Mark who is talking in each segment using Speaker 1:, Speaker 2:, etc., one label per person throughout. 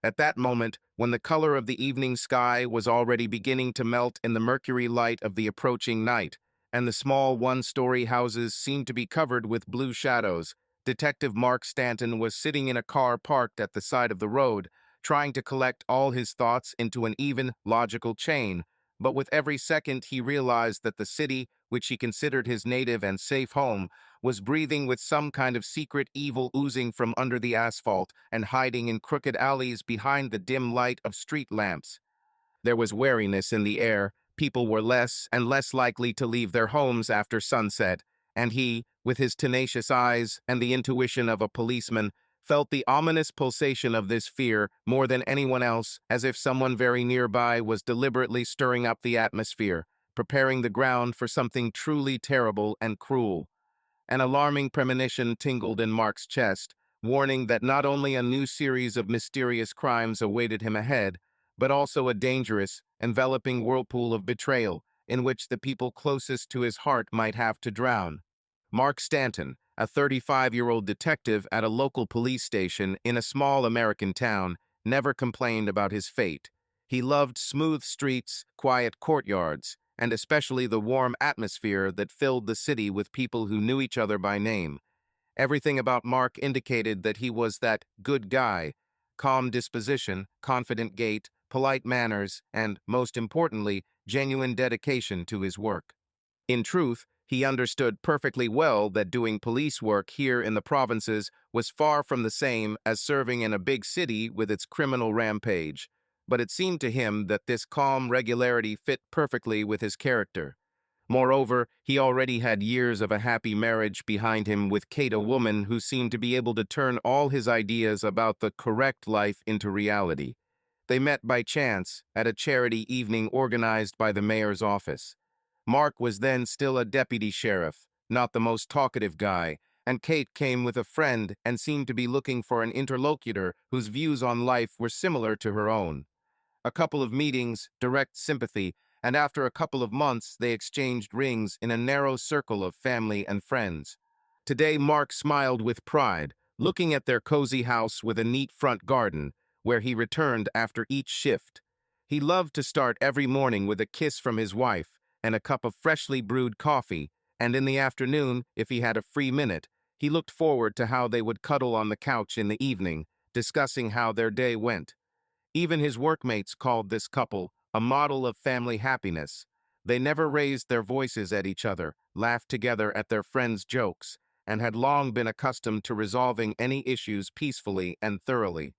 Speaker 1: At that moment, when the color of the evening sky was already beginning to melt in the mercury light of the approaching night, and the small one-story houses seemed to be covered with blue shadows, Detective Mark Stanton was sitting in a car parked at the side of the road, trying to collect all his thoughts into an even, logical chain. But with every second he realized that the city, which he considered his native and safe home, was breathing with some kind of secret evil oozing from under the asphalt and hiding in crooked alleys behind the dim light of street lamps. There was wariness in the air. People were less and less likely to leave their homes after sunset, and he, with his tenacious eyes and the intuition of a policeman, felt the ominous pulsation of this fear more than anyone else, as if someone very nearby was deliberately stirring up the atmosphere, preparing the ground for something truly terrible and cruel. An alarming premonition tingled in Mark's chest, warning that not only a new series of mysterious crimes awaited him ahead, but also a dangerous, enveloping whirlpool of betrayal in which the people closest to his heart might have to drown. Mark Stanton, a 35-year-old detective at a local police station in a small American town, never complained about his fate. He loved smooth streets, quiet courtyards, and especially the warm atmosphere that filled the city with people who knew each other by name. Everything about Mark indicated that he was that good guy: calm disposition, confident gait, polite manners, and, most importantly, genuine dedication to his work. In truth, he understood perfectly well that doing police work here in the provinces was far from the same as serving in a big city with its criminal rampage, but it seemed to him that this calm regularity fit perfectly with his character. Moreover, he already had years of a happy marriage behind him with Kate, a woman who seemed to be able to turn all his ideas about the correct life into reality. They met by chance at a charity evening organized by the mayor's office. Mark was then still a deputy sheriff, not the most talkative guy, and Kate came with a friend and seemed to be looking for an interlocutor whose views on life were similar to her own. A couple of meetings, direct sympathy, and after a couple of months they exchanged rings in a narrow circle of family and friends. Today Mark smiled with pride, looking at their cozy house with a neat front garden, where he returned after each shift. He loved to start every morning with a kiss from his wife and a cup of freshly brewed coffee, and in the afternoon, if he had a free minute, he looked forward to how they would cuddle on the couch in the evening, discussing how their day went. Even his workmates called this couple a model of family happiness. They never raised their voices at each other, laughed together at their friends' jokes, and had long been accustomed to resolving any issues peacefully and thoroughly.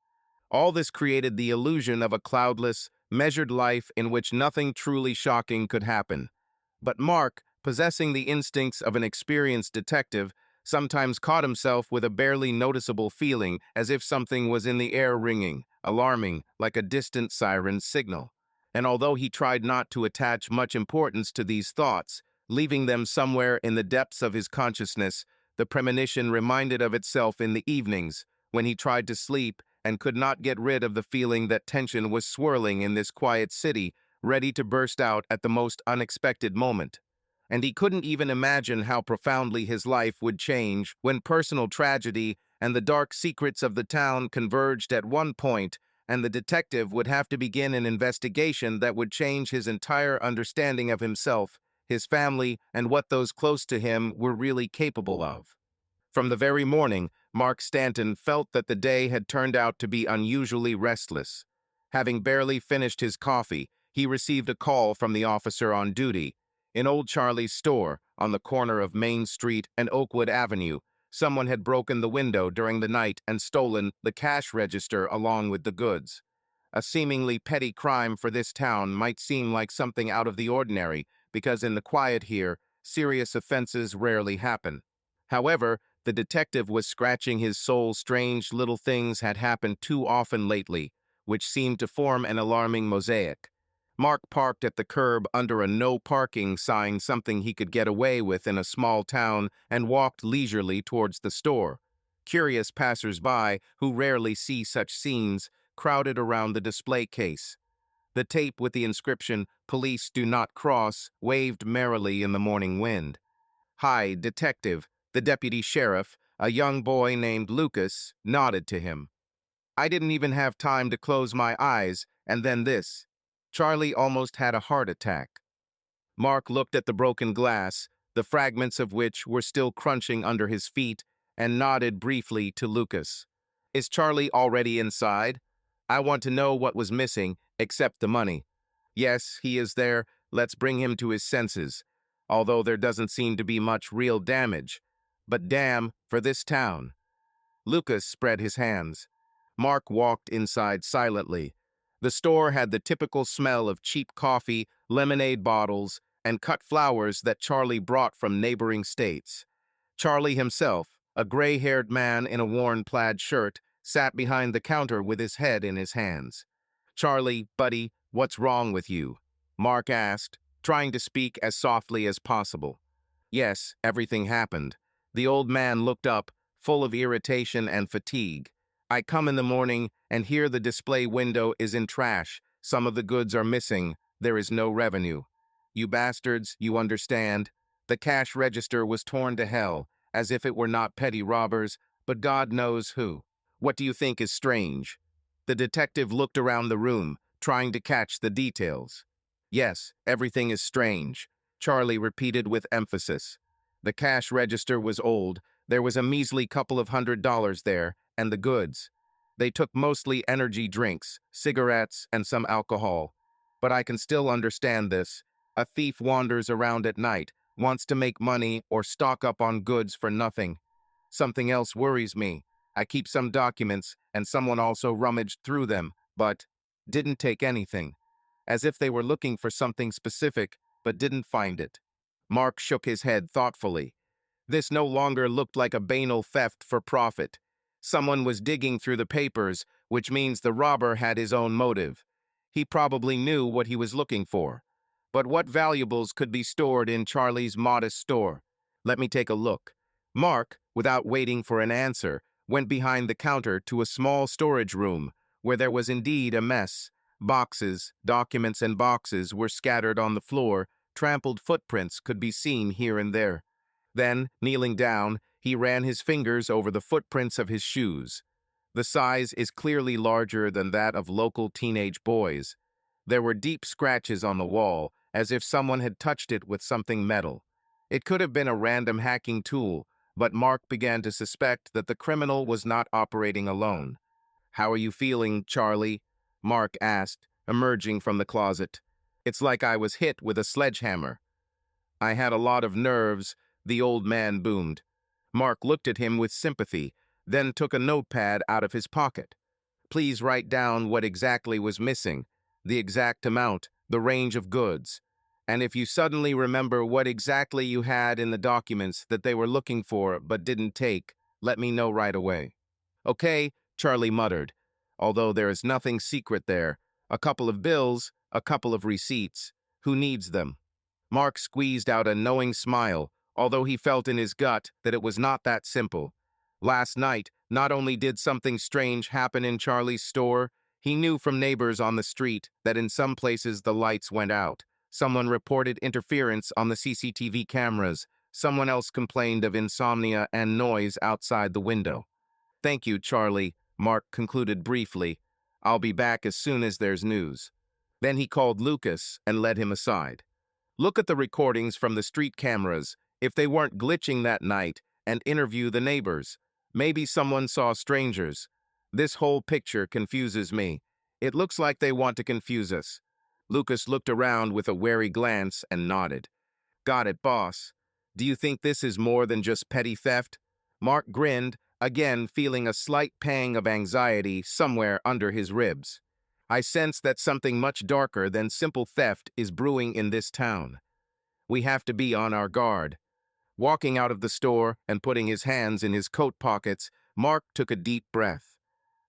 Speaker 1: All this created the illusion of a cloudless, measured life in which nothing truly shocking could happen. But Mark, possessing the instincts of an experienced detective, sometimes caught himself with a barely noticeable feeling as if something was in the air ringing, alarming, like a distant siren's signal. And although he tried not to attach much importance to these thoughts, leaving them somewhere in the depths of his consciousness, the premonition reminded of itself in the evenings, when he tried to sleep and could not get rid of the feeling that tension was swirling in this quiet city, ready to burst out at the most unexpected moment. And he couldn't even imagine how profoundly his life would change when personal tragedy and the dark secrets of the town converged at one point, and the detective would have to begin an investigation that would change his entire understanding of himself, his family, and what those close to him were really capable of. From the very morning, Mark Stanton felt that the day had turned out to be unusually restless. Having barely finished his coffee, he received a call from the officer on duty. In Old Charlie's store, on the corner of Main Street and Oakwood Avenue, someone had broken the window during the night and stolen the cash register along with the goods. A seemingly petty crime for this town might seem like something out of the ordinary, because in the quiet here, serious offenses rarely happen. However, the detective was scratching his soul. Strange little things had happened too often lately, which seemed to form an alarming mosaic. Mark parked at the curb under a no parking sign, something he could get away with in a small town, and walked leisurely towards the store. Curious passers-by, who rarely see such scenes, crowded around the display case. The tape with the inscription, "Police do not cross," waved merrily in the morning wind. "Hi, detective," the deputy sheriff, a young boy named Lucas, nodded to him. I didn't even have time to close my eyes, and then this. Charlie almost had a heart attack. Mark looked at the broken glass, the fragments of which were still crunching under his feet, and nodded briefly to Lucas. Is Charlie already inside? I want to know what was missing, except the money. Yes, he is there. Let's bring him to his senses. Although there doesn't seem to be much real damage. But damn, for this town. Lucas spread his hands. Mark walked inside silently. The store had the typical smell of cheap coffee, lemonade bottles, and cut flowers that Charlie brought from neighboring states. Charlie himself, a gray-haired man in a worn plaid shirt, sat behind the counter with his head in his hands. "Charlie, buddy, what's wrong with you?" Mark asked, trying to speak as softly as possible. Yes, everything happened. The old man looked up, full of irritation and fatigue. I come in the morning and hear the display window is in trash. Some of the goods are missing. There is no revenue. You bastards, you understand. The cash register was torn to hell, as if it were not petty robbers, but God knows who. What do you think is strange? The detective looked around the room, trying to catch the details. Yes, everything is strange, Charlie repeated with emphasis. The cash register was old. There was a measly couple of $100 there, and the goods. They took mostly energy drinks, cigarettes, and some alcohol. But I can still understand this. A thief wanders around at night, wants to make money or stock up on goods for nothing. Something else worries me. I keep some documents, and someone also rummaged through them, but didn't take anything. As if they were looking for something specific, but didn't find it. Mark shook his head thoughtfully. This no longer looked like a banal theft for profit. Someone was digging through the papers, which means the robber had his own motive. He probably knew what he was looking for. But what valuables could be stored in Charlie's modest store? Let me take a look. Mark, without waiting for an answer, went behind the counter to a small storage room, where there was indeed a mess. Boxes, documents, and boxes were scattered on the floor. Trampled footprints could be seen here and there. Then, kneeling down, he ran his fingers over the footprints of his shoes. The size is clearly larger than that of local teenage boys. There were deep scratches on the wall, as if someone had touched it with something metal. It could have been a random hacking tool, but Mark began to suspect that the criminal was not operating alone. "How are you feeling, Charlie?" Mark asked, emerging from the closet. "It's like I was hit with a sledgehammer." "I had a lot of nerves," the old man boomed. Mark looked at him with sympathy, then took a notepad out of his pocket. "Please write down what exactly was missing, the exact amount, the range of goods. And if you suddenly remember what exactly you had in the documents that they were looking for but didn't take, let me know right away." "Okay," Charlie muttered, "although there is nothing secret there. A couple of bills, a couple of receipts. Who needs them?" Mark squeezed out a knowing smile, although he felt in his gut that it was not that simple. Last night, not only did something strange happen in Charlie's store, he knew from neighbors on the street that in some places the lights went out. Someone reported interference on the CCTV cameras. Someone else complained of insomnia and noise outside the window. "Thank you, Charlie," Mark concluded briefly. "I'll be back as soon as there's news." Then he called Lucas and led him aside. "Look at the recordings from the street cameras, if they weren't glitching that night, and interview the neighbors. Maybe someone saw strangers. This whole picture confuses me. It looks like they want to confuse us." Lucas looked around with a wary glance and nodded. "Got it, boss. Do you think this is more than just petty theft?" Mark grinned, again feeling a slight pang of anxiety somewhere under his ribs. "I sense that something much darker than simple theft is brewing in this town. We have to be on our guard." Walking out of the store and putting his hands in his coat pockets, Mark took a deep breath.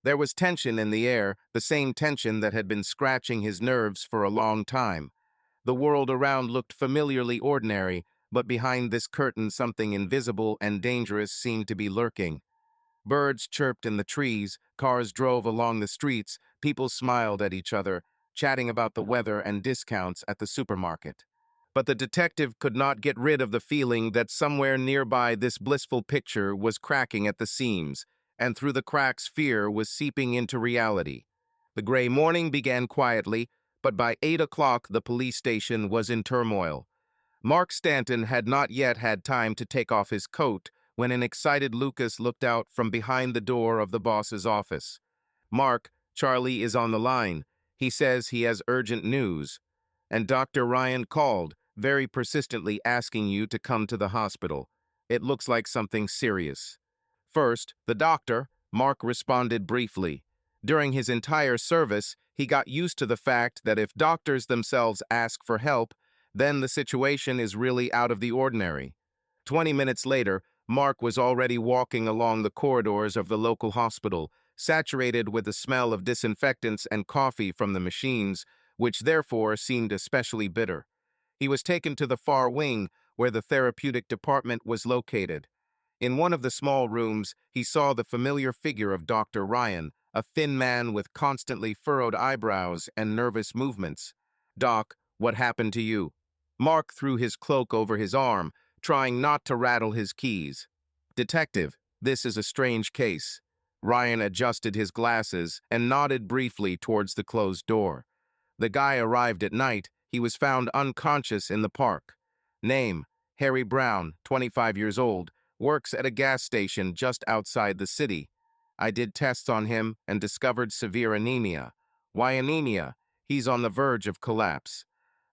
Speaker 1: There was tension in the air, the same tension that had been scratching his nerves for a long time. The world around looked familiarly ordinary, but behind this curtain something invisible and dangerous seemed to be lurking. Birds chirped in the trees, cars drove along the streets, people smiled at each other, chatting about the weather and discounts at the supermarket. But the detective could not get rid of the feeling that somewhere nearby this blissful picture was cracking at the seams, and through the cracks fear was seeping into reality. The gray morning began quietly, but by 8 o'clock the police station was in turmoil. Mark Stanton had not yet had time to take off his coat when an excited Lucas looked out from behind the door of the boss's office. "Mark, Charlie is on the line. He says he has urgent news. And Dr. Ryan called, very persistently asking you to come to the hospital. It looks like something serious." First, the doctor, Mark responded briefly. During his entire service, he got used to the fact that if doctors themselves ask for help, then the situation is really out of the ordinary. 20 minutes later, Mark was already walking along the corridors of the local hospital, saturated with the smell of disinfectants and coffee from the machines, which therefore seemed especially bitter. He was taken to the far wing, where the therapeutic department was located. In one of the small rooms, he saw the familiar figure of Dr. Ryan, a thin man with constantly furrowed eyebrows and nervous movements. "Doc, what happened to you?" Mark threw his cloak over his arm, trying not to rattle his keys. "Detective, this is a strange case." Ryan adjusted his glasses and nodded briefly towards the closed door. "The guy arrived at night. He was found unconscious in the park. Name, Harry Brown, 25 years old, works at a gas station just outside the city. I did tests on him and discovered severe anemia. Why anemia? He's on the verge of collapse.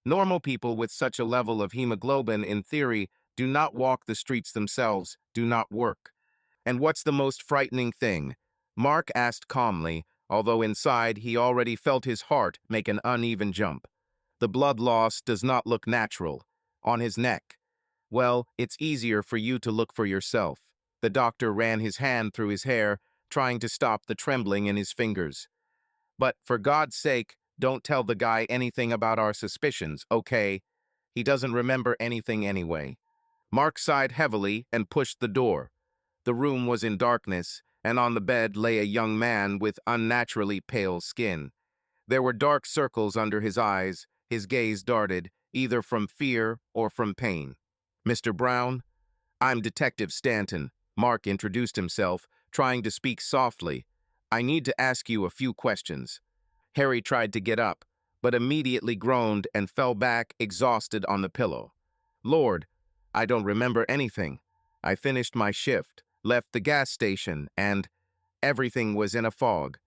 Speaker 1: Normal people with such a level of hemoglobin, in theory, do not walk the streets themselves, do not work." "And what's the most frightening thing?" Mark asked calmly, although inside he already felt his heart make an uneven jump. "The blood loss does not look natural. On his neck." "Well, it's easier for you to look for yourself." The doctor ran his hand through his hair, trying to stop the trembling in his fingers. "But for God's sake, don't tell the guy anything about our suspicions, okay? He doesn't remember anything anyway." Mark sighed heavily and pushed the door. The room was in darkness, and on the bed lay a young man with unnaturally pale skin. There were dark circles under his eyes. His gaze darted, either from fear or from pain. "Mr. Brown?" "I'm Detective Stanton." Mark introduced himself, trying to speak softly. "I need to ask you a few questions." Harry tried to get up, but immediately groaned and fell back exhausted on the pillow. "Lord, I don't remember anything. I finished my shift, left the gas station, and everything was in a fog."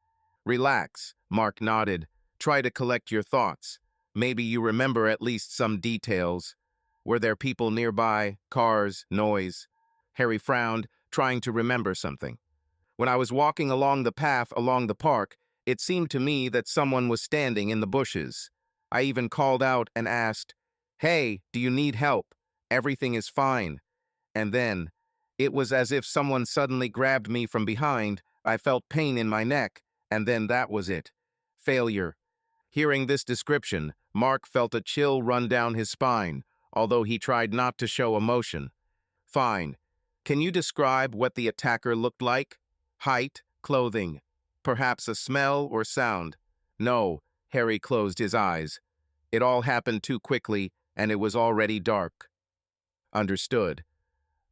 Speaker 1: "Relax," Mark nodded. "Try to collect your thoughts. Maybe you remember at least some details. Were there people nearby, cars, noise?" Harry frowned, trying to remember something. "When I was walking along the path along the park, it seemed to me that someone was standing in the bushes. I even called out and asked, 'Hey, do you need help? Everything is fine.' And then, it was as if someone suddenly grabbed me from behind. I felt pain in my neck, and then that was it. Failure." Hearing this description, Mark felt a chill run down his spine, although he tried not to show emotion. "Fine. Can you describe what the attacker looked like? Height, clothing, perhaps a smell or sound?" "No." Harry closed his eyes. "It all happened too quickly, and it was already dark." "Understood.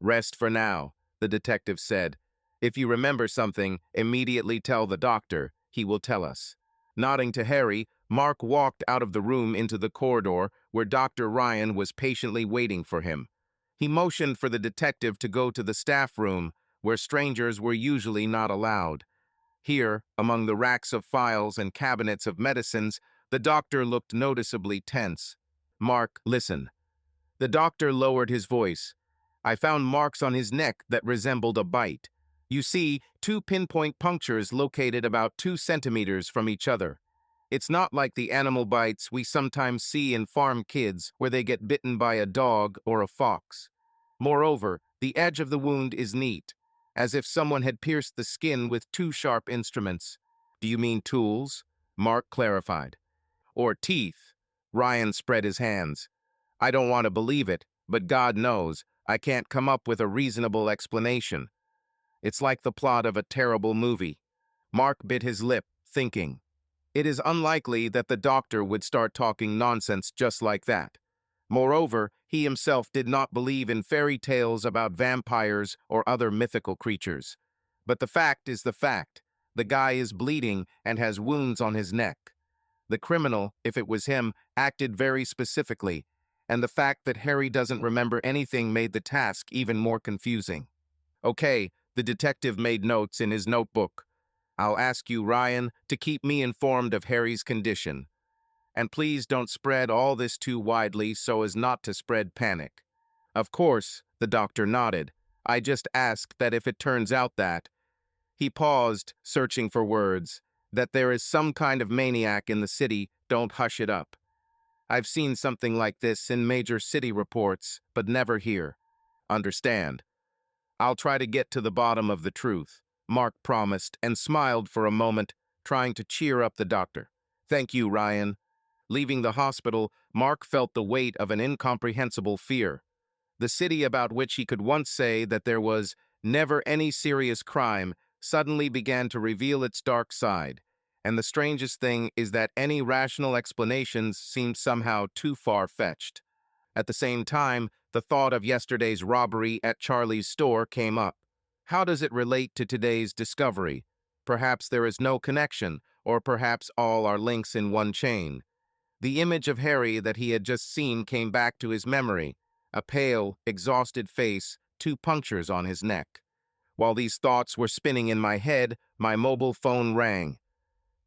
Speaker 1: Rest for now," the detective said. "If you remember something, immediately tell the doctor. He will tell us." Nodding to Harry, Mark walked out of the room into the corridor where Dr. Ryan was patiently waiting for him. He motioned for the detective to go to the staff room, where strangers were usually not allowed. Here, among the racks of files and cabinets of medicines, the doctor looked noticeably tense. "Mark, listen." The doctor lowered his voice. "I found marks on his neck that resembled a bite. You see, two pinpoint punctures located about 2 centimeters from each other. It's not like the animal bites we sometimes see in farm kids where they get bitten by a dog or a fox. Moreover, the edge of the wound is neat, as if someone had pierced the skin with 2 sharp instruments." "Do you mean tools?" Mark clarified. "Or teeth?" Ryan spread his hands. "I don't want to believe it, but God knows, I can't come up with a reasonable explanation. It's like the plot of a terrible movie." Mark bit his lip, thinking. It is unlikely that the doctor would start talking nonsense just like that. Moreover, he himself did not believe in fairy tales about vampires or other mythical creatures. But the fact is the fact. The guy is bleeding and has wounds on his neck. The criminal, if it was him, acted very specifically, and the fact that Harry doesn't remember anything made the task even more confusing. Okay, the detective made notes in his notebook. I'll ask you, Ryan, to keep me informed of Harry's condition. And please don't spread all this too widely so as not to spread panic. Of course, the doctor nodded. I just ask that if it turns out that, he paused, searching for words, that there is some kind of maniac in the city, don't hush it up. I've seen something like this in major city reports, but never here. Understand? I'll try to get to the bottom of the truth, Mark promised and smiled for a moment, trying to cheer up the doctor. Thank you, Ryan. Leaving the hospital, Mark felt the weight of an incomprehensible fear. The city about which he could once say that there was never any serious crime suddenly began to reveal its dark side, and the strangest thing is that any rational explanations seemed somehow too far-fetched. At the same time, the thought of yesterday's robbery at Charlie's store came up. How does it relate to today's discovery? Perhaps there is no connection, or perhaps all are links in one chain. The image of Harry that he had just seen came back to his memory, a pale, exhausted face, two punctures on his neck. While these thoughts were spinning in my head, my mobile phone rang.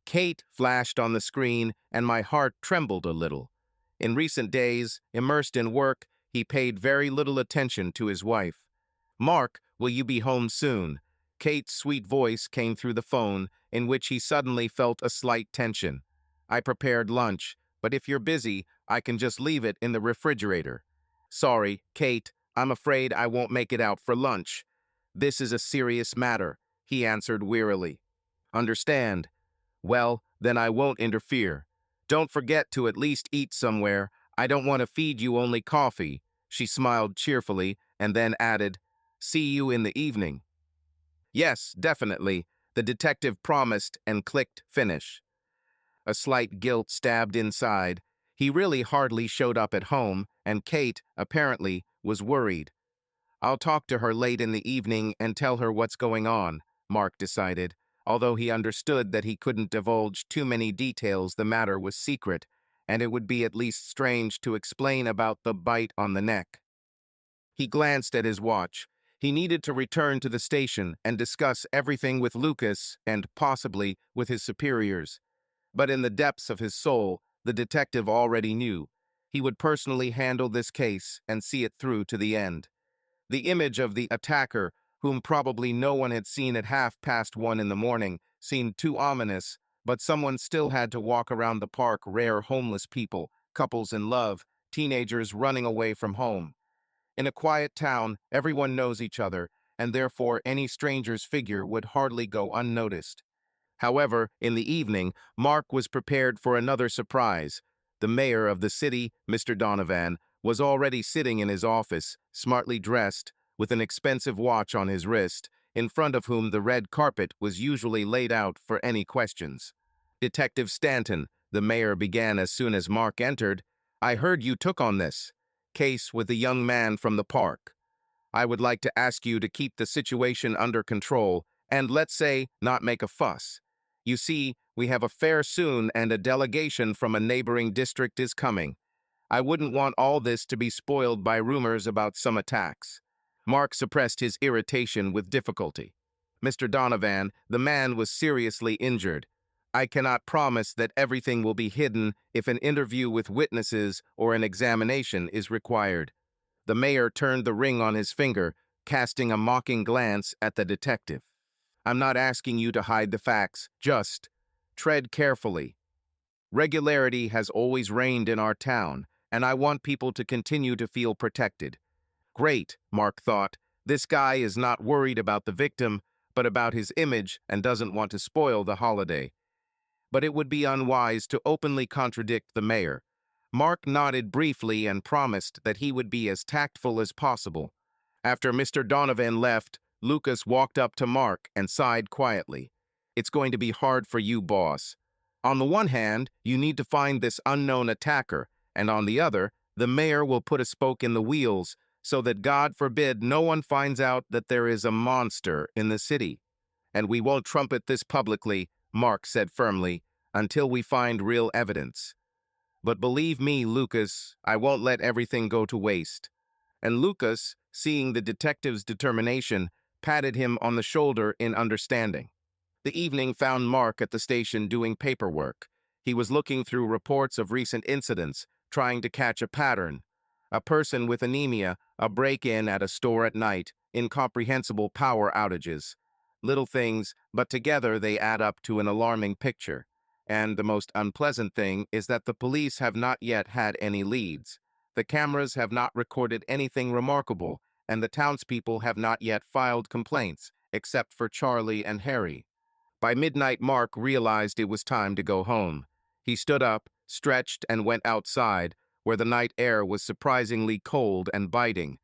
Speaker 1: Kate flashed on the screen, and my heart trembled a little. In recent days, immersed in work, he paid very little attention to his wife. Mark, will you be home soon? Kate's sweet voice came through the phone, in which he suddenly felt a slight tension. I prepared lunch, but if you're busy, I can just leave it in the refrigerator. Sorry, Kate, I'm afraid I won't make it out for lunch. This is a serious matter, he answered wearily. Understand? Well, then I won't interfere. Don't forget to at least eat somewhere. I don't want to feed you only coffee. She smiled cheerfully and then added, see you in the evening. Yes, definitely, the detective promised and clicked finish. A slight guilt stabbed inside. He really hardly showed up at home, and Kate, apparently, was worried. I'll talk to her late in the evening and tell her what's going on, Mark decided. Although he understood that he couldn't divulge too many details, the matter was secret, and it would be at least strange to explain about the bite on the neck. He glanced at his watch. He needed to return to the station and discuss everything with Lucas and, possibly, with his superiors. But in the depths of his soul, the detective already knew. He would personally handle this case and see it through to the end. The image of the attacker, whom probably no one had seen at 1:30 in the morning, seemed too ominous, but someone still had to walk around the park, rare homeless people, couples in love, teenagers running away from home. In a quiet town, everyone knows each other, and therefore any stranger's figure would hardly go unnoticed. However, in the evening, Mark was prepared for another surprise. The mayor of the city, Mr. Donovan, was already sitting in his office, smartly dressed, with an expensive watch on his wrist, in front of whom the red carpet was usually laid out for any questions. Detective Stanton, the mayor began as soon as Mark entered, I heard you took on this case with the young man from the park. I would like to ask you to keep the situation under control and, let's say, not make a fuss. You see, we have a fair soon and a delegation from a neighboring district is coming. I wouldn't want all this to be spoiled by rumors about some attacks. Mark suppressed his irritation with difficulty. Mr. Donovan, the man was seriously injured. I cannot promise that everything will be hidden if an interview with witnesses or an examination is required. The mayor turned the ring on his finger, casting a mocking glance at the detective. I'm not asking you to hide the facts, just tread carefully. Regularity has always reigned in our town, and I want people to continue to feel protected. Great, Mark thought. This guy is not worried about the victim, but about his image and doesn't want to spoil the holiday. But it would be unwise to openly contradict the mayor. Mark nodded briefly and promised that he would be as tactful as possible. After Mr. Donovan left, Lucas walked up to Mark and sighed quietly. It's going to be hard for you, boss. On the one hand, you need to find this unknown attacker, and on the other, the mayor will put a spoke in the wheels so that, God forbid, no one finds out that there is a monster in the city. and we won't trumpet this publicly, Mark said firmly, until we find real evidence. But believe me, Lucas, I won't let everything go to waste. And Lucas, seeing the detective's determination, patted him on the shoulder in understanding. The evening found Mark at the station doing paperwork. He was looking through reports of recent incidents, trying to catch a pattern. A person with anemia, a break-in at a store at night, incomprehensible power outages. Little things, but together they add up to an alarming picture. And the most unpleasant thing is that the police have not yet had any leads. The cameras have not recorded anything remarkable, and the townspeople have not yet filed complaints, except for Charlie and Harry. By midnight, Mark realized it was time to go home. He stood up, stretched, and went outside, where the night air was surprisingly cold and biting.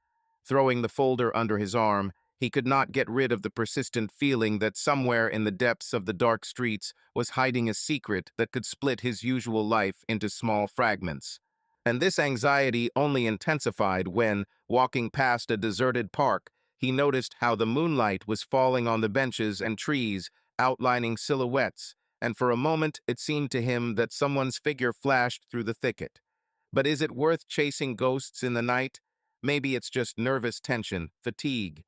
Speaker 1: Throwing the folder under his arm, he could not get rid of the persistent feeling that somewhere in the depths of the dark streets was hiding a secret that could split his usual life into small fragments. And this anxiety only intensified when, walking past a deserted park, he noticed how the moonlight was falling on the benches and trees, outlining silhouettes, and for a moment it seemed to him that someone's figure flashed through the thicket. But is it worth chasing ghosts in the night? Maybe it's just nervous tension, fatigue.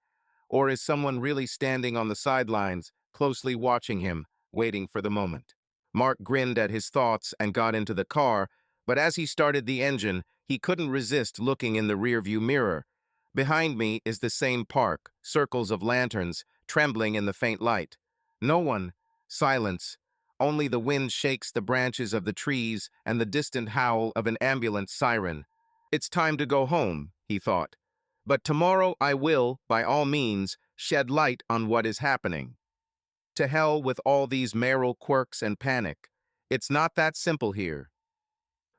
Speaker 1: Or is someone really standing on the sidelines, closely watching him, waiting for the moment? Mark grinned at his thoughts and got into the car, but as he started the engine, he couldn't resist looking in the rearview mirror. Behind me is the same park, circles of lanterns, trembling in the faint light. No one. Silence. Only the wind shakes the branches of the trees and the distant howl of an ambulance siren. It's time to go home, he thought. But tomorrow I will, by all means, shed light on what is happening. To hell with all these mayoral quirks and panic. It's not that simple here.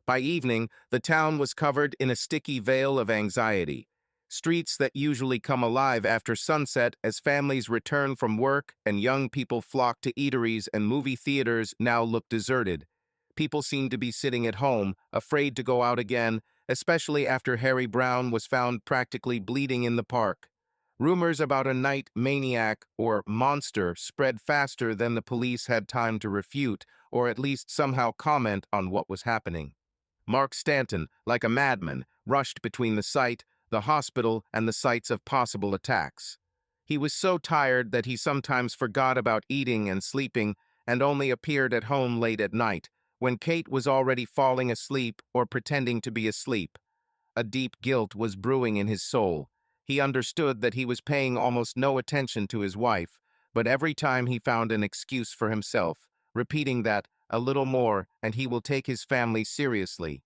Speaker 1: By evening, the town was covered in a sticky veil of anxiety. Streets that usually come alive after sunset as families return from work and young people flock to eateries and movie theaters now look deserted. People seemed to be sitting at home, afraid to go out again, especially after Harry Brown was found practically bleeding in the park. Rumors about a night maniac or monster spread faster than the police had time to refute or at least somehow comment on what was happening. Mark Stanton, like a madman, rushed between the site, the hospital, and the sites of possible attacks. He was so tired that he sometimes forgot about eating and sleeping and only appeared at home late at night, when Kate was already falling asleep or pretending to be asleep. A deep guilt was brewing in his soul. He understood that he was paying almost no attention to his wife, but every time he found an excuse for himself, repeating that, a little more, and he will take his family seriously.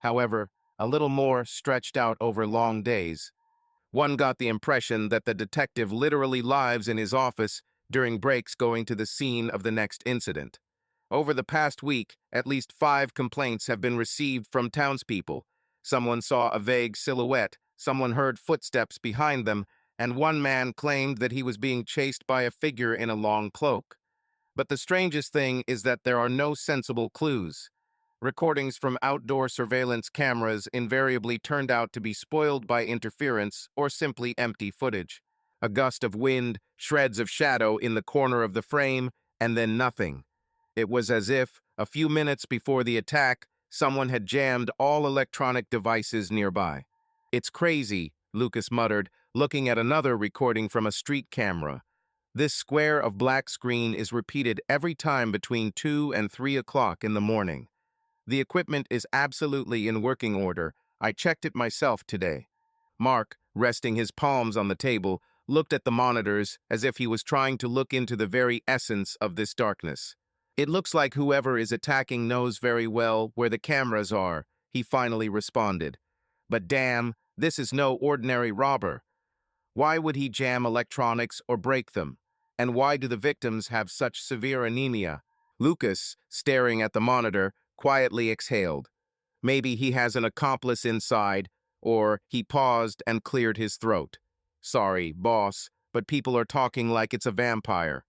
Speaker 1: However, a little more stretched out over long days. One got the impression that the detective literally lives in his office during breaks going to the scene of the next incident. Over the past week, at least 5 complaints have been received from townspeople. Someone saw a vague silhouette, someone heard footsteps behind them, and one man claimed that he was being chased by a figure in a long cloak. But the strangest thing is that there are no sensible clues. Recordings from outdoor surveillance cameras invariably turned out to be spoiled by interference or simply empty footage. A gust of wind, shreds of shadow in the corner of the frame, and then nothing. It was as if, a few minutes before the attack, someone had jammed all electronic devices nearby. It's crazy, Lucas muttered, looking at another recording from a street camera. This square of black screen is repeated every time between 2 and 3 o'clock in the morning. The equipment is absolutely in working order. I checked it myself today. Mark, resting his palms on the table, looked at the monitors as if he was trying to look into the very essence of this darkness. It looks like whoever is attacking knows very well where the cameras are, he finally responded. But damn, this is no ordinary robber. Why would he jam electronics or break them? And why do the victims have such severe anemia? Lucas, staring at the monitor, quietly exhaled. Maybe he has an accomplice inside, or he paused and cleared his throat. Sorry, boss, but people are talking like it's a vampire.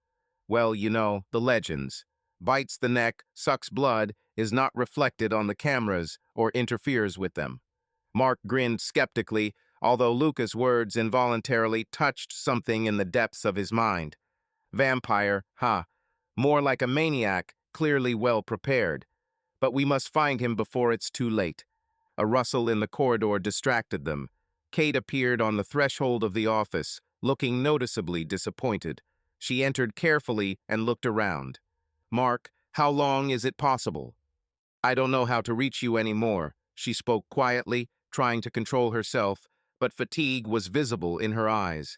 Speaker 1: Well, you know, the legends. Bites the neck, sucks blood, is not reflected on the cameras or interferes with them. Mark grinned skeptically, although Lucas' words involuntarily touched something in the depths of his mind. Vampire, huh? More like a maniac, clearly well prepared. But we must find him before it's too late. A rustle in the corridor distracted them. Kate appeared on the threshold of the office, looking noticeably disappointed. She entered carefully and looked around. "Mark, how long is it possible?" "I don't know how to reach you anymore," she spoke quietly, trying to control herself, but fatigue was visible in her eyes.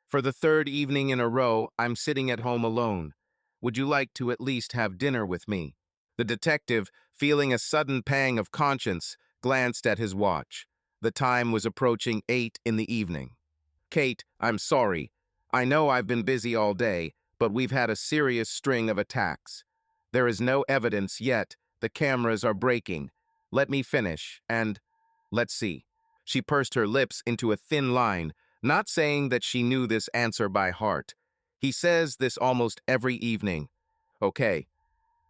Speaker 1: "For the third evening in a row, I'm sitting at home alone. Would you like to at least have dinner with me?" The detective, feeling a sudden pang of conscience, glanced at his watch. The time was approaching 8 in the evening. "Kate, I'm sorry. I know I've been busy all day, but we've had a serious string of attacks. There is no evidence yet. The cameras are breaking. Let me finish, and let's see." She pursed her lips into a thin line, not saying that she knew this answer by heart. "He says this almost every evening." "Okay,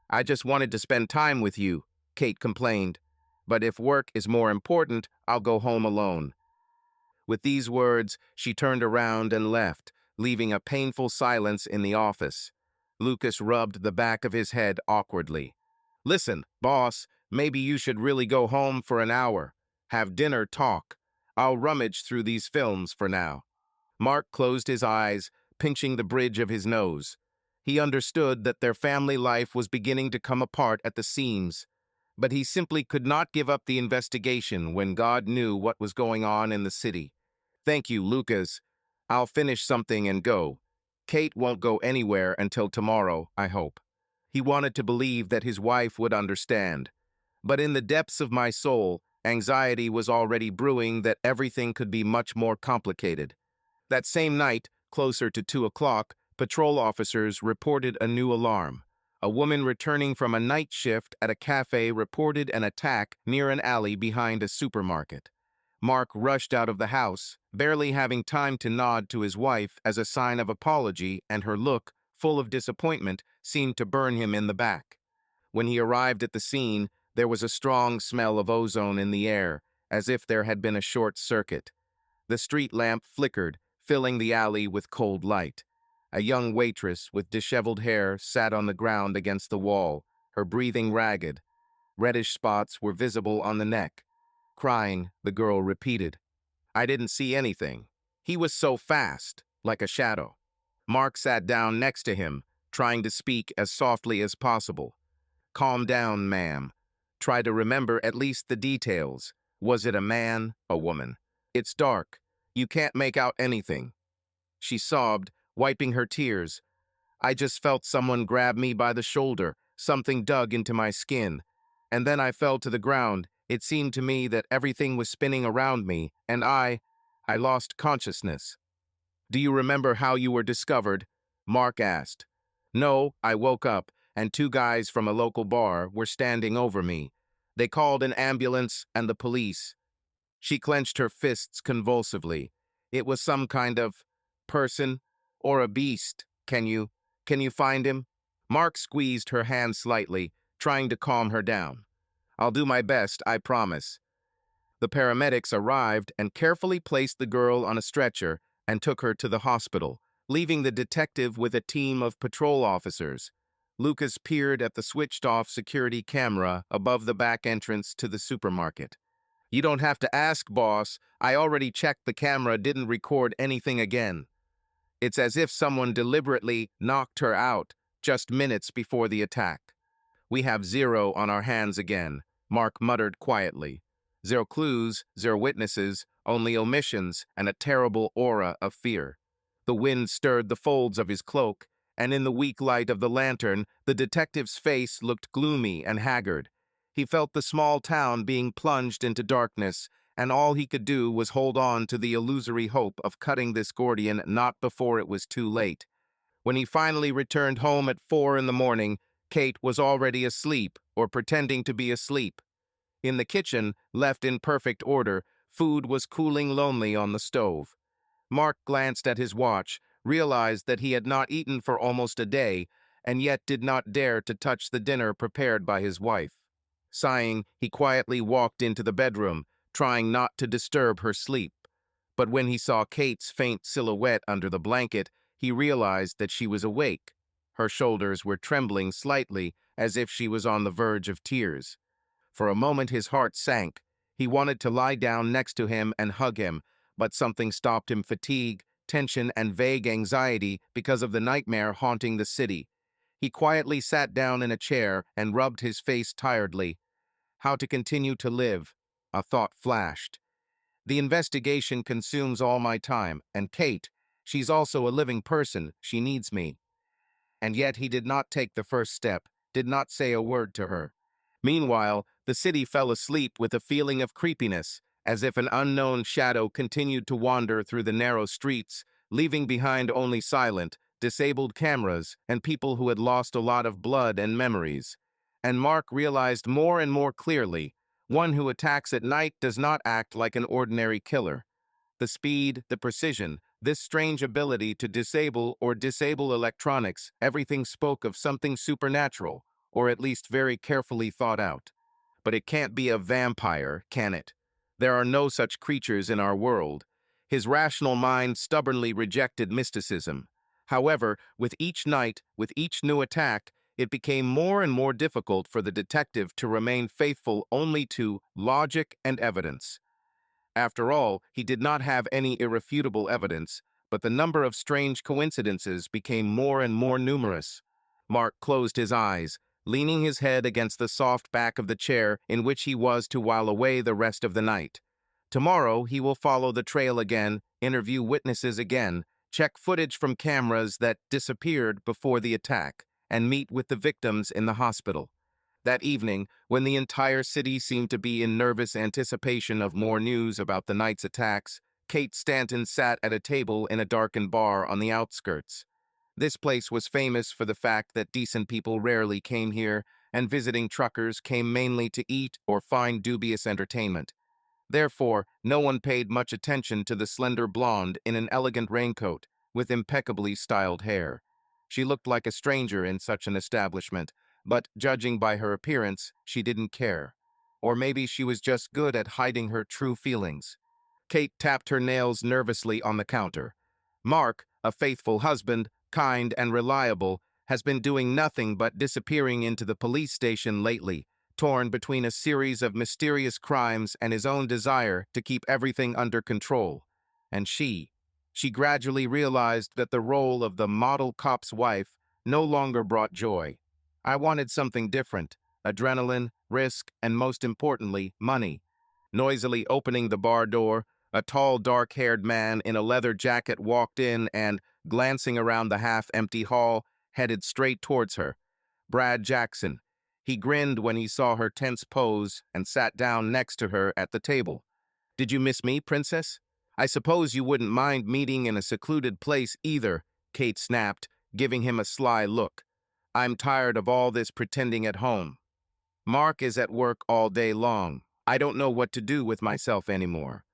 Speaker 1: I just wanted to spend time with you," Kate complained. "But if work is more important, I'll go home alone." With these words, she turned around and left, leaving a painful silence in the office. Lucas rubbed the back of his head awkwardly. "Listen, boss, maybe you should really go home for an hour. Have dinner, talk. I'll rummage through these films for now." Mark closed his eyes, pinching the bridge of his nose. He understood that their family life was beginning to come apart at the seams, but he simply could not give up the investigation when God knew what was going on in the city. "Thank you, Lucas. I'll finish something and go. Kate won't go anywhere until tomorrow, I hope." He wanted to believe that his wife would understand, but in the depths of my soul, anxiety was already brewing that everything could be much more complicated. That same night, closer to 2 o'clock, patrol officers reported a new alarm. A woman returning from a night shift at a cafe reported an attack near an alley behind a supermarket. Mark rushed out of the house, barely having time to nod to his wife as a sign of apology, and her look, full of disappointment, seemed to burn him in the back. When he arrived at the scene, there was a strong smell of ozone in the air, as if there had been a short circuit. The street lamp flickered, filling the alley with cold light. A young waitress with disheveled hair sat on the ground against the wall, her breathing ragged. Reddish spots were visible on the neck. Crying, the girl repeated, "I didn't see anything. He was so fast, like a shadow." Mark sat down next to him, trying to speak as softly as possible. "Calm down, ma'am. Try to remember at least the details. Was it a man, a woman? It's dark. You can't make out anything." She sobbed, wiping her tears. "I just felt someone grab me by the shoulder. Something dug into my skin. And then I fell to the ground. It seemed to me that everything was spinning around me, and I lost consciousness." "Do you remember how you were discovered?" Mark asked. "No, I woke up, and 2 guys from a local bar were standing over me. They called an ambulance and the police." She clenched her fists convulsively. "It was some kind of person or a beast. Can you find him?" Mark squeezed her hand slightly, trying to calm her down. "I'll do my best, I promise." The paramedics arrived and carefully placed the girl on a stretcher and took her to the hospital, leaving the detective with a team of patrol officers. Lucas peered at the switched-off security camera above the back entrance to the supermarket. "You don't have to ask, boss. I already checked the camera didn't record anything again. It's as if someone deliberately knocked her out just minutes before the attack." "We have 0 on our hands again," Mark muttered quietly. "0 clues, 0 witnesses, only omissions and a terrible aura of fear." The wind stirred the folds of his cloak, and in the weak light of the lantern, the detective's face looked gloomy and haggard. He felt the small town being plunged into darkness, and all he could do was hold on to the illusory hope of cutting this Gordian not before it was too late. When he finally returned home at 4 in the morning, Kate was already asleep or pretending to be asleep. In the kitchen, left in perfect order, food was cooling lonely on the stove. Mark glanced at his watch, realized that he had not eaten for almost a day, and yet did not dare to touch the dinner prepared by his wife. Sighing, he quietly walked into the bedroom, trying not to disturb her sleep. But when he saw Kate's faint silhouette under the blanket, he realized that she was awake. Her shoulders were trembling slightly, as if she was on the verge of tears. For a moment his heart sank. He wanted to lie down next to him and hug him, but something stopped him: fatigue, tension, and vague anxiety because of the nightmare haunting the city. He quietly sat down in a chair and rubbed his face tiredly. How to continue to live? A thought flashed. The investigation consumes all my time, and Kate, she's also a living person. She needs me. And yet he did not take the first step, did not say a word to her. Meanwhile, the city fell asleep with a feeling of creepiness, as if an unknown shadow continued to wander through the narrow streets, leaving behind only silent, disabled cameras and people who had lost a lot of blood and memories. And Mark realized more and more clearly, one who attacks at night does not act like an ordinary killer. The speed, the precision, this strange ability to disable or disable electronics, everything spoke of something supernatural, or at least very carefully thought out. But it can't be a vampire, can it? There are no such creatures in our world. His rational mind stubbornly rejected mysticism. However, with each night, with each new attack, it became more and more difficult for the detective to remain faithful only to logic and evidence. After all, he did not have any irrefutable evidence, but the number of strange coincidences became more and more numerous. Mark closed his eyes, leaning his head against the soft back of the chair in which he was to while away the rest of the night. Tomorrow he will follow the trail again, interview witnesses again, check footage from cameras that disappeared before the attack, and meet with the victims in the hospital. That evening, when the entire city seemed to be in nervous anticipation of more news about the night's attacks, Kate Stanton sat at a table in a darkened bar on the outskirts. This place was famous for the fact that decent people rarely came here, and visiting truckers came mainly to eat or find dubious entertainment. Therefore, no one paid much attention to the slender blonde in an elegant raincoat, with impeccably styled hair. She looked like a stranger in such an establishment, but judging by her appearance, she didn't care. Or maybe she was just good at hiding her true feelings. Kate tapped her nails nervously on the counter. Mark, a faithful husband, kind and reliable, has been doing nothing but disappearing into the police station lately, torn between a series of mysterious crimes and his own desire to keep everything under control. And she gradually realized that the role of the model cop's wife no longer brought joy. I wanted something different: adrenaline, risk, and most importantly, money. Noisily opening the bar door, a tall, dark-haired man in a leather jacket walked in and, glancing around the half-empty hall, headed straight towards her. Brad Jackson. He grinned when he saw her tense pose and sat down next to her at the table. "Did you miss me, Princess? I suppose you wouldn't mind meeting in a secluded place either," Kate snapped, giving him a sly look. "I'm tired of all this pretending at home. Mark is at work all day long. I don't know what to do with myself anymore."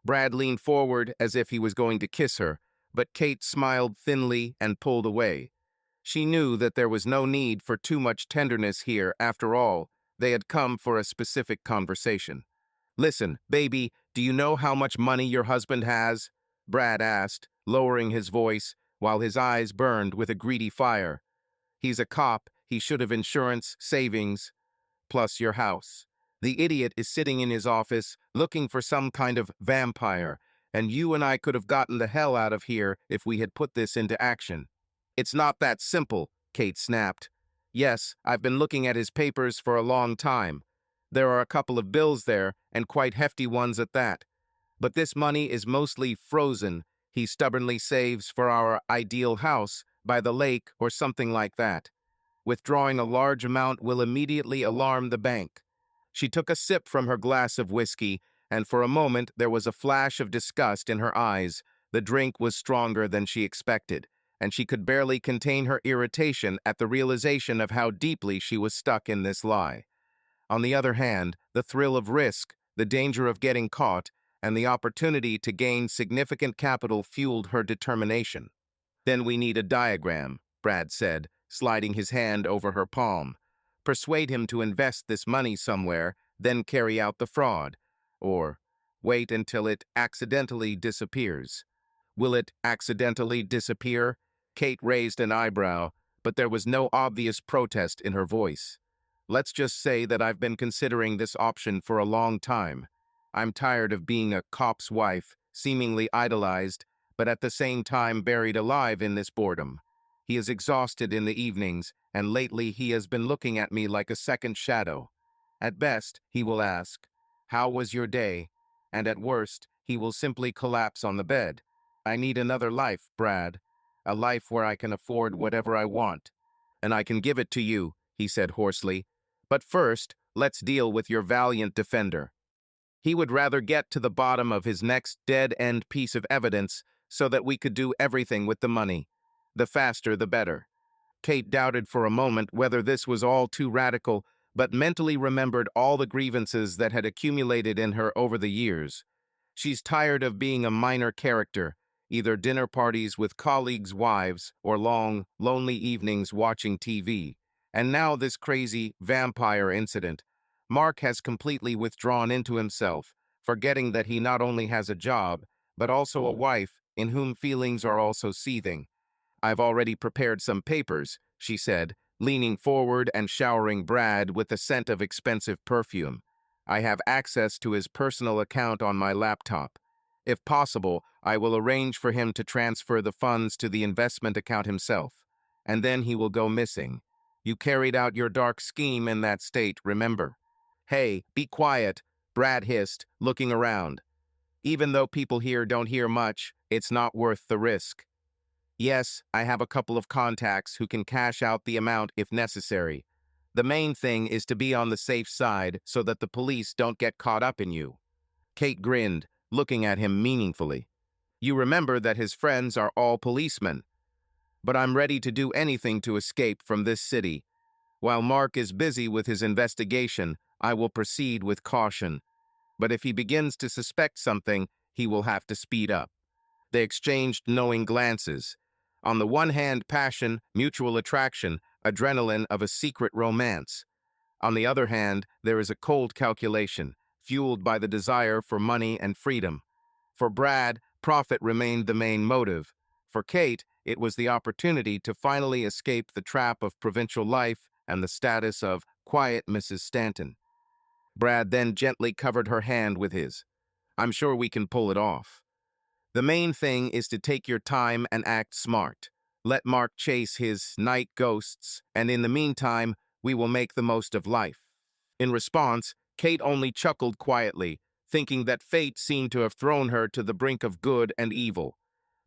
Speaker 1: Brad leaned forward as if he was going to kiss her, but Kate smiled thinly and pulled away. She knew that there was no need for too much tenderness here. After all, they had come for a specific conversation. "Listen, baby, do you know how much money your husband has?" Brad asked, lowering his voice, while his eyes burned with a greedy fire. "He's a cop. He should have insurance, savings, plus your house. The idiot is sitting in his office looking for some kind of vampire, and you and I could have gotten the hell out of here if we had put this into action." "It's not that simple," Kate snapped. "Yes, I've been looking at his papers for a long time. There are a couple of bills there, and quite hefty ones at that. But this money is mostly frozen. He stubbornly saves for our ideal house by the lake or something like that. Withdrawing a large amount will immediately alarm the bank." She took a sip from her glass of whiskey, and for a moment there was a flash of disgust in her eyes. The drink was stronger than she expected, and she could barely contain her irritation at the realization of how deeply she was stuck in this lie. On the other hand, the thrill of risk, the danger of getting caught, and the opportunity to gain significant capital fueled her determination. "Then we need a diagram," Brad said, sliding his hand over her palm. "Persuade him to invest this money somewhere, then carry out the fraud. Or wait until it accidentally disappears." "Will it accidentally disappear?" Kate raised an eyebrow, but there was no obvious protest in her voice. Let's just say that I've been considering this option for a long time. I'm tired of being a cop's wife, seemingly idolized, but at the same time buried alive in this boredom. He is exhausted in the evenings, and lately he has been looking at me like a second shadow. At best, he will ask, "How was your day?" And at worst, he will simply collapse on the bed. I need another life, Brad. A life where I can afford whatever I want. And I can give it to you, he said hoarsely. But first, let's deal with your valiant defender. He would rather get to the bottom of his next dead-end piece of evidence so that we could do everything with the money. The faster, the better. Kate doubted for a moment whether this was all too radical, but mentally remembered all the grievances that had accumulated in her over the years. She's tired of being a minor character, either dinner parties with colleagues' wives or long, lonely evenings watching TV. And now this crazy vampire incident. Mark has completely withdrawn into himself, forgetting that he not only has a job, but also a wife in whom feelings are also seething. I've already prepared some papers, she said, leaning forward and showering Brad with the scent of expensive perfume. I have access to his personal account on my laptop. If possible, I will arrange for him to transfer the funds to the investment account himself, and then he will go missing. You carried out your dark scheme in that state, remember? Hey, be quiet, Brad hissed, looking around. Even though people here don't hear much, it's not worth the risk. Yes, I have a couple of contacts who can cash out the amount if necessary. The main thing is to be on the safe side so that the police don't get caught up in you. Kate grinned, looking at him meaningfully. You remember that his friends are all policemen. But I'm ready to do anything to escape from this city. While Mark is busy with his investigation, I will proceed with caution. But if he begins to suspect something, he will have to speed up. They exchanged knowing glances. On the one hand, passion, mutual attraction, adrenaline of a secret romance. On the other hand, there is a cold calculation, fueled by the desire for money and freedom. For Brad, profit remained the main motive. For Kate, it was the opportunity to finally escape the trap of provincial life and the status of quiet Mrs. Stanton. Brad then gently covered her hand with his. I'm sure we can pull it off. The main thing is to take your time and act smart. Let Mark chase his night ghosts, and in the meantime, we will make the most of life. In response, Kate only chuckled quietly, thinking that fate seemed to have thrown her to the brink of good and evil.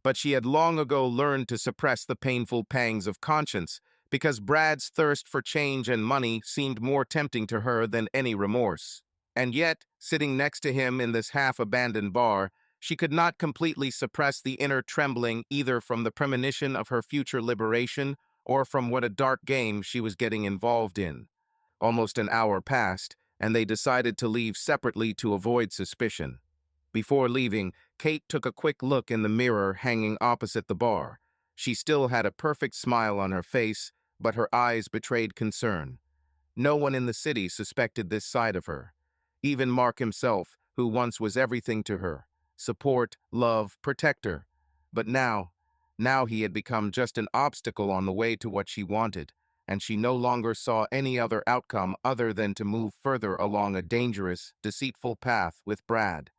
Speaker 1: But she had long ago learned to suppress the painful pangs of conscience, because Brad's thirst for change and money seemed more tempting to her than any remorse. And yet, sitting next to him in this half-abandoned bar, she could not completely suppress the inner trembling either from the premonition of her future liberation or from what a dark game she was getting involved in. Almost an hour passed, and they decided to leave separately to avoid suspicion. Before leaving, Kate took a quick look in the mirror hanging opposite the bar. She still had a perfect smile on her face, but her eyes betrayed concern. No one in the city suspected this side of her. Even Mark himself, who once was everything to her. Support, love, protector. But now he had become just an obstacle on the way to what she wanted, and she no longer saw any other outcome other than to move further along a dangerous, deceitful path with Brad.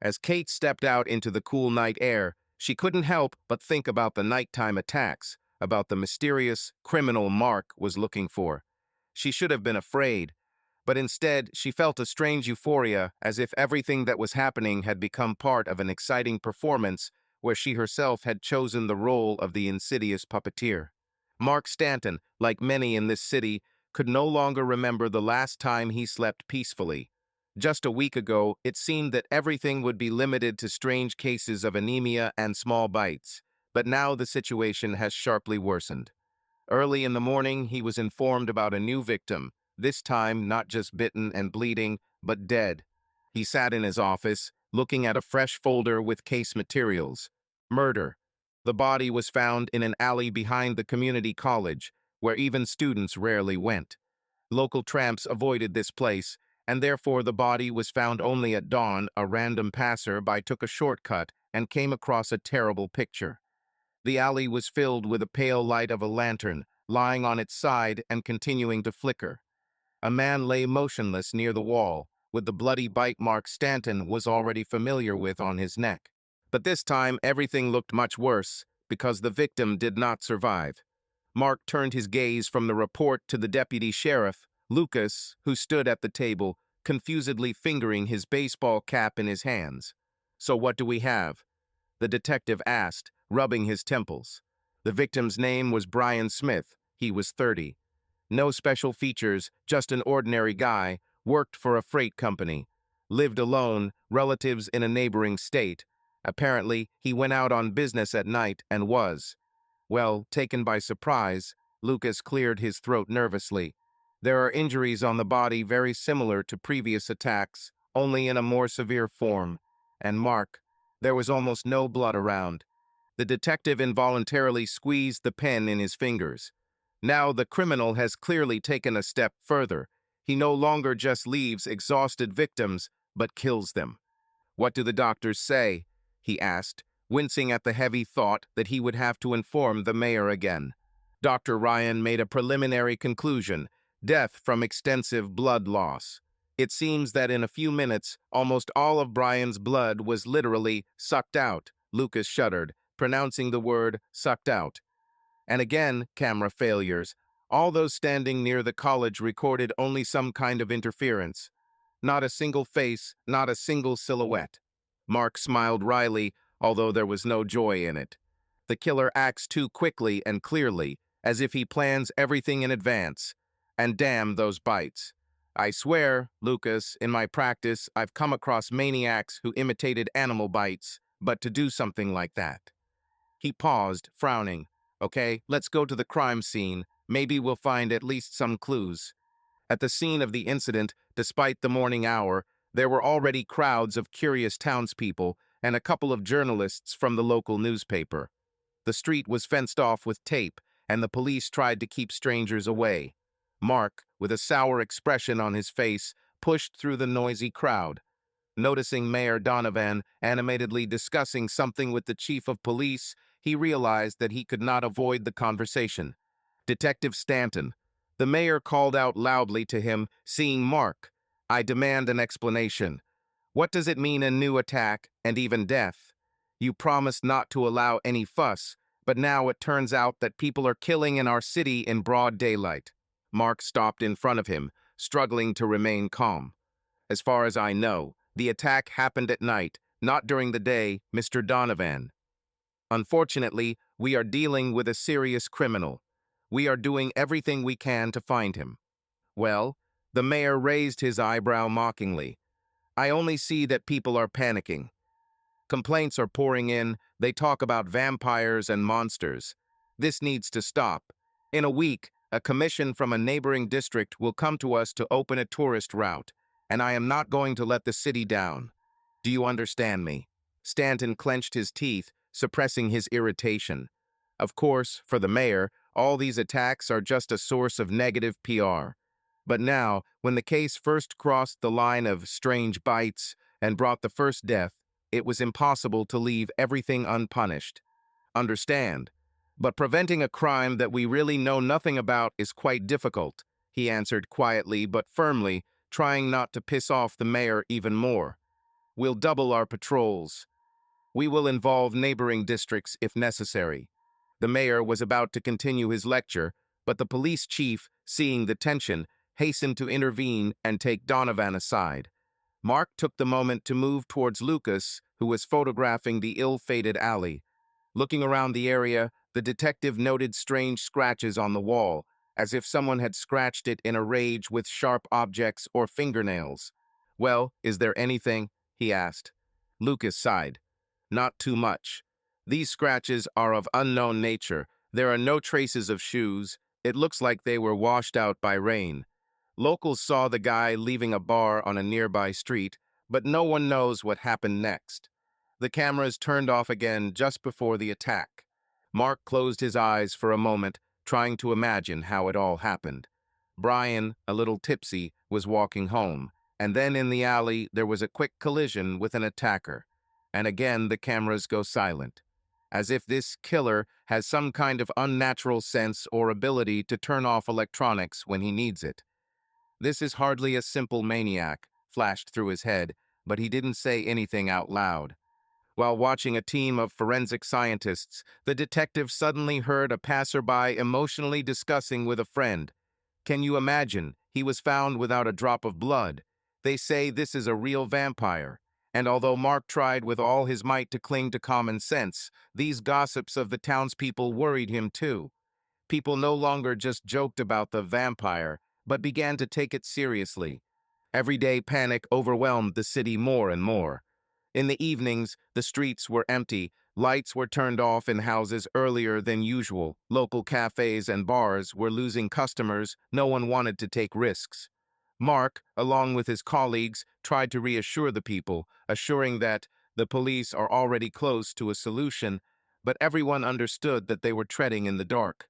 Speaker 1: As Kate stepped out into the cool night air, she couldn't help but think about the nighttime attacks, about the mysterious criminal Mark was looking for. She should have been afraid, but instead she felt a strange euphoria as if everything that was happening had become part of an exciting performance where she herself had chosen the role of the insidious puppeteer. Mark Stanton, like many in this city, could no longer remember the last time he slept peacefully. Just a week ago, it seemed that everything would be limited to strange cases of anemia and small bites, but now the situation has sharply worsened. Early in the morning, he was informed about a new victim, this time not just bitten and bleeding, but dead. He sat in his office, looking at a fresh folder with case materials. Murder. The body was found in an alley behind the community college, where even students rarely went. Local tramps avoided this place, and therefore the body was found only at dawn. A random passer-by took a shortcut and came across a terrible picture. The alley was filled with the pale light of a lantern, lying on its side and continuing to flicker. A man lay motionless near the wall, with the bloody bite mark Stanton was already familiar with on his neck. But this time, everything looked much worse, because the victim did not survive. Mark turned his gaze from the report to the deputy sheriff, Lucas, who stood at the table, confusedly fingering his baseball cap in his hands. "So what do we have?" the detective asked, rubbing his temples. The victim's name was Brian Smith. He was 30. No special features, just an ordinary guy, worked for a freight company. Lived alone, relatives in a neighboring state. Apparently, he went out on business at night and was, well, taken by surprise. Lucas cleared his throat nervously. There are injuries on the body very similar to previous attacks, only in a more severe form. And Mark, there was almost no blood around. The detective involuntarily squeezed the pen in his fingers. Now the criminal has clearly taken a step further. He no longer just leaves exhausted victims, but kills them. "What do the doctors say?" he asked, wincing at the heavy thought that he would have to inform the mayor again. Dr. Ryan made a preliminary conclusion: death from extensive blood loss. It seems that in a few minutes, almost all of Brian's blood was literally sucked out. Lucas shuddered, pronouncing the word sucked out. And again, camera failures. All those standing near the college recorded only some kind of interference. Not a single face, not a single silhouette. Mark smiled wryly, although there was no joy in it. The killer acts too quickly and clearly, as if he plans everything in advance. And damn those bites. I swear, Lucas, in my practice, I've come across maniacs who imitated animal bites, but to do something like that. He paused, frowning. "Okay, let's go to the crime scene. Maybe we'll find at least some clues." At the scene of the incident, despite the morning hour, there were already crowds of curious townspeople and a couple of journalists from the local newspaper. The street was fenced off with tape, and the police tried to keep strangers away. Mark, with a sour expression on his face, pushed through the noisy crowd. Noticing Mayor Donovan animatedly discussing something with the chief of police, he realized that he could not avoid the conversation. "Detective Stanton." The mayor called out loudly to him, seeing Mark. "I demand an explanation. What does it mean, a new attack, and even death? You promised not to allow any fuss, but now it turns out that people are killing in our city in broad daylight." Mark stopped in front of him, struggling to remain calm. "As far as I know, the attack happened at night, not during the day, Mr. Donovan. Unfortunately, we are dealing with a serious criminal. We are doing everything we can to find him." "Well," the mayor raised his eyebrow mockingly, "I only see that people are panicking. Complaints are pouring in. They talk about vampires and monsters. This needs to stop. In a week, a commission from a neighboring district will come to us to open a tourist route, and I am not going to let the city down. Do you understand me?" Stanton clenched his teeth, suppressing his irritation. Of course, for the mayor, all these attacks are just a source of negative PR. But now, when the case first crossed the line of strange bites and brought the first death, it was impossible to leave everything unpunished. "Understand. But preventing a crime that we really know nothing about is quite difficult," he answered quietly but firmly, trying not to piss off the mayor even more. "We'll double our patrols. We will involve neighboring districts if necessary." The mayor was about to continue his lecture, but the police chief, seeing the tension, hastened to intervene and take Donovan aside. Mark took the moment to move towards Lucas, who was photographing the ill-fated alley. Looking around the area, the detective noted strange scratches on the wall, as if someone had scratched it in a rage with sharp objects or fingernails. "Well, is there anything?" he asked. Lucas sighed. "Not too much. These scratches are of unknown nature. There are no traces of shoes. It looks like they were washed out by rain. Locals saw the guy leaving a bar on a nearby street, but no one knows what happened next." The cameras turned off again just before the attack. Mark closed his eyes for a moment, trying to imagine how it all happened. Brian, a little tipsy, was walking home, and then in the alley there was a quick collision with an attacker. And again the cameras go silent. as if this killer has some kind of unnatural sense or ability to turn off electronics when he needs it. "This is hardly a simple maniac," flashed through his head, but he didn't say anything out loud. While watching a team of forensic scientists, the detective suddenly heard a passerby emotionally discussing with a friend. "Can you imagine? He was found without a drop of blood. They say this is a real vampire." And although Mark tried with all his might to cling to common sense, these gossips of the townspeople worried him too. People no longer just joked about the vampire, but began to take it seriously. Everyday panic overwhelmed the city more and more. In the evenings, the streets were empty, lights were turned off in houses earlier than usual, local cafes and bars were losing customers, no one wanted to take risks. Mark, along with his colleagues, tried to reassure the people, assuring that the police are already close to a solution, but everyone understood that they were treading in the dark.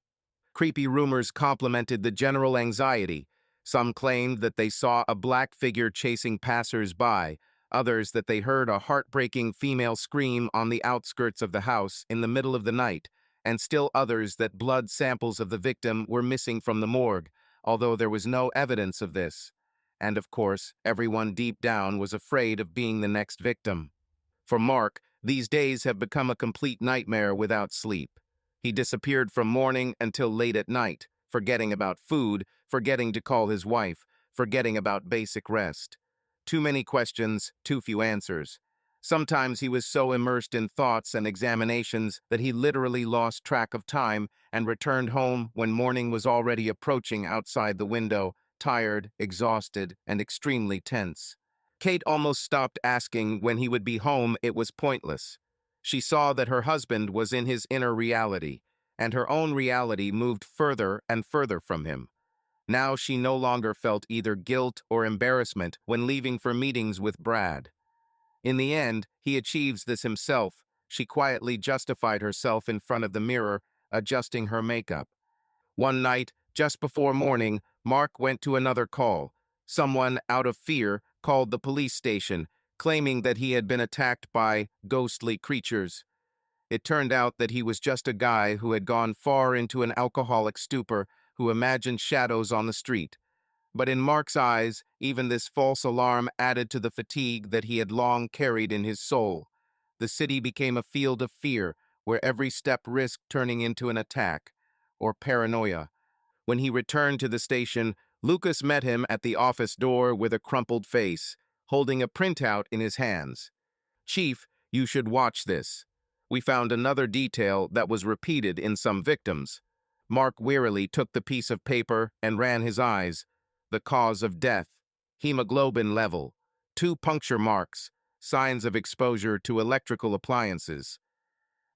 Speaker 1: Creepy rumors complemented the general anxiety. Some claimed that they saw a black figure chasing passers-by, others that they heard a heartbreaking female scream on the outskirts of the house in the middle of the night, and still others that blood samples of the victim were missing from the morgue, although there was no evidence of this. And of course, everyone deep down was afraid of being the next victim. For Mark, these days have become a complete nightmare without sleep. He disappeared from morning until late at night, forgetting about food, forgetting to call his wife, forgetting about basic rest. Too many questions, too few answers. Sometimes he was so immersed in thoughts and examinations that he literally lost track of time and returned home when morning was already approaching outside the window, tired, exhausted, and extremely tense. Kate almost stopped asking when he would be home. It was pointless. She saw that her husband was in his inner reality, and her own reality moved further and further from him. Now she no longer felt either guilt or embarrassment when leaving for meetings with Brad. In the end, he achieves this himself. She quietly justified herself in front of the mirror, adjusting her makeup. One night, just before morning, Mark went to another call. Someone, out of fear, called the police station, claiming that he had been attacked by ghostly creatures. It turned out that he was just a guy who had gone far into an alcoholic stupor, who imagined shadows on the street. But in Mark's eyes, even this false alarm added to the fatigue that he had long carried in his soul. The city became a field of fear, where every step risked turning into an attack, or paranoia. When he returned to the station, Lucas met him at the office door with a crumpled face, holding a printout in his hands. "Chief, you should watch this. We found another detail that was repeated in some victims." Mark wearily took the piece of paper and ran his eyes. The cause of death: hemoglobin level, 2 puncture marks, signs of exposure to electrical appliances.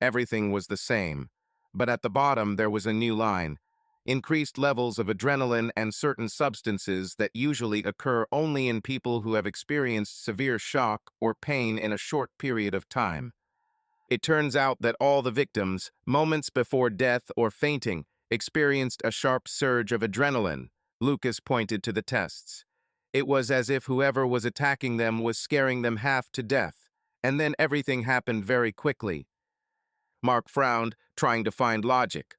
Speaker 1: Everything was the same, but at the bottom there was a new line: increased levels of adrenaline and certain substances that usually occur only in people who have experienced severe shock or pain in a short period of time. It turns out that all the victims, moments before death or fainting, experienced a sharp surge of adrenaline. Lucas pointed to the tests. It was as if whoever was attacking them was scaring them half to death, and then everything happened very quickly. Mark frowned, trying to find logic.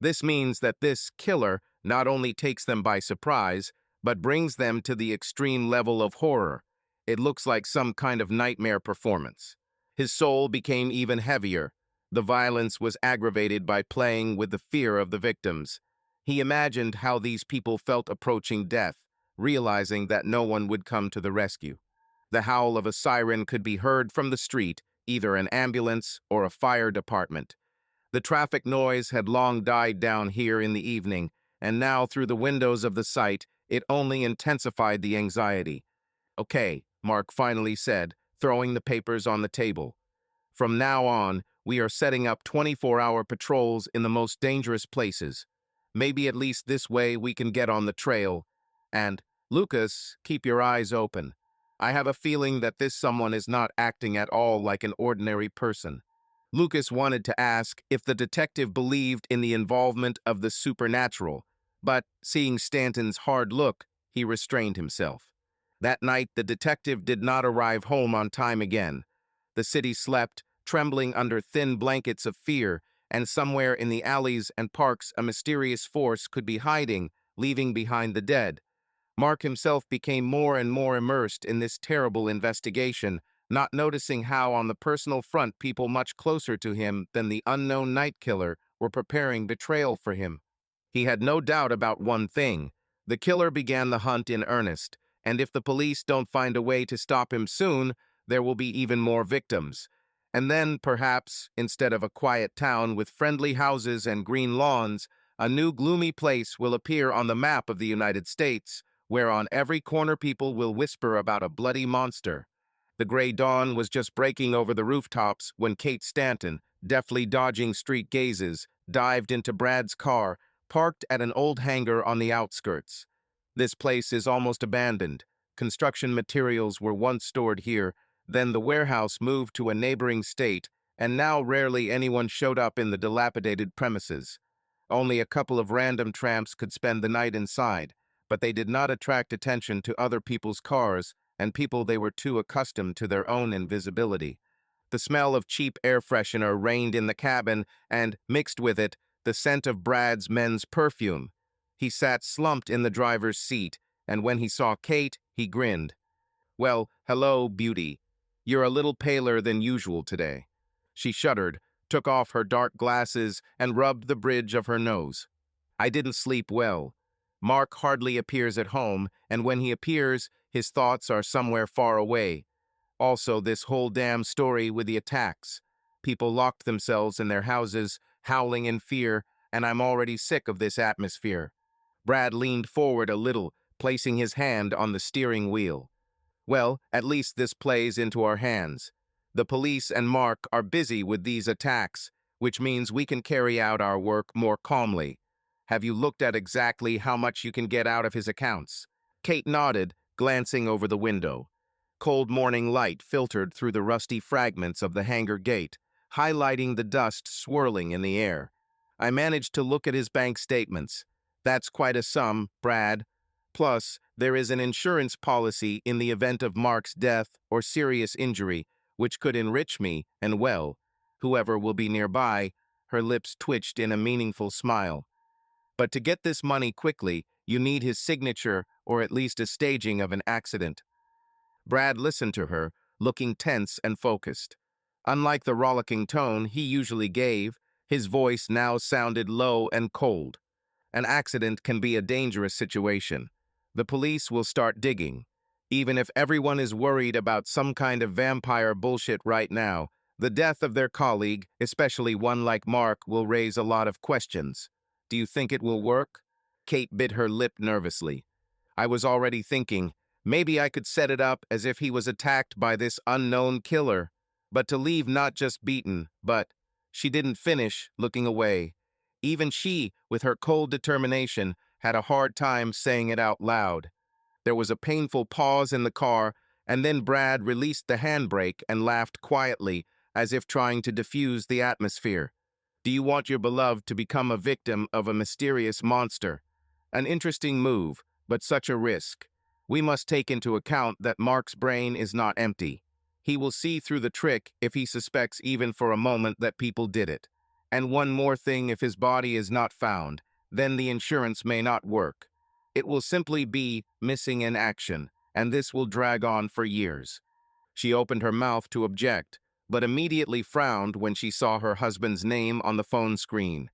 Speaker 1: This means that this killer not only takes them by surprise, but brings them to the extreme level of horror. It looks like some kind of nightmare performance. His soul became even heavier. The violence was aggravated by playing with the fear of the victims. He imagined how these people felt approaching death, realizing that no one would come to the rescue. The howl of a siren could be heard from the street, either an ambulance or a fire department. The traffic noise had long died down here in the evening, and now through the windows of the site, it only intensified the anxiety. "Okay," Mark finally said, throwing the papers on the table. "From now on, we are setting up 24-hour patrols in the most dangerous places. Maybe at least this way we can get on the trail. And, Lucas, keep your eyes open. I have a feeling that this someone is not acting at all like an ordinary person." Lucas wanted to ask if the detective believed in the involvement of the supernatural, but seeing Stanton's hard look, he restrained himself. That night, the detective did not arrive home on time again. The city slept, trembling under thin blankets of fear, and somewhere in the alleys and parks a mysterious force could be hiding, leaving behind the dead. Mark himself became more and more immersed in this terrible investigation, not noticing how on the personal front people much closer to him than the unknown night killer were preparing betrayal for him. He had no doubt about one thing. The killer began the hunt in earnest, and if the police don't find a way to stop him soon, there will be even more victims. And then, perhaps, instead of a quiet town with friendly houses and green lawns, a new gloomy place will appear on the map of the United States, where on every corner people will whisper about a bloody monster. The gray dawn was just breaking over the rooftops when Kate Stanton, deftly dodging street gazes, dived into Brad's car, parked at an old hangar on the outskirts. This place is almost abandoned. Construction materials were once stored here, then the warehouse moved to a neighboring state, and now rarely anyone showed up in the dilapidated premises. Only a couple of random tramps could spend the night inside, but they did not attract attention to other people's cars and people they were too accustomed to their own invisibility. The smell of cheap air freshener reigned in the cabin, and, mixed with it, the scent of Brad's men's perfume. He sat slumped in the driver's seat, and when he saw Kate, he grinned. "Well, hello, beauty. You're a little paler than usual today." She shuddered, took off her dark glasses, and rubbed the bridge of her nose. "I didn't sleep well. Mark hardly appears at home, and when he appears, his thoughts are somewhere far away. Also, this whole damn story with the attacks. People locked themselves in their houses, howling in fear, and I'm already sick of this atmosphere." Brad leaned forward a little, placing his hand on the steering wheel. "Well, at least this plays into our hands. The police and Mark are busy with these attacks, which means we can carry out our work more calmly. Have you looked at exactly how much you can get out of his accounts?" Kate nodded, glancing over the window. Cold morning light filtered through the rusty fragments of the hangar gate, highlighting the dust swirling in the air. "I managed to look at his bank statements. That's quite a sum, Brad. Plus, there is an insurance policy in the event of Mark's death or serious injury, which could enrich me, and well, whoever will be nearby." Her lips twitched in a meaningful smile. "But to get this money quickly, you need his signature or at least a staging of an accident." Brad listened to her, looking tense and focused. Unlike the rollicking tone he usually gave, his voice now sounded low and cold. "An accident can be a dangerous situation. The police will start digging. Even if everyone is worried about some kind of vampire bullshit right now, the death of their colleague, especially one like Mark, will raise a lot of questions. Do you think it will work?" Kate bit her lip nervously. "I was already thinking, maybe I could set it up as if he was attacked by this unknown killer. But to leave not just beaten, but—" She didn't finish, looking away. Even she, with her cold determination, had a hard time saying it out loud. There was a painful pause in the car, and then Brad released the handbrake and laughed quietly, as if trying to diffuse the atmosphere. "Do you want your beloved to become a victim of a mysterious monster? An interesting move, but such a risk. We must take into account that Mark's brain is not empty. He will see through the trick if he suspects even for a moment that people did it. And one more thing, if his body is not found, then the insurance may not work. It will simply be missing in action, and this will drag on for years." She opened her mouth to object, but immediately frowned when she saw her husband's name on the phone screen.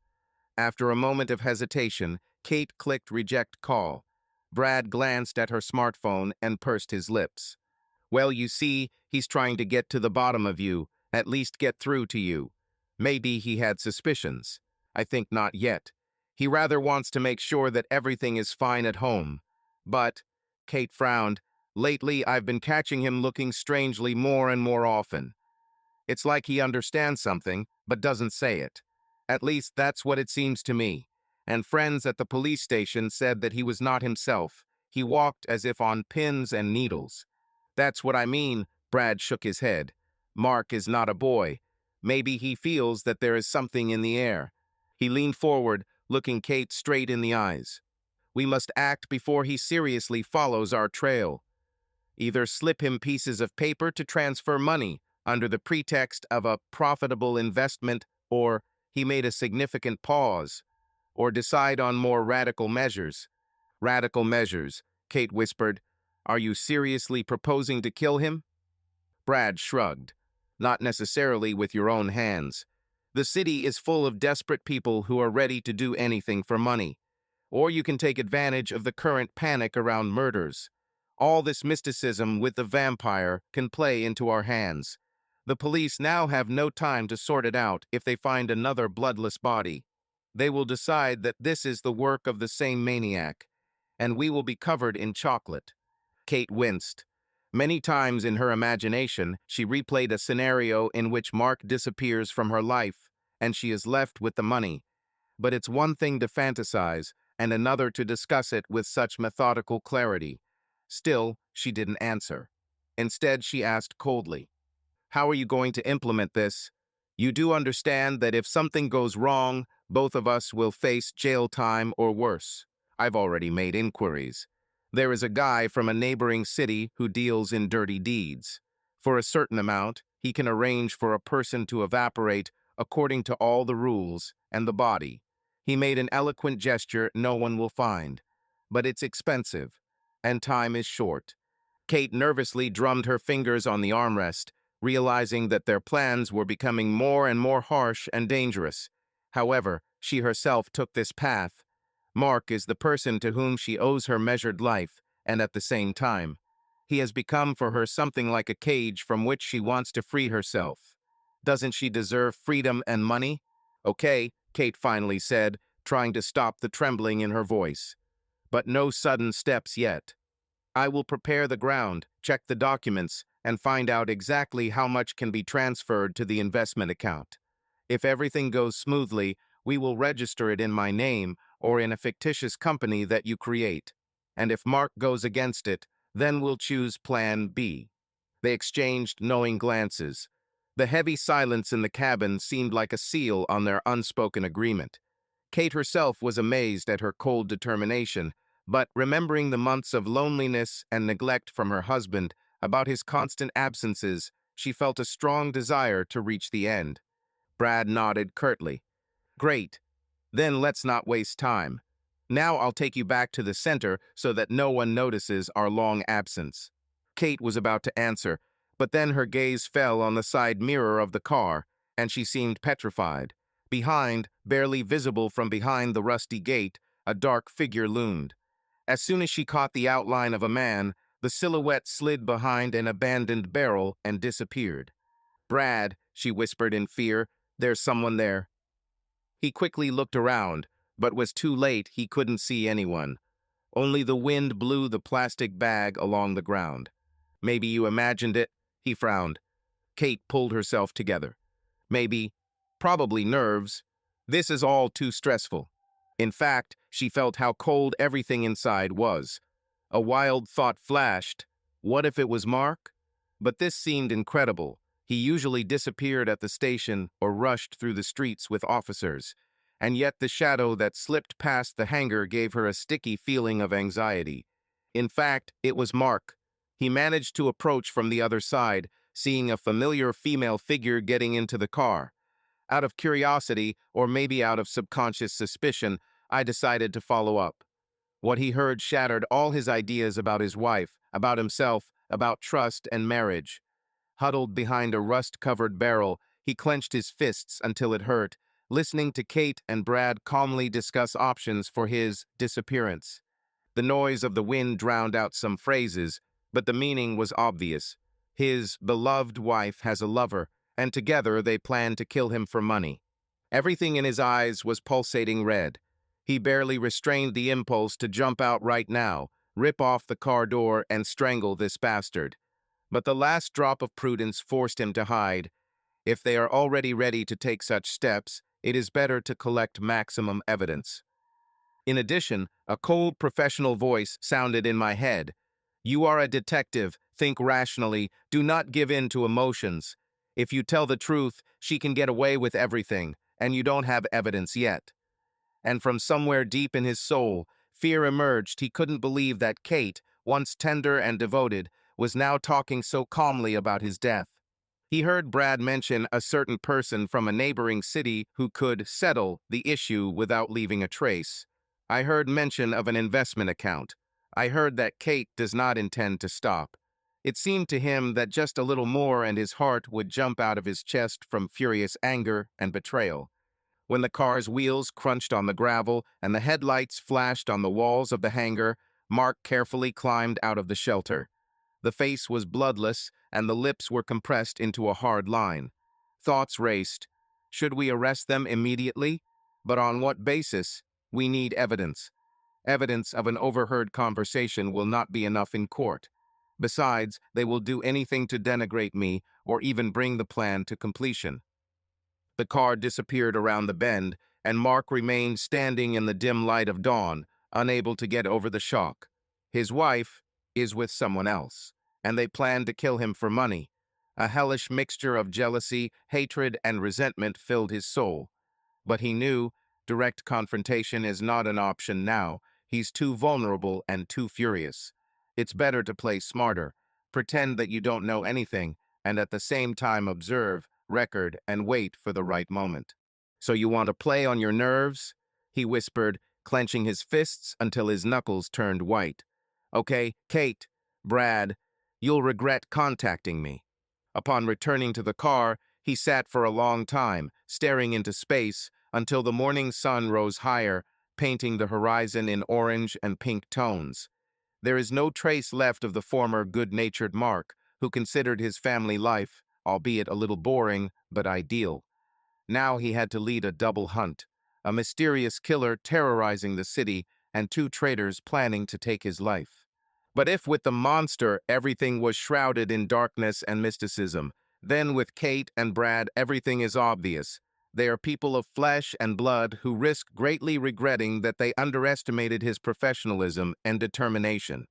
Speaker 1: After a moment of hesitation, Kate clicked reject call. Brad glanced at her smartphone and pursed his lips. "Well, you see, he's trying to get to the bottom of you, at least get through to you. Maybe he had suspicions. I think not yet. He rather wants to make sure that everything is fine at home. But," Kate frowned, "lately I've been catching him looking strangely more and more often. It's like he understands something, but doesn't say it. At least that's what it seems to me. And friends at the police station said that he was not himself. He walked as if on pins and needles." "That's what I mean," Brad shook his head. "Mark is not a boy. Maybe he feels that there is something in the air." He leaned forward, looking Kate straight in the eyes. "We must act before he seriously follows our trail. Either slip him pieces of paper to transfer money, under the pretext of a profitable investment, or he made a significant pause, or decide on more radical measures. Radical measures, Kate whispered. Are you seriously proposing to kill him? Brad shrugged. Not necessarily with your own hands. The city is full of desperate people who are ready to do anything for money. Or you can take advantage of the current panic around murders. All this mysticism with the vampire can play into our hands. The police now have no time to sort it out if they find another bloodless body. They will decide that this is the work of the same maniac, and we will be covered in chocolate. Kate winced. Many times in her imagination, she replayed a scenario in which Mark disappears from her life, and she is left with the money. But it's one thing to fantasize, and another to discuss it with such methodical clarity. Still, she didn't answer. Instead, she asked coldly, how are you going to implement this? You do understand that if something goes wrong, both of us will face jail time or worse. I've already made inquiries. There is a guy from a neighboring city who deals in dirty deeds. For a certain amount, he can arrange for a person to evaporate according to all the rules and the body. He made an eloquent gesture no one will find. But it's expensive, and time is short. Kate nervously drummed her fingers on the armrest, realizing that their plans were becoming more and more harsh and dangerous. However, she herself took this path. Mark is the person to whom she owes her measured life, and at the same time, he has become for her something like a cage from which she wants to free herself. Doesn't she deserve freedom and money? Okay, Kate finally said, trying to stop the trembling in her voice. But no sudden steps yet. I will prepare the ground, check the documents, and find out exactly how much can be transferred to the investment account. If everything goes smoothly, we will register it in my name or in a fictitious company that you create. And if Mark goes against it, then we'll choose Plan B. They exchanged knowing glances. The heavy silence in the cabin seemed like a seal on their unspoken agreement. Kate herself was amazed at her cold determination, but remembering the months of loneliness and neglect from her husband about his constant absences, she felt a strong desire to reach the end. Brad nodded curtly. Great. Then let's not waste time. Now I'll take you back to the center so that no one notices our long absence. Kate was about to answer, but then her gaze fell on the side mirror of the car, and she seemed petrified. Behind, barely visible from behind the rusty gate, a dark figure loomed. As soon as she caught the outline of a man, the silhouette slid behind an abandoned barrel and disappeared. Brad, she whispered in fear, there's someone there. He quickly looked around, but was too late. He couldn't see anyone. Only the wind blew the plastic bag along the ground. Maybe you imagined it, he frowned. Kate pulled herself together. Maybe, probably nerves. This is all too stressful. In fact, she felt how cold everything inside was. A wild thought flashed. What if it was Mark? But this seemed incredible. He usually disappeared at the station or rushed through the streets with officers. And yet the shadow that slipped past the hangar gave her a sticky feeling of anxiety. In fact, it was Mark. He managed to approach from the other side, seeing a familiar female figure getting into the car. Out of curiosity, or maybe out of subconscious suspicion, I decided to follow up. What he heard shattered all his ideas about his wife, about himself, about trust and marriage. Huddled behind a rust-covered barrel, he clenched his fists until it hurt, listening to Kate and Brad calmly discuss options for his disappearance. The noise of the wind drowned out some phrases, but the meaning was obvious. His beloved wife has a lover, and together they plan to kill him for money. Everything in his eyes was pulsating red. He barely restrained the impulse to jump out right now, rip off the car door, and strangle this bastard. But the last drop of prudence forced him to hide. If they are already ready to take such steps, it is better to collect maximum evidence. In addition, a cold professional voice sounded in my head. You are a detective. Think rationally. Do not give in to emotions. If you tell the truth, she can get away with everything, and you don't have evidence yet. And from somewhere deep in his soul, fear emerged. He couldn't believe that Kate, once tender and devoted, was now talking so calmly about his death. He heard Brad mention a certain person from a neighboring city who could settle the issue without leaving a trace. I heard mention of an investment account. I heard that Kate does not intend to stop. It seemed to him that just a little more and his heart would jump out of his chest from furious anger and betrayal. When the car's wheels crunched on the gravel and the headlights flashed on the walls of the hangar, Mark carefully climbed out of the shelter. The face was bloodless, and the lips were compressed into a hard line. Thoughts raced. Should we arrest them immediately? But on what basis? We need evidence. Evidence of an overheard conversation will not be enough in court. Besides, they will do anything to denigrate me or even bring the plan to completion. The car disappeared around the bend, and Mark remained standing in the dim light of dawn, unable to get over the shock. His wife is with someone else, and they plan to kill him for money. A hellish mixture of jealousy, hatred, and resentment filled his soul. But he knew direct confrontation is not an option now. He's too vulnerable and too furious. It's better to play smarter, pretend that you don't know anything, and at the same time observe, record, and wait for the right moment. So you want to play on your nerves? He whispered, clenching his fists until his knuckles turned white. Okay, Kate, Brad, you'll regret contacting me. Upon returning to the car, he sat for a long time, staring into space, until the morning sun rose higher, painting the horizon in orange and pink tones. There is no trace left of the former good-natured Mark, who considered his family life, albeit a little boring, but ideal. Now he had to lead a double hunt, a mysterious killer terrorizing the city, and two traitors planning to take his life. But if with the monster everything was shrouded in darkness and mysticism, then with Kate and Brad everything is obvious. They are people of flesh and blood who risk greatly regretting that they underestimated his professionalism and determination.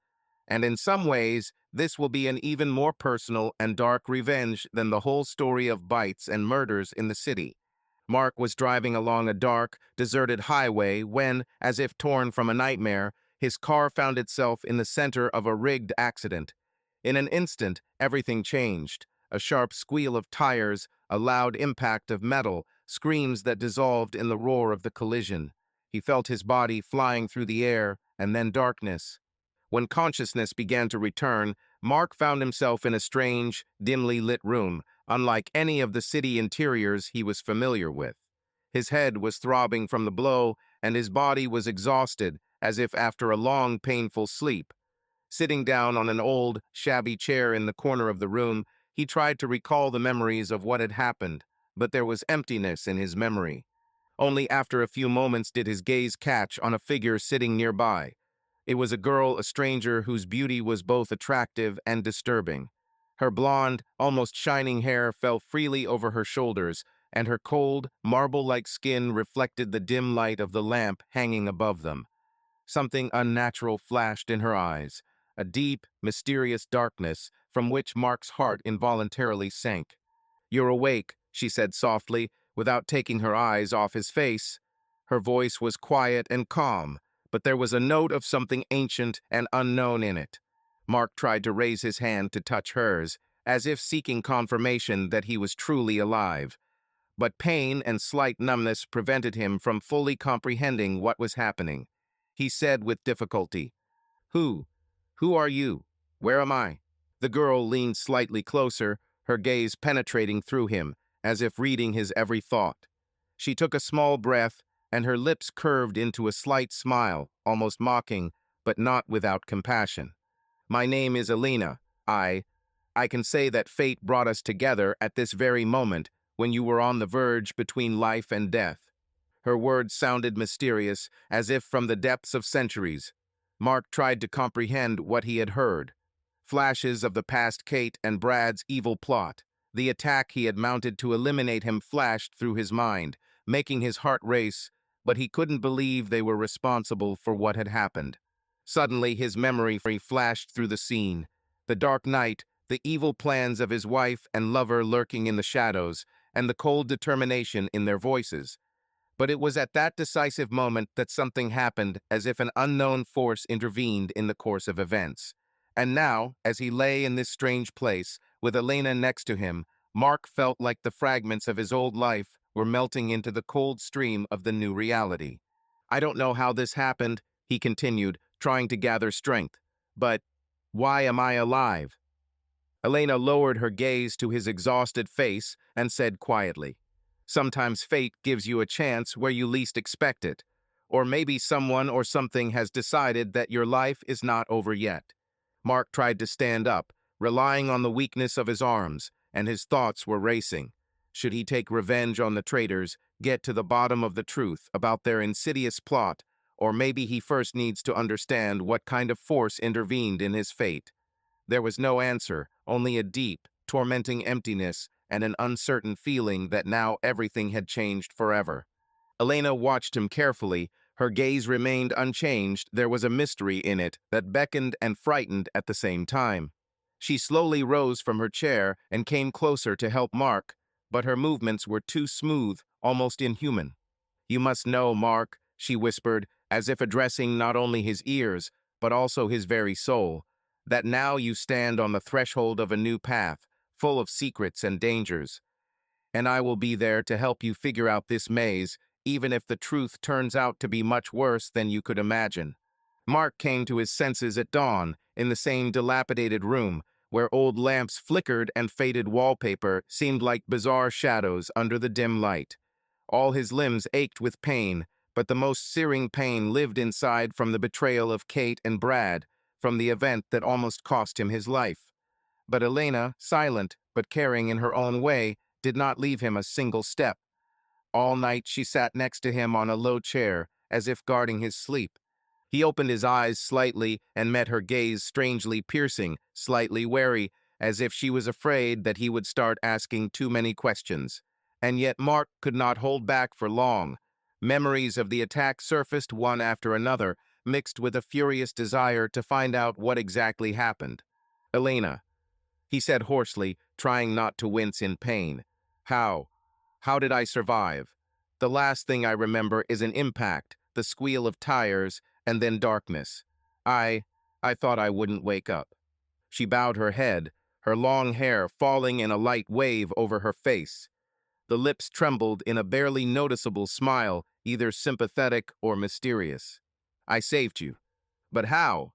Speaker 1: And in some ways, this will be an even more personal and dark revenge than the whole story of bites and murders in the city. Mark was driving along a dark, deserted highway when, as if torn from a nightmare, his car found itself in the center of a rigged accident. In an instant, everything changed. A sharp squeal of tires, a loud impact of metal, screams that dissolved in the roar of the collision. He felt his body flying through the air, and then darkness. When consciousness began to return, Mark found himself in a strange, dimly lit room, unlike any of the city interiors he was familiar with. His head was throbbing from the blow, and his body was exhausted, as if after a long, painful sleep. Sitting down on an old, shabby chair in the corner of the room, he tried to recall the memories of what had happened, but there was emptiness in his memory. Only after a few moments did his gaze catch on a figure sitting nearby. It was a girl, a stranger, whose beauty was both attractive and disturbing. Her blonde, almost shining hair fell freely over her shoulders, and her cold, marble-like skin reflected the dim light of the lamp hanging above them. Something unnatural flashed in her eyes, a deep, mysterious darkness from which Mark's heart involuntarily sank. "You're awake," she said softly, without taking her eyes off his face. Her voice was quiet and calm, but there was a note of something ancient and unknown in it. Mark tried to raise his hand to touch hers, as if seeking confirmation that he was truly alive. But pain and slight numbness prevented him from fully comprehending what was happening. He said with difficulty, "Who? Who are you? Where am I?" The girl leaned slightly closer, her gaze penetrating through him, as if reading his every thought. She took a small breath, and her lips curved into a slight smile, almost mocking, but not without compassion. "My name is Elena. I can say that fate brought us together at this very moment when you were on the verge between life and death." Her words sounded mysterious, as if from the depths of centuries. Mark tried to comprehend what he had heard. Flashes of the past Kate and Brad's evil plot. The attack he had mounted to eliminate him flashed through his mind, making his heart race, but he couldn't believe they were responsible for what had happened. Suddenly, his memory flashed through the scene. The dark night, the evil plans of his wife and lover lurking in the shadows, and the cold determination in their voices. But it was at that decisive moment that something happened, as if an unknown force intervened in the course of events. And now, as he lay in this strange place, with Elena next to him, Mark felt like the fragments of his old life were melting into the cold stream of the new reality. I don't know how this happened, he continued, trying to gather strength. But why am I alive? Elena lowered her gaze to his exhausted face and said quietly, "Sometimes fate gives you a chance where you least expect it. Or maybe someone or something has decided that your life is not over yet." Mark tried to stand up, relying on the weakness of his arms, and his thoughts were racing. Should he take revenge on the traitors, get to the bottom of the truth about their insidious plot, or maybe he first needs to understand what kind of force intervened in his fate? There was no answer, only a deep, tormenting emptiness and an uncertain feeling that now everything had changed forever. Elena watched him carefully. Her gaze remained unchanged. There was a mystery in it that beckoned and frightened at the same time. She slowly rose from her chair and came closer to help Mark, but her movements were too smooth, almost inhuman. "You must know, Mark," she whispered, as if addressing not only his ears, but also his very soul, "that now you stand on the threshold of a new path, full of secrets and dangers. And I will be there to help you figure out this maze, even if the truth turns out to be much worse than you could imagine." Mark came to his senses at dawn, in the same dilapidated room, where old lamps flickered and faded wallpaper seemed like bizarre shadows under the dim light. All his limbs ached with pain, but the most searing pain lived inside from the betrayal of Kate and Brad, from the event that almost cost him his life. But Elena, silent but caring in her own way, did not leave him a single step. All night she sat next to him on a low chair, as if guarding his sleep. He opened his eyes slightly and met her gaze, strangely piercing, slightly wary, as if she was afraid that he would start asking too many questions. And yet Mark could not hold back for long. Memories of the attack surfaced one after another, mixed with a furious desire to find out what exactly happened. "Elena," he said hoarsely, trying not to wince in pain. "How? How did I survive? The last thing I remember is an impact, the squeal of tires, and then darkness. I thought I wouldn't wake up." She bowed her head, her long hair falling in a light wave over her face. The lips trembled in a barely noticeable smile, either sympathetic or mysterious. "I saved you. But how?"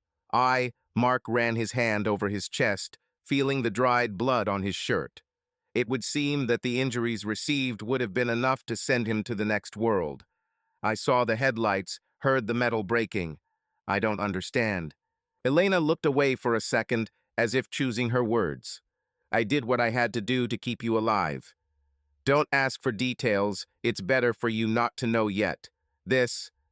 Speaker 1: Mark ran his hand over his chest, feeling the dried blood on his shirt. It would seem that the injuries received would have been enough to send him to the next world. "I saw the headlights, heard the metal breaking. I don't understand." Elena looked away for a second, as if choosing her words. "I did what I had to do to keep you alive. Don't ask for details, it's better for you not to know yet.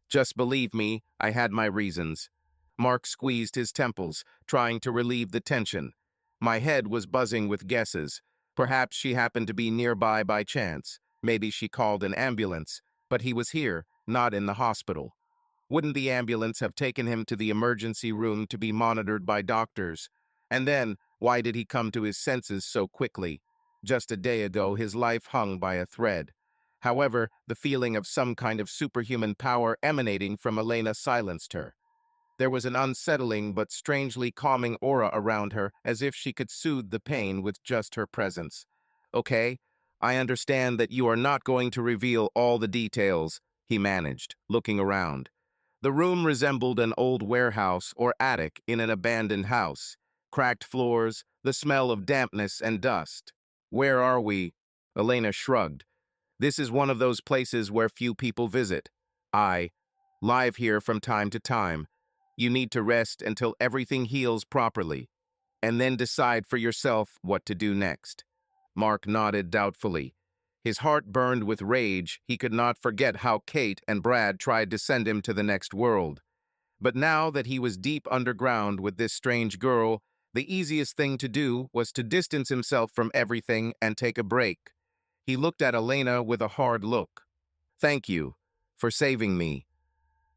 Speaker 1: Just believe me, I had my reasons." Mark squeezed his temples, trying to relieve the tension. My head was buzzing with guesses. Perhaps she happened to be nearby by chance. Maybe she called an ambulance. But he was here, not in the hospital. Wouldn't the ambulance have taken him to the emergency room to be monitored by doctors? And then, why did he come to his senses so quickly? Just a day ago, his life hung by a thread. However, the feeling of some kind of superhuman power emanating from Elena silenced her. There was an unsettling but strangely calming aura around her, as if she could soothe the pain with just her presence. "Okay, I understand that you are not going to reveal all the details," he managed, looking around. The room resembled an old warehouse or attic in an abandoned house. Cracked floors, the smell of dampness and dust. "Where are we?" Elena shrugged. "This is one of those places where few people visit. I live here from time to time. You need to rest until everything heals properly, and then decide for yourself what to do next." Mark nodded doubtfully. His heart burned with rage. He could not forget how Kate and Brad tried to send him to the next world. But now that he was deep underground with this strange girl, the easiest thing to do was to distance himself from everything and take a break. He looked at Elena with a hard look. "Thank you for saving me,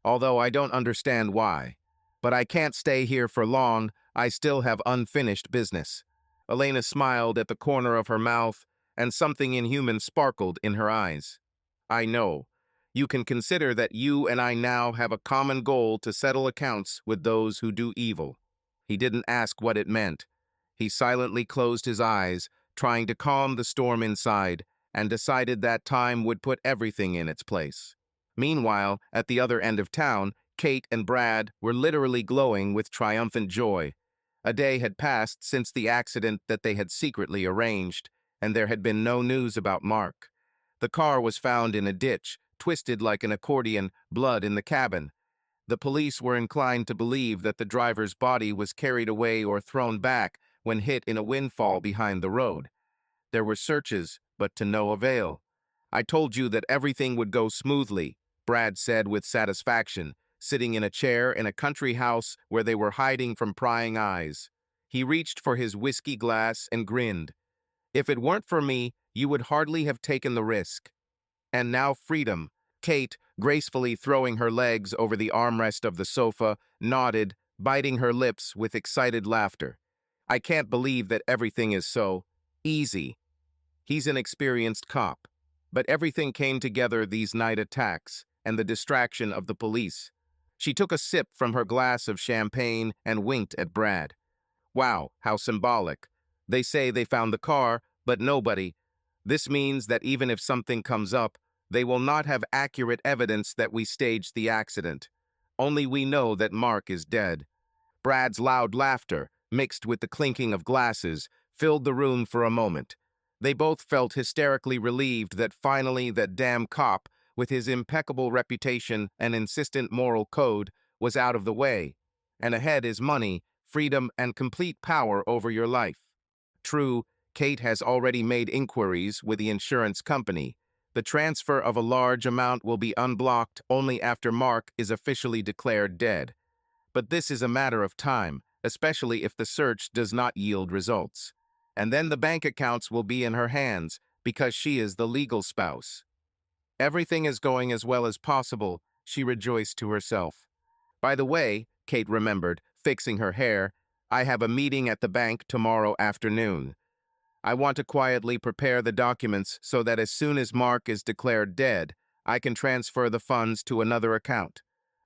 Speaker 1: although I don't understand why. But I can't stay here for long. I still have unfinished business." Elena smiled at the corner of her mouth, and something inhuman sparkled in her eyes. "I know. You can consider that you and I now have a common goal to settle accounts with those who do evil." He didn't ask what it meant. He silently closed his eyes, trying to calm the storm inside, and decided that time would put everything in its place. Meanwhile, at the other end of town, Kate and Brad were literally glowing with triumphant joy. A day had passed since the accident that they had secretly arranged, and there had been no news about Mark. The car was found in a ditch, twisted like an accordion, blood in the cabin. The police were inclined to believe that the driver's body was carried away or thrown back when hit in a windfall behind the road. There were searches, but to no avail. "I told you that everything would go smoothly," Brad said with satisfaction, sitting in a chair in a country house where they were hiding from prying eyes. He reached for his whiskey glass and grinned. "If it weren't for me, you would hardly have taken the risk. And now freedom." Kate, gracefully throwing her legs over the armrest of the sofa, nodded, biting her lips with excited laughter. "I can't believe that everything is so easy." He's an experienced cop. But everything came together, these night attacks and the distraction of the police. She took a sip from her glass of champagne and winked at Brad. "Wow, how symbolic. They say they found the car, but nobody. This means that even if something comes up, they will not have accurate evidence that we staged the accident. Only we know that Mark is dead." Brad's loud laughter, mixed with the clinking of glasses, filled the room for a moment. They both felt hysterically relieved that finally that damn cop, with his impeccable reputation and insistent moral code, was out of the way. And ahead is money, freedom, and complete power over your life. True, Kate has already made inquiries with the insurance company. The transfer of a large amount will be unblocked only after Mark is officially declared dead. But this is a matter of time, especially if the search does not yield results. And then the bank accounts will be in her hands because she is the legal spouse. Everything is going as well as possible, she rejoiced to herself. "By the way," Kate remembered, fixing her hair, "I have a meeting at the bank tomorrow afternoon. I want to quietly prepare the documents so that as soon as Mark is declared dead, I can transfer the funds to another account."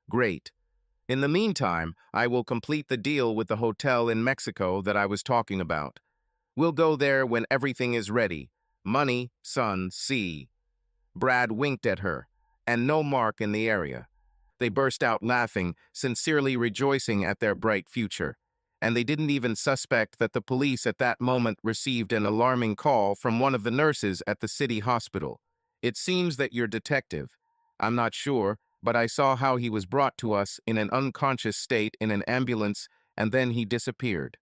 Speaker 1: "Great. In the meantime, I will complete the deal with the hotel in Mexico that I was talking about. We'll go there when everything is ready. Money, son, see." Brad winked at her, and no Mark in the area. They burst out laughing, sincerely rejoicing at their bright future. And they didn't even suspect that the police at that moment received an alarming call from one of the nurses at the city hospital. "It seems that your detective. I'm not sure, but I saw how he was brought to us in an unconscious state in an ambulance, and then he disappeared."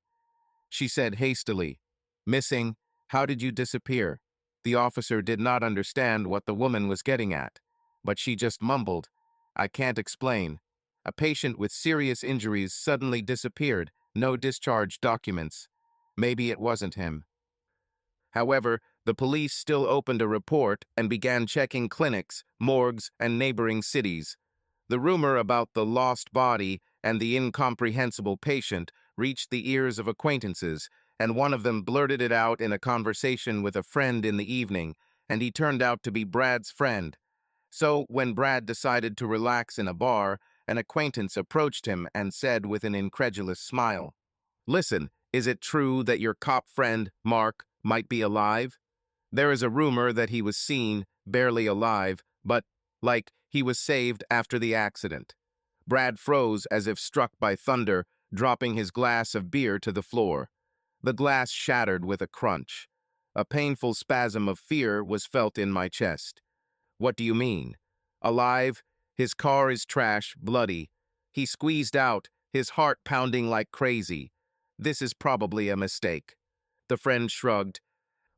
Speaker 1: She said hastily, "Missing? How did you disappear?" The officer did not understand what the woman was getting at, but she just mumbled, "I can't explain. A patient with serious injuries suddenly disappeared, no discharge documents. Maybe it wasn't him." However, the police still opened a report and began checking clinics, morgues, and neighboring cities. The rumor about the lost body and the incomprehensible patient reached the ears of acquaintances, and one of them blurted it out in a conversation with a friend in the evening, and he turned out to be Brad's friend. So, when Brad decided to relax in a bar, an acquaintance approached him and said with an incredulous smile, "Listen, is it true that your cop friend, Mark, might be alive? There is a rumor that he was seen, barely alive, but, he was saved after the accident." Brad froze as if struck by thunder, dropping his glass of beer to the floor. The glass shattered with a crunch. A painful spasm of fear was felt in my chest. "What do you mean?" "Alive? His car is trash, bloody. He squeezed out, his heart pounding like crazy. This is probably a mistake." The friend shrugged.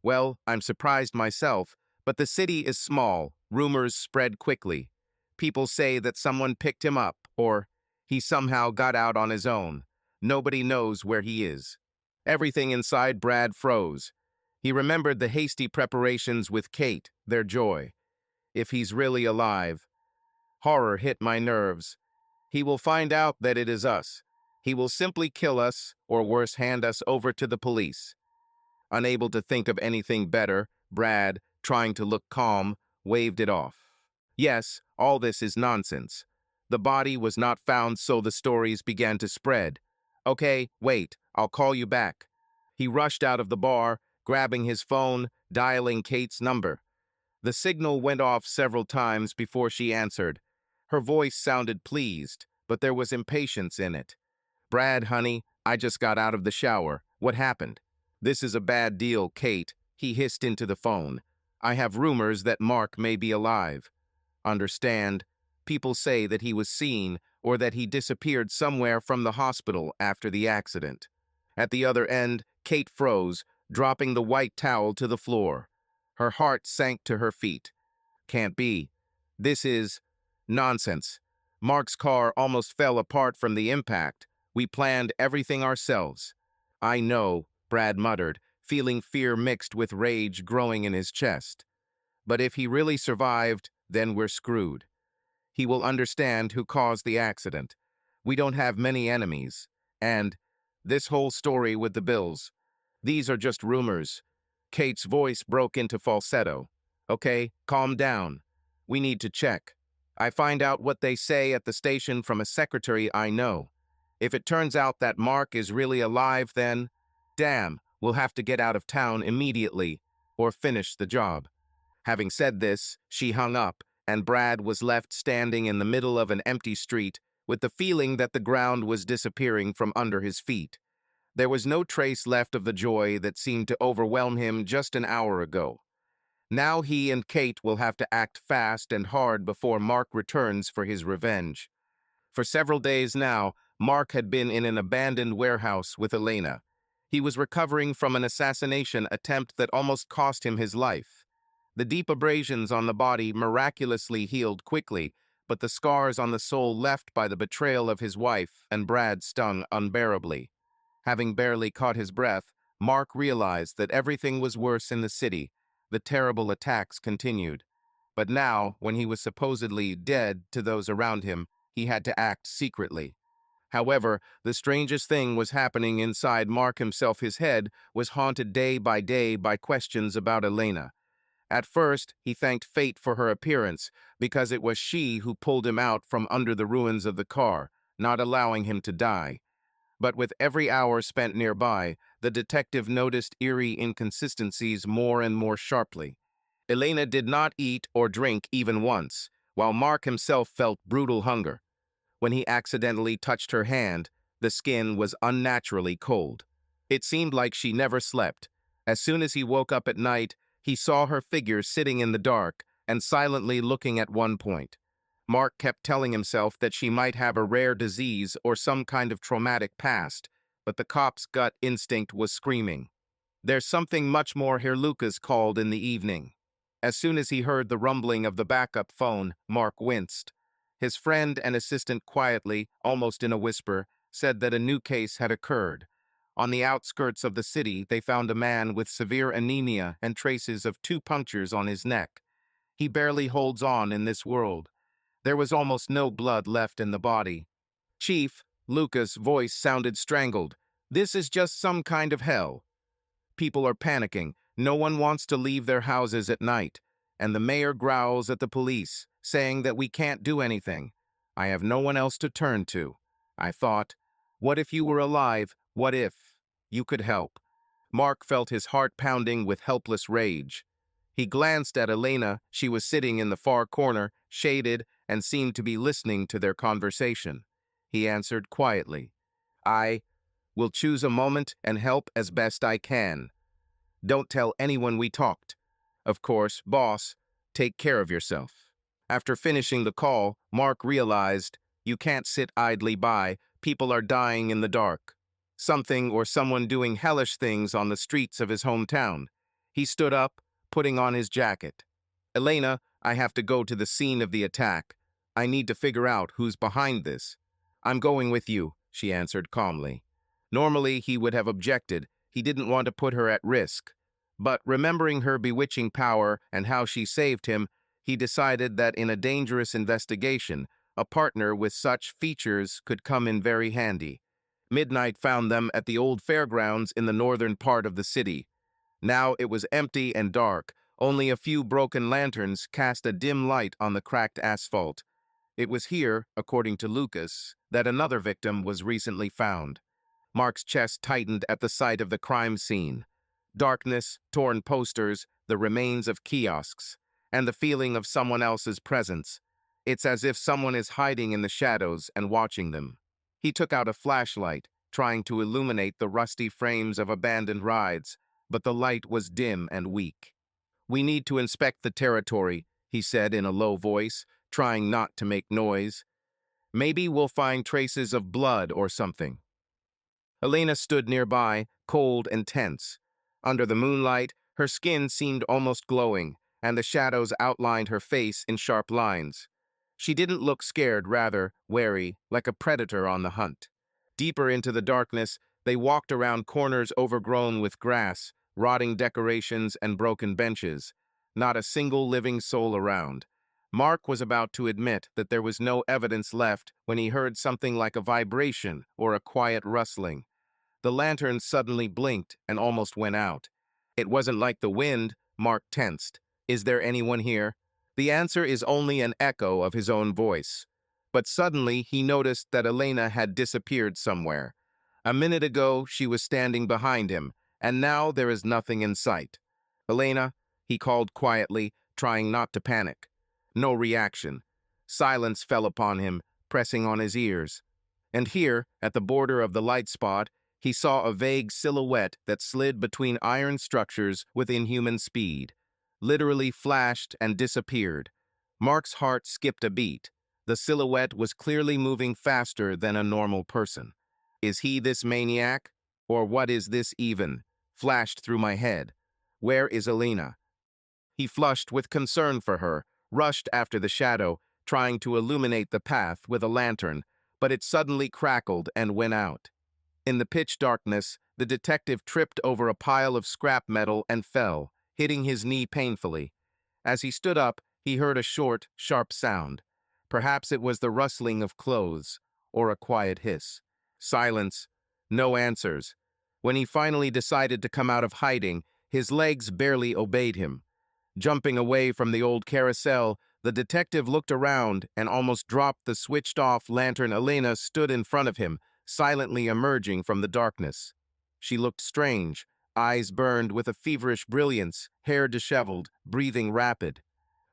Speaker 1: "Well, I'm surprised myself, but the city is small. Rumors spread quickly. People say that someone picked him up, or he somehow got out on his own. Nobody knows where he is." Everything inside Brad froze. He remembered the hasty preparations with Kate, their joy. If he's really alive. Horror hit my nerves. He will find out that it is us. He will simply kill us, or worse, hand us over to the police. Unable to think of anything better, Brad, trying to look calm, waved it off. "Yes, all this is nonsense. The body was not found, so the stories began to spread. Okay, wait, I'll call you back." He rushed out of the bar, grabbing his phone, dialing Kate's number. The signal went off several times before she answered. Her voice sounded pleased, but there was impatience in it. "Brad, honey, I just got out of the shower. What happened?" "This is a bad deal, Kate," he hissed into the phone. "I have rumors that Mark may be alive. Understand, people say that he was seen or that he disappeared somewhere from the hospital after the accident." At the other end, Kate froze, dropping the white towel to the floor. Her heart sank to her feet. "Can't be. This is nonsense. Mark's car almost fell apart from the impact. We planned everything ourselves." "I know," Brad muttered, feeling fear mixed with rage growing in his chest. "But if he really survived, then we're screwed. He will understand who caused the accident. We don't have many enemies. And this whole story with the bills, these are just rumors." Kate's voice broke into falsetto. "Okay, calm down. We need to check. I find out what they say at the station from a secretary I know. If it turns out that Mark is really alive, then, damn, we'll have to get out of town immediately or finish the job." Having said this, she hung up, and Brad was left standing in the middle of an empty street with the feeling that the ground was disappearing from under his feet. There was no trace left of the joy that seemed to overwhelm him just an hour ago. Now he and Kate will have to act fast and hard before Mark returns for his revenge. For several days now, Mark had been in an abandoned warehouse with Elena. He was recovering from an assassination attempt that almost cost him his life. The deep abrasions on the body miraculously healed quickly, but the scars on the soul left by the betrayal of his wife and Brad stung unbearably. Having barely caught his breath, Mark realized that everything was worse in the city. The terrible attacks continued. But now, when he was supposedly dead to those around him, he had to act secretly. However, the strangest thing was happening inside Mark himself. His head was haunted day by questions about Elena. At first, he thanked fate for her appearance, because it was she who pulled him out from under the ruins of the car, not allowing him to die. But with every hour spent nearby, the detective noticed eerie inconsistencies more and more sharply. Elena did not eat or drink even once, while Mark himself felt brutal hunger. When he accidentally touched her hand, the skin was unnaturally cold. It seemed like she never slept. As soon as he woke up at night, he saw her figure sitting in the dark and silently looking at one point. Mark kept telling himself that she might have a rare disease or some kind of traumatic past, but the cop's gut instinct was screaming. "There's something much more here." Lucas called in the evening. As soon as he heard the rumbling of the backup phone, Mark winced. His friend and assistant quietly, almost in a whisper, said that a new case had occurred. On the outskirts of the city, they found a man with severe anemia and traces of 2 punctures on his neck. "He barely holds on in this world. There was almost no blood left in the body." "Chief," Lucas' voice sounded strangled, "this is just some kind of hell. People are panicking. No one wants to leave their houses at night. And the mayor growls at the police, saying that we can't do anything. I have no one else to turn to." I thought, what if you were alive? What if you could help? Mark felt his heart pounding with helpless rage. He glanced at Elena. She was sitting in the far corner, shaded, and seemed to be listening to their conversation. He answered quietly, "I will choose a moment and help as best I can. Don't tell anyone we talked. Of course, boss, take care of yourself." After finishing the call, Mark realized, you can't sit idly by. People are dying in the dark. Something or someone doing hellish things on the streets of his hometown. He stood up, putting on his jacket. "Elena, I have to go to the scene of the attack. I need to figure out who's behind this." "I'm going with you," she answered calmly. Normally, he would have objected. He didn't want to put her at risk. But remembering her bewitching power and how she saved him, he decided that in a dangerous investigation, a partner with such features could come in very handy. Midnight found them at the old fairgrounds in the northern part of the city. Now it was empty and dark. Only a few broken lanterns cast a dim light on the cracked asphalt. It was here, according to Lucas, that another victim was recently found. Mark's chest tightened at the sight of the crime scene. Darkness, torn posters, the remains of kiosks, and the feeling of someone else's presence. It's as if someone is hiding in the shadows and watching them. He took out a flashlight, trying to illuminate the rusty frames of abandoned rides, but the light was dim and weak. "We need to inspect the territory," he said in a low voice, trying not to make noise. "Maybe we'll find traces of blood or something." Elena stood nearby, cold and tense. Under the moonlight, her skin seemed almost glowing, and the shadows outlined her face in sharp lines. She didn't look scared, rather wary, like a predator on the hunt. Deeper into the darkness, they walked around corners overgrown with grass, rotting decorations, and broken benches. Not a single living soul around. Mark was about to admit that there was no evidence left when he heard something like a vibration or a quiet rustling. The lantern suddenly blinked and almost went out. It wasn't like the wind. Mark tensed. "Is there anyone here?" The answer is only an echo of his own voice. But suddenly he noticed that Elena had disappeared somewhere. A minute ago she was standing behind him, and now there is nothing in sight. "Elena," he called quietly, trying not to panic. No reaction. Silence fell upon him, pressing on his ears. And here, at the border of the light spot, he saw a vague silhouette that slid between iron structures with inhuman speed. Literally flashed and disappeared. Mark's heart skipped a beat. The silhouette was clearly moving faster than a normal person. "Is he this maniac? Or what is this even?" flashed through my head. "Where is Elena?" He flushed with concern for her, rushed after the shadow, trying to illuminate the path with a lantern, but it suddenly crackled and went out. In the pitch darkness, the detective tripped over a pile of scrap metal and fell, hitting his knee painfully. As he stood up, he heard a short, sharp sound. Perhaps it was the rustling of clothes, or a quiet hiss. Silence. No answers. When he finally decided to come out of hiding, his legs barely obeyed him. Jumping away from the old carousel, the detective looked around and almost dropped the switched-off lantern. Elena stood in front of him, silently emerging from the darkness. She looked strange, eyes burned with a feverish brilliance, hair disheveled, breathing rapid.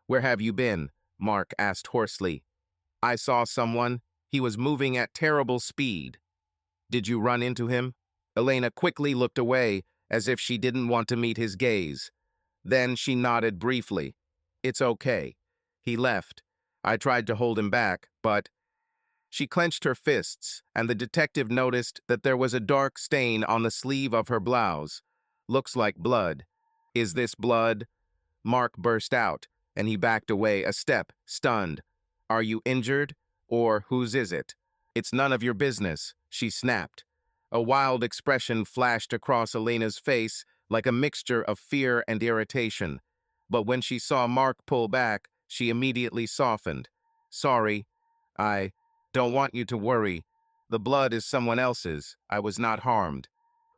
Speaker 1: "Where have you been?" Mark asked hoarsely. "I saw someone. He was moving at terrible speed." "Did you run into him?" Elena quickly looked away, as if she didn't want to meet his gaze. Then she nodded briefly. "It's okay. He left. I tried to hold him back, but—" She clenched her fists, and the detective noticed that there was a dark stain on the sleeve of her blouse. "Looks like blood." "Is this blood?" Mark burst out, and he backed away a step, stunned. "Are you injured? Or whose is it?" "It's none of your business," she snapped. A wild expression flashed across Elena's face, like a mixture of fear and irritation. But when she saw Mark pull back, she immediately softened. "Sorry. I don't want you to worry. The blood is someone else's. I was not harmed."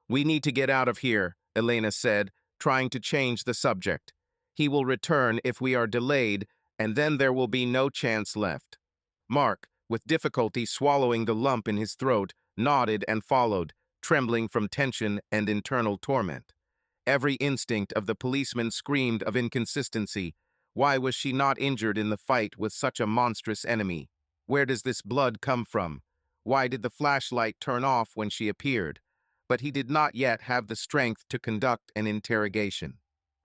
Speaker 1: "We need to get out of here," Elena said, trying to change the subject. "He will return if we are delayed, and then there will be no chance left." Mark, with difficulty swallowing the lump in his throat, nodded and followed, trembling from tension and internal torment. Every instinct of the policeman screamed of inconsistency. Why was she not injured in the fight with such a monstrous enemy? Where does this blood come from? Why did the flashlight turn off when she appeared? But he did not yet have the strength to conduct an interrogation.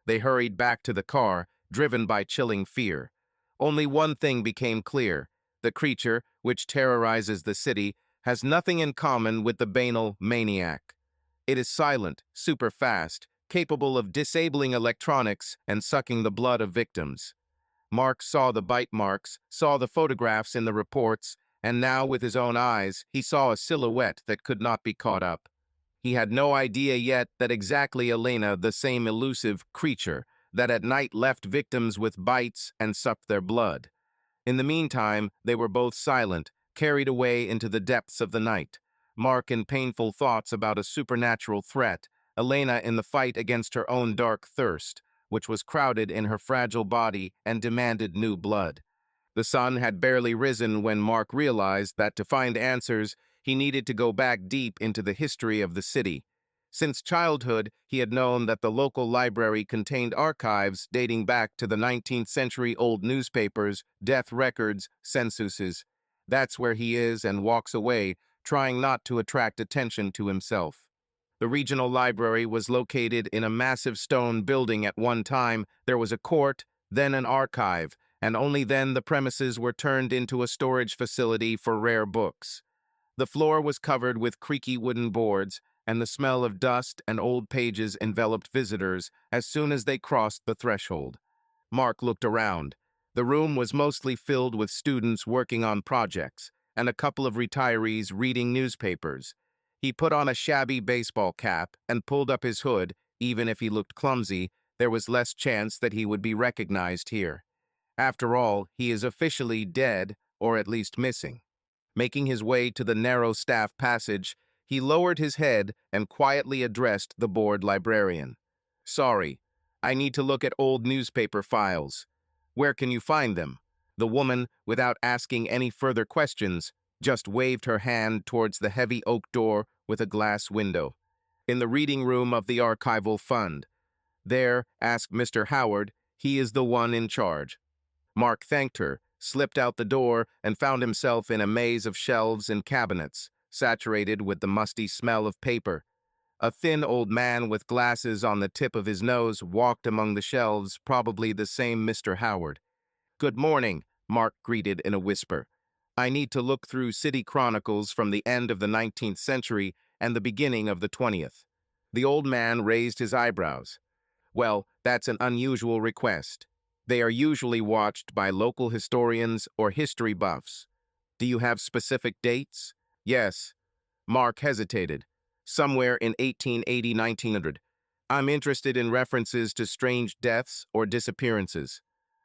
Speaker 1: They hurried back to the car, driven by chilling fear. Only one thing became clear. The creature, which terrorizes the city, has nothing in common with the banal maniac. It is silent, super fast, capable of disabling electronics and sucking the blood of victims. Mark saw the bite marks, saw the photographs in the reports, and now with his own eyes, he saw a silhouette that could not be caught up. He had no idea yet that exactly Elena, the same elusive creature, that at night left victims with bites and sucked their blood. In the meantime, they were both silent, carried away into the depths of the night. Mark in painful thoughts about a supernatural threat, Elena in the fight against her own dark thirst, which was crowded in her fragile body and demanded new blood. The sun had barely risen when Mark realized that to find answers, he needed to go back deep into the history of the city. Since childhood, he had known that the local library contained archives dating back to the 19th century old newspapers, death records, censuses. That's where he is and walks away, trying not to attract attention to himself. The regional library was located in a massive stone building at one time. There was a court, then an archive, and only then the premises were turned into a storage facility for rare books. The floor was covered with creaky wooden boards, and the smell of dust and old pages enveloped visitors as soon as they crossed the threshold. Mark looked around. The room was mostly filled with students working on projects, and a couple of retirees reading newspapers. He put on a shabby baseball cap and pulled up his hood. Even if he looked clumsy, there was less chance that he would be recognized here. After all, he is officially dead, or at least missing. Making his way to the narrow staff passage, he lowered his head and quietly addressed the bored librarian. "Sorry, I need to look at old newspaper files. Where can you find them?" The woman, without asking any further questions, just waved her hand towards the heavy oak door with a glass window. "In the reading room of the archival fund. There, ask Mr. Howard. He is the one in charge." Mark thanked her, slipped out the door, and found himself in a maze of shelves and cabinets, saturated with the musty smell of paper. A thin old man with glasses on the tip of his nose walked among the shelves, probably the same Mr. Howard. "Good morning," Mark greeted in a whisper. "I need to look through city chronicles from the end of the 19th century and the beginning of the 20th. The old man raised his eyebrows. "Well, that's an unusual request. They are usually watched by local historians or history buffs. Do you have specific dates?" "Yes." Mark hesitated. "Somewhere in 1880, 1900. I'm interested in references to strange deaths or disappearances."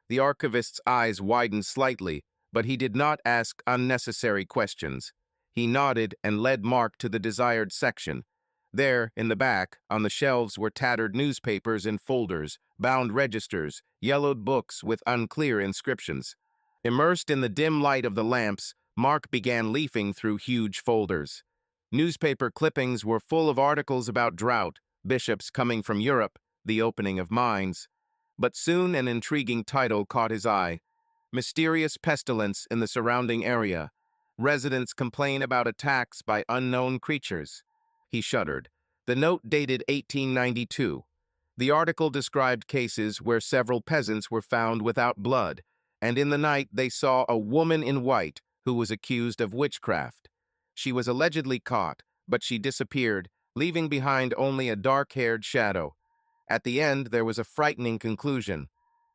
Speaker 1: The archivist's eyes widened slightly, but he did not ask unnecessary questions. He nodded and led Mark to the desired section. There, in the back, on the shelves were tattered newspapers in folders, bound registers, yellowed books with unclear inscriptions. Immersed in the dim light of the lamps, Mark began leafing through huge folders. Newspaper clippings were full of articles about drought, bishops coming from Europe, the opening of mines. But soon an intriguing title caught his eye: "Mysterious pestilence in the surrounding area. Residents complain about attacks by unknown creatures." He shuddered. The note dated 1892. The article described cases where several peasants were found without blood, and in the night they saw a woman in white who was accused of witchcraft. She was allegedly caught, but she disappeared, leaving behind only a dark-haired shadow. At the end, there was a frightening conclusion.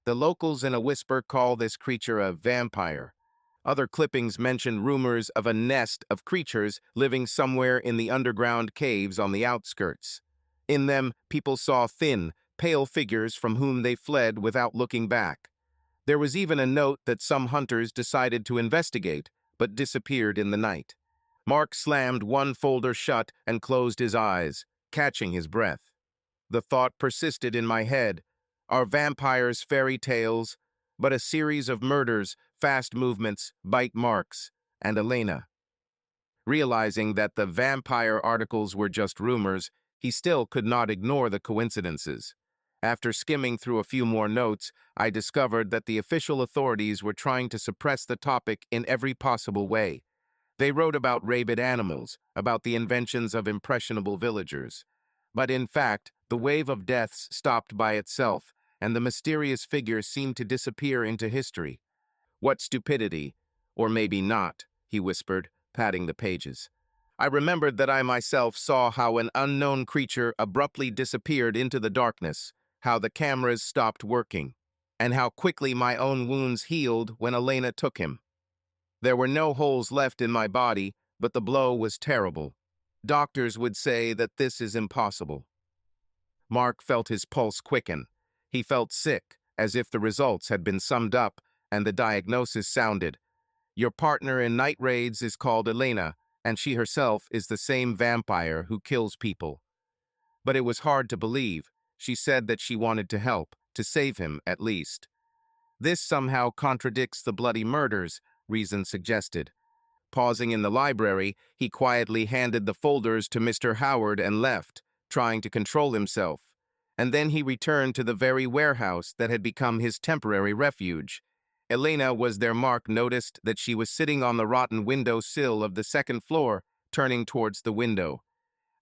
Speaker 1: The locals in a whisper call this creature a vampire. Other clippings mention rumors of a nest of creatures living somewhere in the underground caves on the outskirts. In them, people saw thin, pale figures from whom they fled without looking back. There was even a note that some hunters decided to investigate, but disappeared in the night. Mark slammed one folder shut and closed his eyes, catching his breath. The thought persisted in my head. Are vampires fairy tales, but a series of murders, fast movements, bite marks, and Elena? Realizing that the vampire articles were just rumors, he still could not ignore the coincidences. After skimming through a few more notes, I discovered that the official authorities were trying to suppress the topic in every possible way. They wrote about rabid animals, about the inventions of impressionable villagers. But in fact, the wave of deaths stopped by itself, and the mysterious figure seemed to disappear into history. "What stupidity, or maybe not," he whispered, patting the pages. I remembered that I myself saw how an unknown creature abruptly disappeared into the darkness, how the cameras stopped working, and how quickly my own wounds healed when Elena took him. There were no holes left in my body, but the blow was terrible. Doctors would say that this is impossible. Mark felt his pulse quicken. He felt sick, as if the results had been summed up, and the diagnosis sounded: "Your partner in night raids is called Elena, and she herself is the same vampire who kills people." But it was hard to believe. She said that she wanted to help, to save him at least. "This somehow contradicts the bloody murders," Reason suggested. Pausing in the library, he quietly handed the folders to Mr. Howard and left, trying to control himself. And then he returned to the very warehouse that had become his temporary refuge. Elena was there. Mark noticed that she was sitting on the rotten window sill of the second floor, turning towards the window.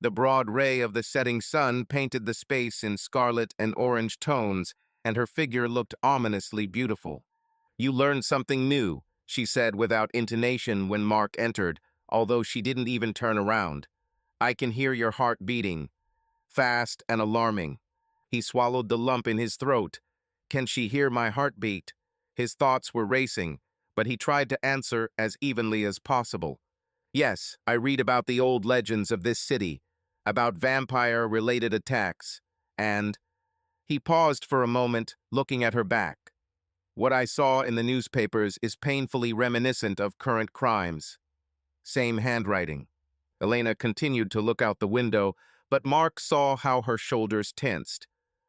Speaker 1: The broad ray of the setting sun painted the space in scarlet and orange tones, and her figure looked ominously beautiful. "You learned something new," she said without intonation when Mark entered, although she didn't even turn around. "I can hear your heart beating, fast and alarming." He swallowed the lump in his throat. Can she hear my heartbeat? His thoughts were racing, but he tried to answer as evenly as possible. "Yes, I read about the old legends of this city, about vampire-related attacks, and—" He paused for a moment, looking at her back. "What I saw in the newspapers is painfully reminiscent of current crimes." Same handwriting. Elena continued to look out the window, but Mark saw how her shoulders tensed.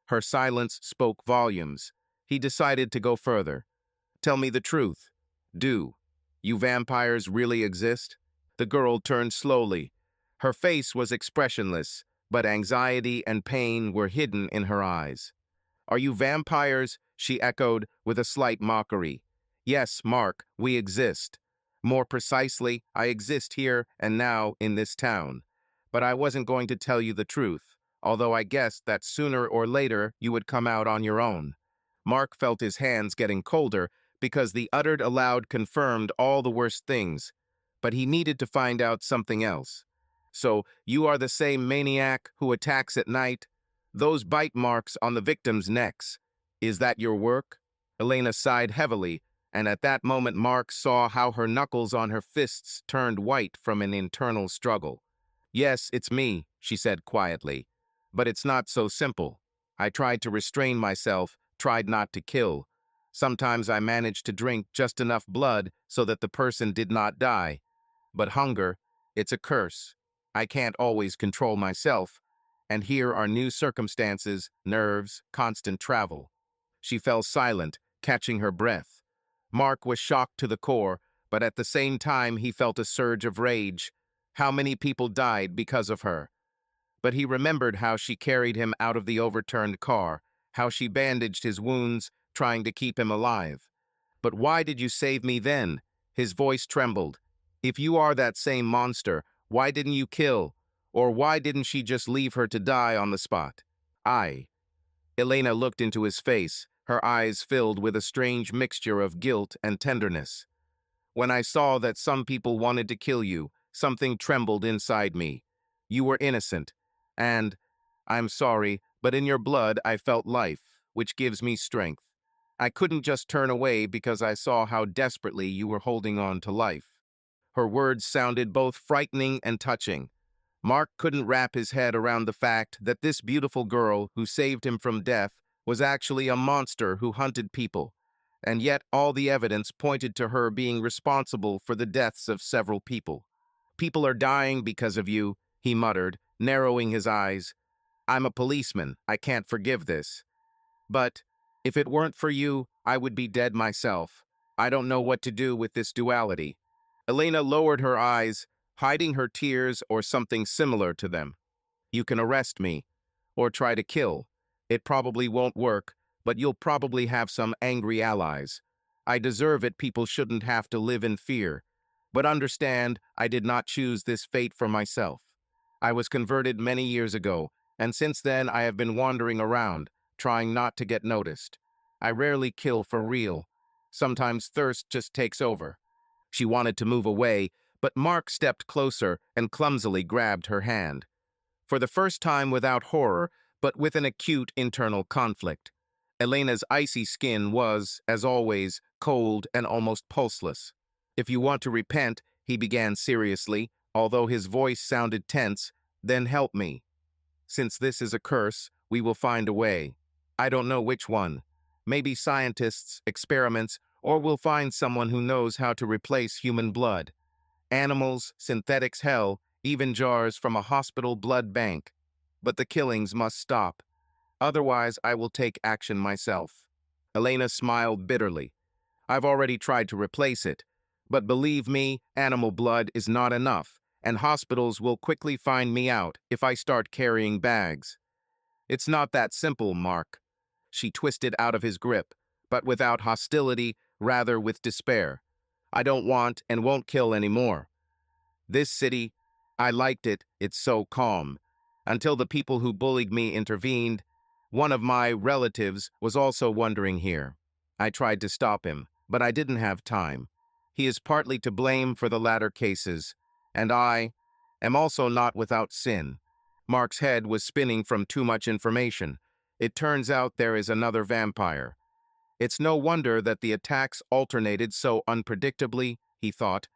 Speaker 1: Her silence spoke volumes. He decided to go further. "Tell me the truth. Do you vampires really exist?" The girl turned slowly. Her face was expressionless, but anxiety and pain were hidden in her eyes. "Are you vampires?" she echoed with a slight mockery. "Yes, Mark, we exist. More precisely, I exist here and now in this town. But I wasn't going to tell you the truth, although I guessed that sooner or later you would come out on your own." Mark felt his hands getting colder because the uttered aloud confirmed all the worst things, but he needed to find out something else. "So, you are the same maniac who attacks at night? Those bite marks on the victims' necks. Is that your work?" Elena sighed heavily, and at that moment Mark saw how her knuckles on her fists turned white from an internal struggle. "Yes, it's me," she said quietly. "But it's not so simple. I tried to restrain myself, tried not to kill. Sometimes I managed to drink just enough blood so that the person did not die. But hunger, it's a curse. I can't always control myself. And here are new circumstances, nerves, constant travel." She fell silent, catching her breath. Mark was shocked to the core, but at the same time he felt a surge of rage. How many people died because of her? But he remembered how she carried him out of the overturned car, how she bandaged his wounds, trying to keep him alive. "But why did you save me then?" His voice trembled. "If you are that same monster, why didn't you kill? Or why didn't she just leave her to die on the spot?" Elena looked into his face, her eyes filled with a strange mixture of guilt and tenderness. "When I saw that some people wanted to kill you, something trembled inside me. You were innocent. And, I'm sorry, but in your blood I felt life, which gives me strength. I couldn't just turn away because I saw how desperately you were holding on to life." Her words sounded both frightening and touching. Mark couldn't wrap his head around the fact that this beautiful girl who saved him from death was actually a monster who hunted people, and yet all the evidence pointed to her being responsible for the deaths of several people. "People are dying because of you," he muttered, narrowing his eyes. "I'm a policeman. I can't forgive this. But if it weren't for you, I would be dead myself. I don't know what to do with this duality." Elena lowered her eyes, hiding her tears or something similar to them. "You can arrest me, or try to kill. It probably won't work, but you'll probably have some angry allies. I deserve it. People shouldn't have to live in fear. But understand, I did not choose this fate for myself. I was converted many years ago, and since then I have been wandering around, trying not to get noticed. I rarely kill for real. Sometimes thirst just takes over." She wanted to move away, but Mark stepped closer and clumsily grabbed her hand. For the first time without horror, but with an acute internal conflict. Elena's icy skin was, as always, cold and almost pulseless. "If you want to repent," he began seriously, although his voice sounded tense, "then help me. Since this is a curse, we will find a way. I don't know which one. Maybe scientists, experiments, or we'll find someone who knows how to replace human blood. Animals, synthetics, hell, even jars from a hospital blood bank. But the killings must stop. Otherwise, I will take action myself." Elena smiled bitterly. "I've already tried to replace it. But believe me, animal blood is not enough, and hospitals will quickly find me out if I start carrying bags. It's not that simple, Mark. She twisted out of his grip, but without hostility, rather with despair. I don't want and won't kill anymore. This city, I liked it, it's so calm. Until the people who bullied me intervened. One of my relatives was also wandering here. I tried to stop him, but I didn't have time. He is partly to blame for the latter cases, and I am also not without sin. Mark's head was spinning from too much information. It turns out there is another vampire. It's no wonder that the attacks alternated so unpredictably, he thought,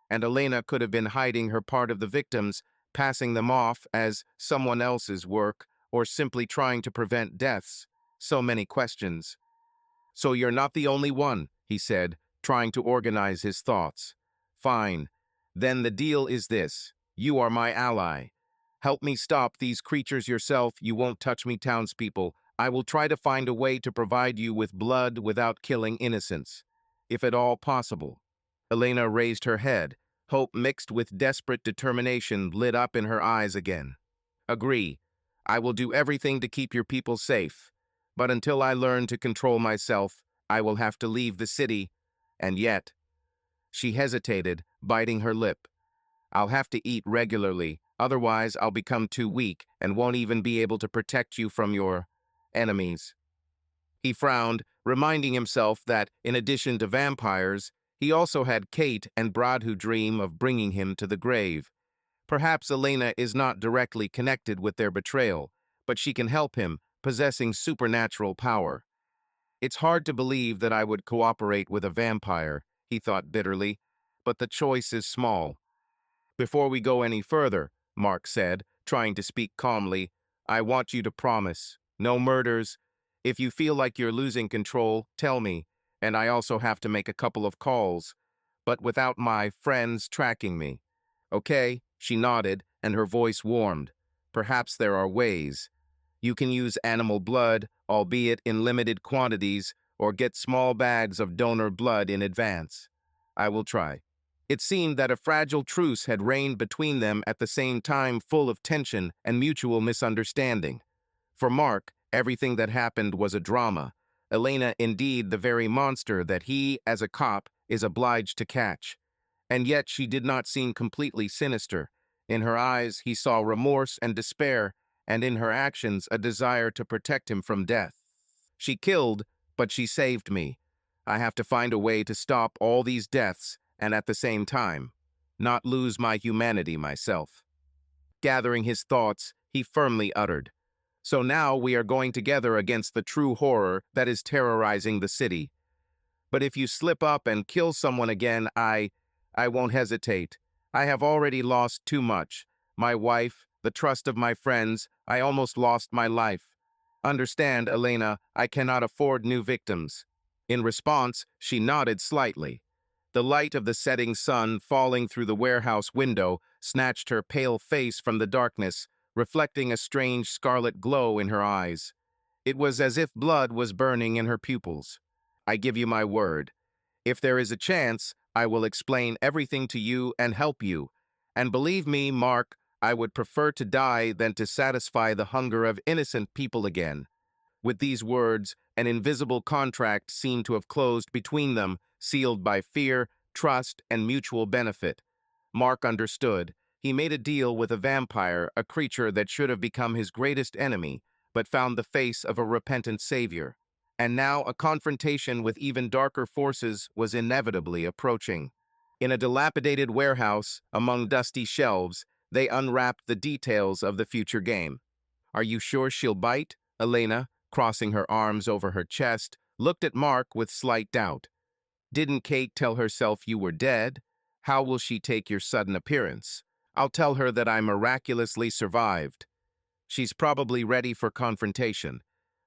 Speaker 1: and Elena could have been hiding her part of the victims, passing them off as someone else's work, or simply trying to prevent deaths. So many questions. So you're not the only one, he said, trying to organize his thoughts. Fine. Then the deal is this. You are my ally. Help me stop these creatures yourself. You won't touch me, townspeople. I will try to find a way to provide you with blood without killing innocents, if at all possible. Elena raised her head. Hope mixed with desperate determination lit up in her eyes again. Agree. I will do everything to keep your people safe. But until I learn to control myself, I will have to leave the city. And yet, she hesitated, biting her lip. I'll have to eat regularly, otherwise I'll become too weak and won't even be able to protect you from your enemies. He frowned, reminding himself that, in addition to vampires, he also had Kate and Brad who dream of bringing him to the grave. Perhaps Elena is not directly connected with their betrayal, but she can help him, possessing supernatural power. It's hard to believe that I would cooperate with a vampire, he thought bitterly, but the choice is small. Before we go any further, Mark said, trying to speak calmly, I want you to promise. No murders. If you feel like you're losing control, tell me, and I also have to make a couple of calls, but without my friends tracking me. Okay, she nodded, and her voice warmed. Perhaps there are ways. You can use animal blood, albeit in limited quantities, or get small bags of donor blood in advance. I will try. It seemed that a fragile truce had reigned between them at the same time, full of tension and mutual misunderstanding. For Mark, everything that happened was a drama. Elena indeed the very monster that he, as a cop, is obliged to catch. And yet she did not seem completely sinister. In her eyes he saw remorse and despair, and in her actions a desire to protect him from death. She killed, but she saved me. I have to find a way to stop all these deaths and at the same time, not lose my humanity myself. Gathering his thoughts, he firmly uttered, So now we are going together against the true horror that is terrorizing the city. But if you slip up and kill someone again, I won't hesitate. I have already lost too much. My wife, the trust of my friends, I almost lost my life. Understand, Elena, I cannot afford new victims. In response, she nodded slightly. The light of the setting sun falling through the warehouse window snatched her pale face from the darkness, reflecting a strange scarlet glow in her eyes. It was as if blood was burning in her pupils. I give you my word. If there is a chance, I will explain everything to you and help you. And believe me, Mark, I would prefer to die than to satisfy the hunger of innocent people again. With these words, an invisible contract seemed to have closed between them, sealed by fear, trust, and mutual benefit. Mark understood. He made a deal with a vampire, a creature that should have become his greatest enemy, but found the face of a repentant savior. And now a confrontation with even darker forces was inevitably approaching. In a dilapidated warehouse, among dusty shelves, they unwrapped the details of the future game. Are you sure she'll bite? Elena, crossing her arms over her chest, looked at Mark with slight doubt. Didn't Kate tell herself you were dead? How will she take your sudden appearance? I'll tell her that I miraculously survived. She's probably ready for confrontation.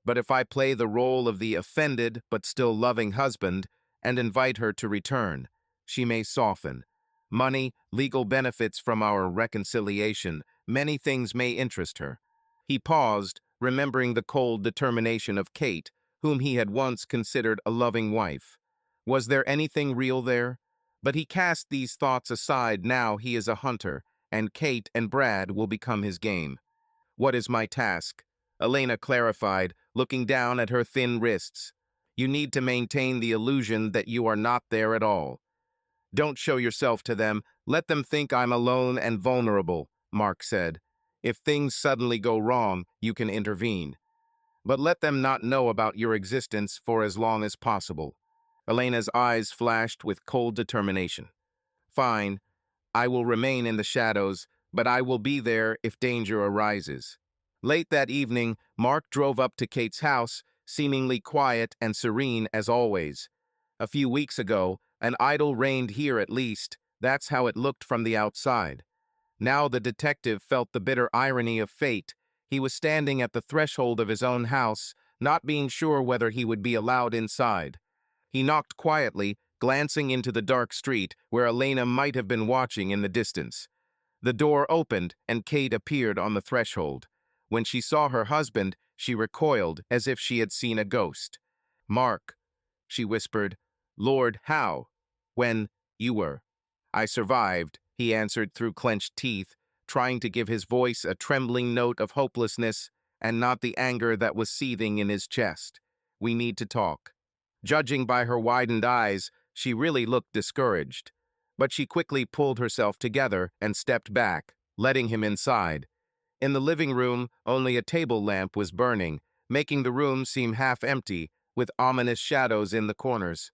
Speaker 1: But if I play the role of the offended but still loving husband and invite her to return, she may soften. Money, legal benefits from our reconciliation, many things may interest her. He paused, remembering the cold determination of Kate, whom he had once considered a loving wife. Was there anything real there? But he cast these thoughts aside. Now he is a hunter, and Kate and Brad will become his game. What is my task? Elena clarified, looking down at her thin wrists. You need to maintain the illusion that you are not there at all. Don't show yourself to them. Let them think I'm alone and vulnerable, Mark said. If things suddenly go wrong, you can intervene. But let them not know about your existence for as long as possible. Elena's eyes flashed with cold determination. Fine, I will remain in the shadows, but I will be there if danger arises. Late that evening, Mark drove up to Kate's house, seemingly quiet and serene as always. A few weeks ago, an idyll reigned here at least. That's how it looked from the outside. Now the detective felt the bitter irony of fate. He was standing at the threshold of his own house, not being sure whether he would be allowed inside. He knocked quietly, glancing into the dark street where Elena might have been watching in the distance. The door opened, and Kate appeared on the threshold. When she saw her husband, she recoiled as if she had seen a ghost. "Mark," she whispered. "Lord, how?" "When you were." "I survived," he answered through clenched teeth, trying to give his voice a trembling note of hopelessness and not the anger that was seething in his chest. "We need to talk." Judging by her widened eyes, she really looked discouraged. But she quickly pulled herself together and stepped back, letting him inside. In the living room, only a table lamp was burning, making the room seem half empty, with ominous shadows in the corners.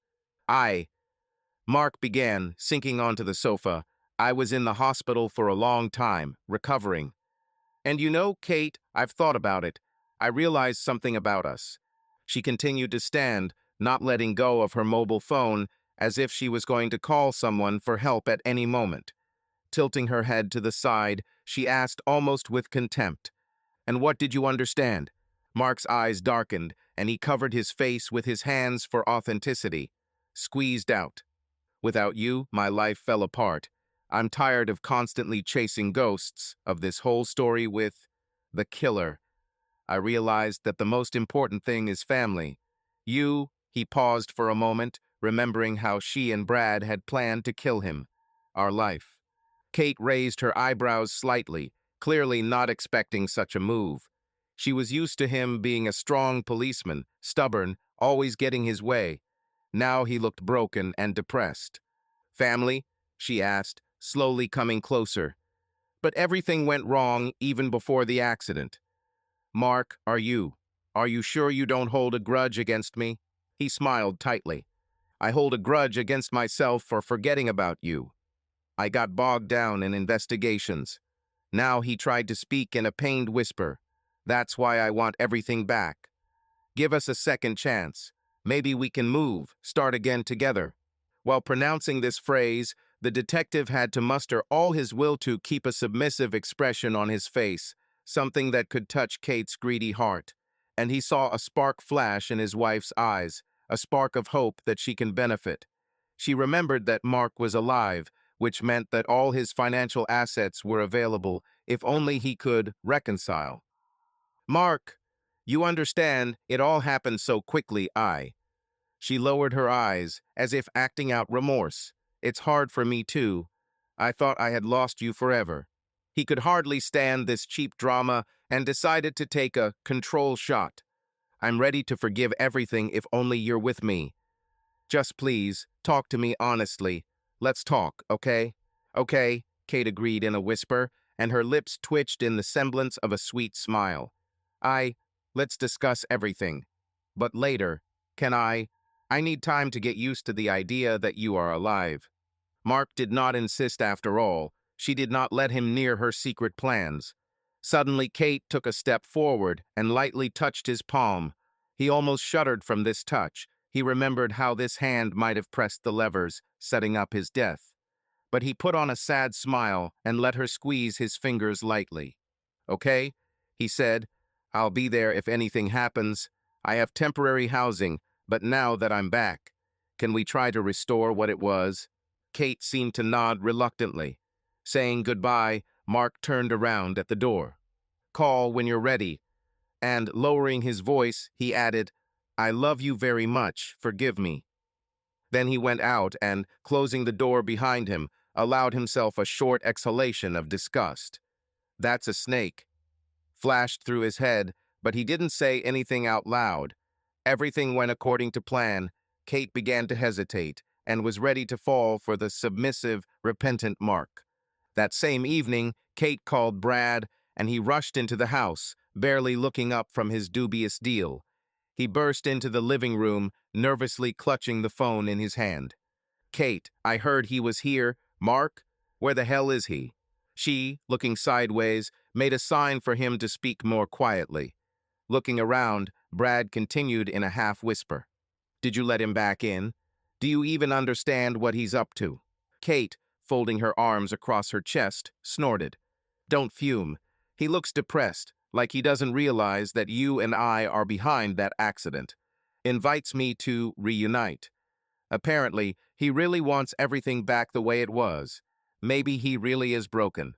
Speaker 1: Mark began, sinking onto the sofa. "I was in the hospital for a long time, recovering. And you know, Kate, I've thought about it. I realized something about us." She continued to stand, not letting go of her mobile phone, as if she was going to call someone for help at any moment. Tilting her head to the side, she asked almost with contempt, "And what did you understand?" Mark's eyes darkened, and he covered his face with his hands for authenticity. Squeezed out. "Without you, my life fell apart. I'm tired of constantly chasing ghosts, of this whole story with the killer. I realized that the most important thing is family. You," he paused for a moment, remembering how she and Brad had planned to kill him. "Our life." Kate raised her eyebrows slightly, clearly not expecting such a move. She was used to him being a strong policeman, stubborn, always getting his way. Now he looked broken and depressed. "Family?" she asked, slowly coming closer. "But everything went wrong even before the accident." "Mark, are you sure you don't hold a grudge against me?" He smiled tightly. "I hold a grudge against myself for forgetting about you. I got bogged down in investigations." Now he tried to speak in a pained whisper. "That's why I want everything back. Give us a second chance. Maybe we can move, start again together." While pronouncing this phrase, the detective had to muster all his will to keep a submissive expression on his face, something that could touch Kate's greedy heart. And he saw a spark flash in his wife's eyes, a spark of hope that she can benefit. She remembered that Mark was alive, which meant that all his financial assets were available if only he could reconcile. "Mark, you understand, it all happened so quickly, She lowered her eyes, as if acting out remorse. "It's hard for me, too. I thought I had lost you forever." He could hardly stand this cheap drama and decided to take a control shot. "I'm ready to forgive everything if only you're with me. Just please, talk to me honestly. Let's talk, okay?" "Okay," Kate agreed in a whisper, and her lips twitched in the semblance of a sweet smile. Let's discuss everything. But later, can I need time to get used to the idea that you are alive." Mark did not insist after all. She did not let him near her secret plans. Suddenly, Kate took a step forward and lightly touched his palm. He almost shuddered from this touch. He remembered how this hand might have pressed the levers, setting up his death. But he put on a sad smile and let her squeeze his fingers lightly. "Okay," he said. "I'll be there if anything happens. I have temporary housing, but now that I'm back, can we try to restore what it was?" Kate seemed to nod reluctantly. Saying goodbye, Mark turned around at the door. "Call when you're ready." And, lowering his voice, he added, "I love you very much, forgive me." Then he went out and, closing the door behind him, allowed himself a short exhalation of disgust. "That's a snake," flashed through his head, but he didn't say anything out loud. Everything went according to plan. Kate began to hesitate and was ready to fall for the submissive, repentant Mark. That same evening, Kate called Brad, and he rushed into the house, barely looking up from his dubious deal. He burst into the living room, nervously clutching the phone in his hand. "Kate, I heard he was here. Mark? Where the hell is he?" She, looking sideways, made a sign for him to speak more quietly. Looking around, Brad continued in a half-whisper. "Did you let him back in? Do you even understand what he's up to?" Kate, folding her arms across her chest, snorted. "Don't fume. He looks depressed, like he doesn't realize that you and I are behind that accident. Invites me to reunite. Apparently, he really wants everything back the way it was. Maybe he really is broken.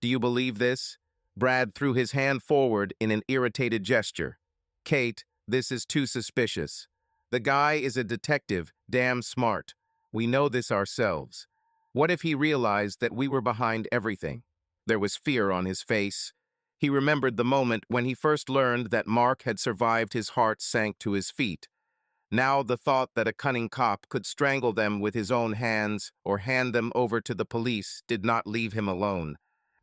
Speaker 1: Do you believe this?" Brad threw his hand forward in an irritated gesture. "Kate, this is too suspicious. The guy is a detective, damn smart. We know this ourselves. What if he realized that we were behind everything?" There was fear on his face. He remembered the moment when he first learned that Mark had survived. His heart sank to his feet. Now the thought that a cunning cop could strangle them with his own hands or hand them over to the police did not leave him alone.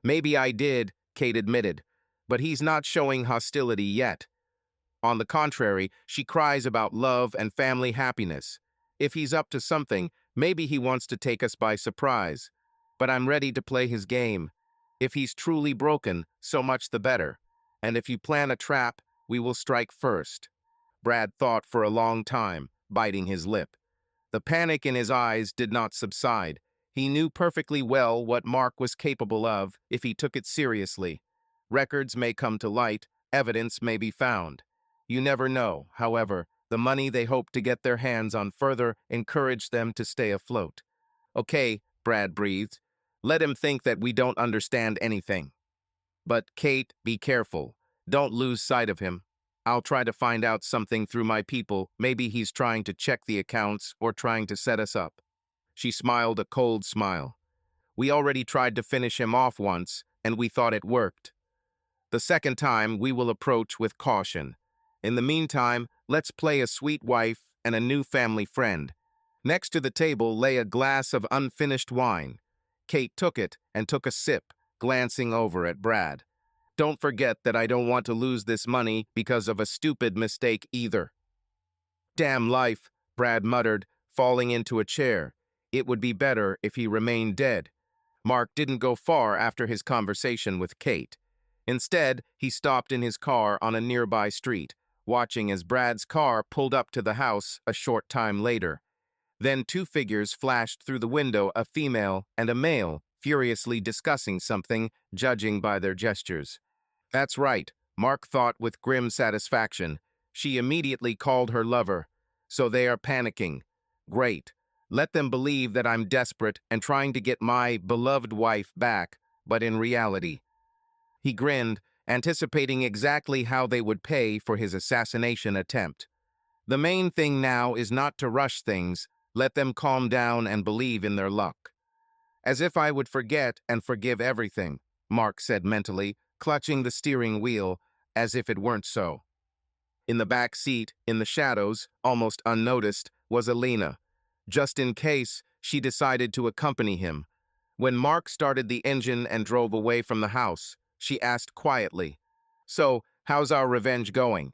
Speaker 1: "Maybe I did," Kate admitted, "but he's not showing hostility yet. On the contrary, she cries about love and family happiness. If he's up to something, maybe he wants to take us by surprise. But I'm ready to play his game. If he's truly broken, so much the better. And if you plan a trap, we will strike first." Brad thought for a long time, biting his lip. The panic in his eyes did not subside. He knew perfectly well what Mark was capable of if he took it seriously. Records may come to light, evidence may be found. You never know, however, the money they hope to get their hands on further encouraged them to stay afloat. "Okay," Brad breathed. "Let him think that we don't understand anything. But, Kate, be careful. Don't lose sight of him. I'll try to find out something through my people. Maybe he's trying to check the accounts or trying to set us up." She smiled a cold smile. "We already tried to finish him off once, and we thought it worked. The second time, we will approach with caution. In the meantime, let's play a sweet wife and a new family friend." Next to the table lay a glass of unfinished wine. Kate took it and took a sip, glancing over at Brad. "Don't forget that I don't want to lose this money because of a stupid mistake either." "Damn life," Brad muttered, falling into a chair. It would be better if he remained dead. Mark didn't go far after his conversation with Kate. Instead, he stopped in his car on a nearby street, watching as Brad's car pulled up to the house a short time later. Then two figures flashed through the window, a female and a male, furiously discussing something, judging by their gestures. That's right, Mark thought with grim satisfaction. She immediately called her lover. So they are panicking. Great. Let them believe that I'm desperate and trying to get my beloved wife back, but in reality. He grinned, anticipating exactly how they would pay for his assassination attempt. The main thing now is not to rush things. Let them calm down and believe in their luck. As if I would forget and forgive everything, Mark said mentally, clutching the steering wheel as if it weren't so. In the back seat, in the shadows, almost unnoticed, was Elena. Just in case, she decided to accompany him. When Mark started the engine and drove away from the house, she asked quietly, "So, how's our revenge going?"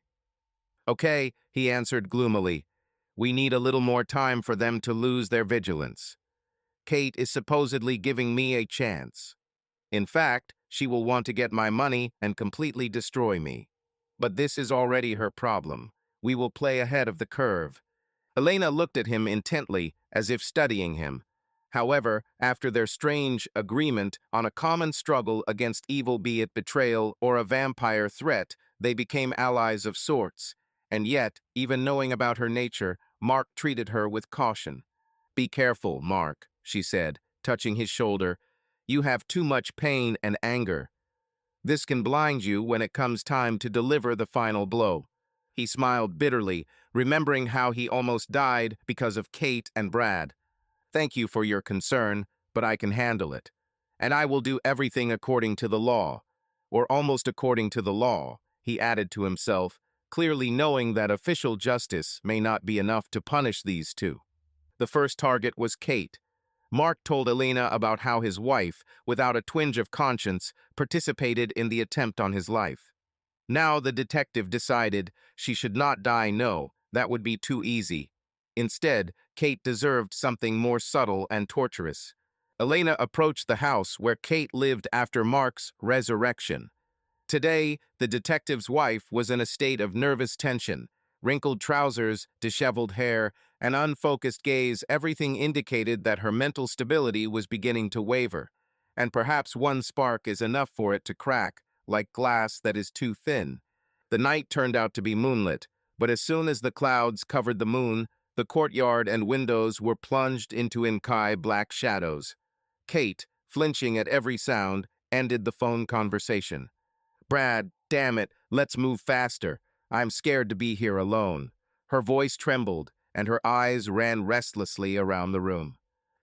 Speaker 1: "Okay," he answered gloomily. "We need a little more time for them to lose their vigilance. Kate is supposedly giving me a chance. In fact, she will want to get my money and completely destroy me. But this is already her problem. We will play ahead of the curve." Elena looked at him intently, as if studying him. However, after their strange agreement on a common struggle against evil, be it betrayal or a vampire threat, they became allies of sorts. And yet, even knowing about her nature, Mark treated her with caution. "Be careful, Mark," she said, touching his shoulder. "You have too much pain and anger. This can blind you when it comes time to deliver the final blow." He smiled bitterly, remembering how he almost died because of Kate and Brad. "Thank you for your concern, but I can handle it. And I will do everything according to the law, or almost according to the law, he added to himself, clearly knowing that official justice may not be enough to punish these two. The first target was Kate. Mark told Elena about how his wife, without a twinge of conscience, participated in the attempt on his life. Now the detective decided she should not die. No, that would be too easy. Instead, Kate deserved something more subtle and torturous. Elena approached the house where Kate lived after Mark's resurrection. Today, the detective's wife was in a state of nervous tension. Wrinkled trousers, disheveled hair, and unfocused gaze, everything indicated that her mental stability was beginning to waver. And perhaps one spark is enough for it to crack, like glass that is too thin. The night turned out to be moonlit, but as soon as the clouds covered the moon, the courtyard and windows were plunged into inky black shadows. Kate, flinching at every sound, ended the phone conversation. Brad, damn it, let's move faster. I'm scared to be here alone. Her voice trembled, and her eyes ran restlessly around the room.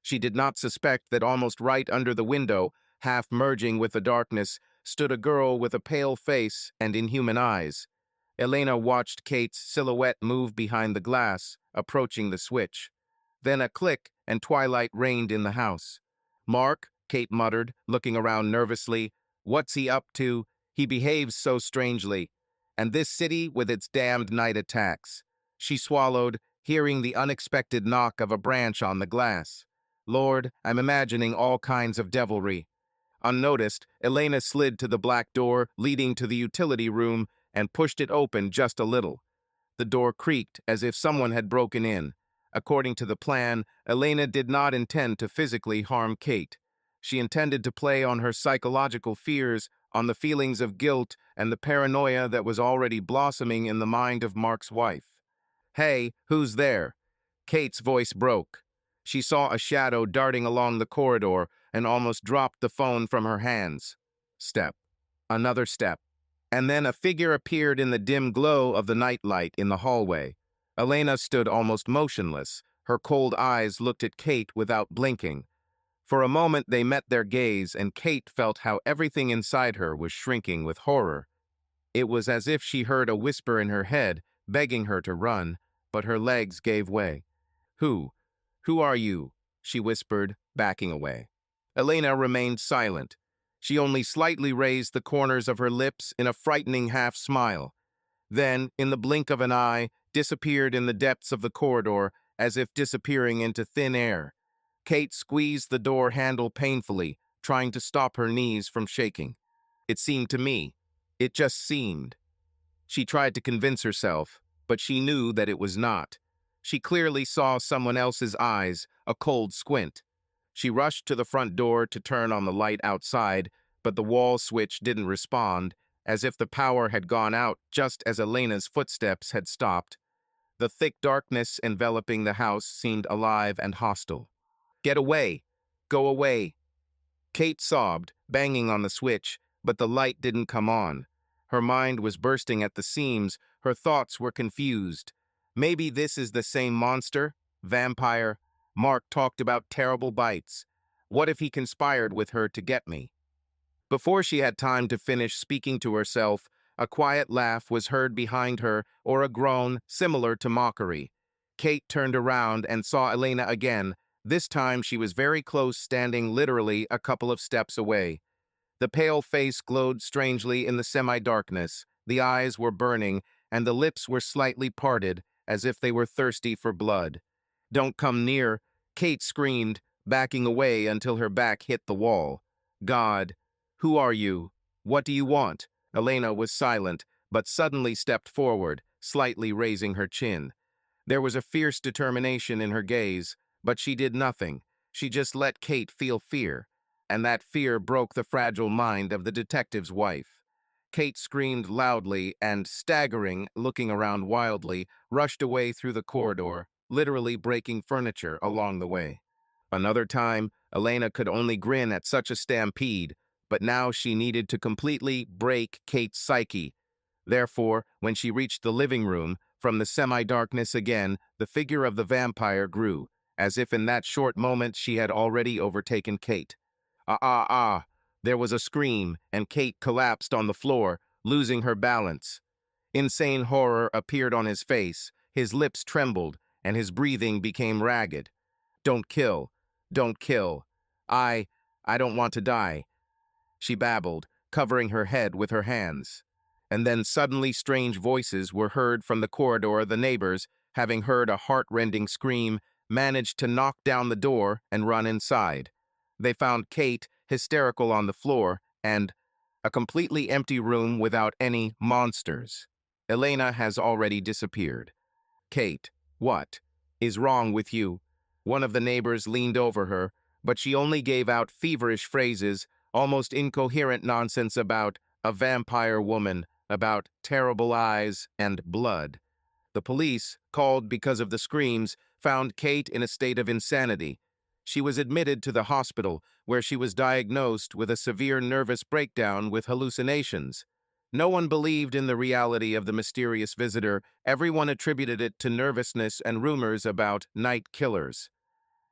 Speaker 1: She did not suspect that almost right under the window, half merging with the darkness, stood a girl with a pale face and inhuman eyes. Elena watched Kate's silhouette move behind the glass, approaching the switch. Then a click, and twilight reigned in the house. Mark, Kate muttered, looking around nervously. What's he up to? He behaves so strangely. And this city with its damned night attacks. She swallowed, hearing the unexpected knock of a branch on the glass. Lord, I'm imagining all kinds of devilry. Unnoticed, Elena slid to the black door leading to the utility room and pushed it open just a little. The door creaked as if someone had broken in. According to the plan, Elena did not intend to physically harm Kate. She intended to play on her psychological fears, on the feelings of guilt and the paranoia that was already blossoming in the mind of Mark's wife. Hey, who's there? Kate's voice broke. She saw a shadow darting along the corridor and almost dropped the phone from her hands. Step. Another step. And then a figure appeared in the dim glow of the nightlight in the hallway. Elena stood almost motionless. Her cold eyes looked at Kate without blinking. For a moment they met their gaze, and Kate felt how everything inside her was shrinking with horror. It was as if she heard a whisper in her head, begging her to run, but her legs gave way. Who? Who are you? She whispered, backing away. Elena remained silent. She only slightly raised the corners of her lips in a frightening half-smile. Then, in the blink of an eye, disappeared in the depths of the corridor, as if disappearing into thin air. Kate squeezed the door handle painfully, trying to stop her knees from shaking. It seemed to me. It just seemed. She tried to convince herself, but she knew that it was not. She clearly saw someone else's eyes, a cold squint. She rushed to the front door to turn on the light outside, but the wall switch didn't respond, as if the power had gone out just as Elena's footsteps had stopped. The thick darkness enveloping the house seemed alive and hostile. Get away! Go away! Kate sobbed, banging on the switch, but the light didn't come on. Her mind was bursting at the seams, her thoughts were confused. Maybe this is the same monster? Vampire? Mark talked about terrible bites. What if he conspired with her to get me? Before she had time to finish speaking to herself, a quiet laugh was heard behind her, or a groan similar to mockery. Kate turned around and saw Elena again. This time she was very close, standing literally a couple of steps away. The pale face glowed strangely in the semi-darkness. The eyes were burning, and the lips were slightly parted, as if they were thirsty for blood. Don't come near, Kate screamed, backing away until her back hit the wall. God, who are you? What do you want? Elena was silent, but suddenly stepped forward, slightly raising her chin. There was a fierce determination in her gaze, but she did nothing. She just let Kate feel fear, and that fear broke the fragile mind of the detective's wife. Kate screamed loudly and, staggering, looking around wildly, rushed away through the corridor, literally breaking furniture along the way. Another time, Elena could only grin at such a stampede, but now she needed to completely break Kate's psyche. Therefore, when she reached the living room, from the semi-darkness again, the figure of the vampire grew, as if in that short moment she had already overtaken Kate. Ah, ah, ah! There was a scream, and Kate collapsed on the floor, losing her balance. Insane horror appeared on his face, his lips trembled, and his breathing became ragged. Don't kill. Don't kill. I I don't want to die, she babbled, covering her head with her hands. And then suddenly strange voices were heard from the corridor. The neighbors, having heard a heart-rending scream, managed to knock down the door and run inside. They found Kate hysterical on the floor and a completely empty room without any monsters. Elena has already disappeared. Kate, what is wrong with you? One of the neighbors leaned over her, but she only gave out feverish phrases, almost incoherent nonsense about a vampire woman, about terrible eyes and blood. The police, called because of the screams, found Kate in a state of insanity. She was admitted to the hospital, where she was diagnosed with a severe nervous breakdown with hallucinations. No one believed in the reality of the mysterious visitor. Everyone attributed it to nervousness and rumors about night killers.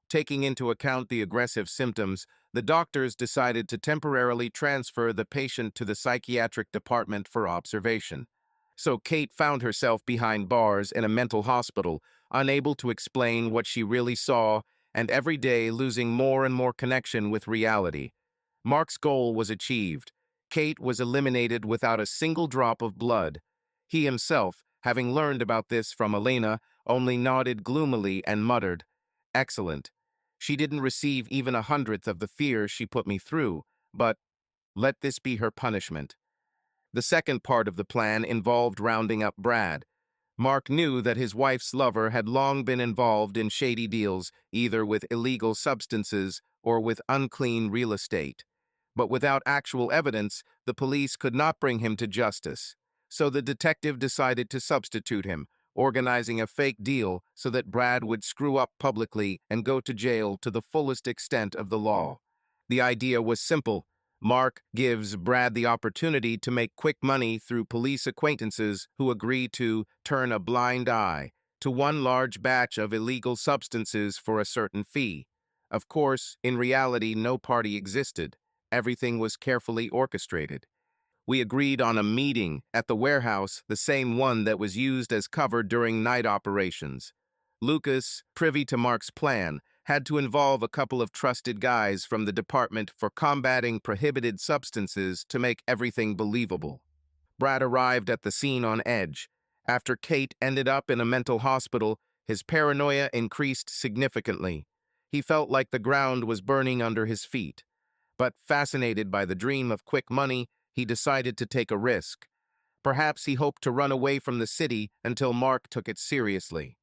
Speaker 1: Taking into account the aggressive symptoms, the doctors decided to temporarily transfer the patient to the psychiatric department for observation. So Kate found herself behind bars in a mental hospital, unable to explain what she really saw, and every day losing more and more connection with reality. Mark's goal was achieved. Kate was eliminated without a single drop of blood. He himself, having learned about this from Elena, only nodded gloomily and muttered, "Excellent. She didn't receive even 1/100th of the fear she put me through, but let this be her punishment." The second part of the plan involved rounding up Brad. Mark knew that his wife's lover had long been involved in shady deals, either with illegal substances or with unclean real estate. But without actual evidence, the police could not bring him to justice. So the detective decided to substitute him, organizing a fake deal so that Brad would screw up publicly and go to jail to the fullest extent of the law. The idea was simple. Mark gives Brad the opportunity to make quick money through police acquaintances who agree to turn a blind eye to one large batch of illegal substances for a certain fee. Of course, in reality, no party existed. Everything was carefully orchestrated. We agreed on a meeting at the warehouse, the same one that was used as cover during night operations. Lucas, privy to Mark's plan, had to involve a couple of trusted guys from the Department for Combating Prohibited Substances to make everything believable. Brad arrived at the scene on edge. After Kate ended up in a mental hospital, his paranoia increased significantly. He felt like the ground was burning under his feet. But fascinated by the dream of quick money, he decided to take a risk. Perhaps he hoped to run away from the city until Mark took it seriously.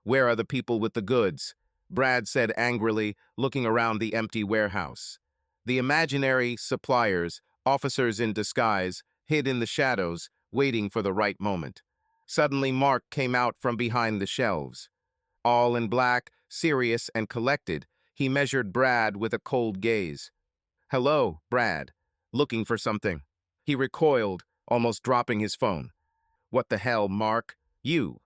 Speaker 1: "Where are the people with the goods?" Brad said angrily, looking around the empty warehouse. The imaginary suppliers, officers in disguise, hid in the shadows, waiting for the right moment. Suddenly Mark came out from behind the shelves. All in black, serious and collected, he measured Brad with a cold gaze. "Hello, Brad. Looking for something." He recoiled, almost dropping his phone. "What the hell, Mark? You?"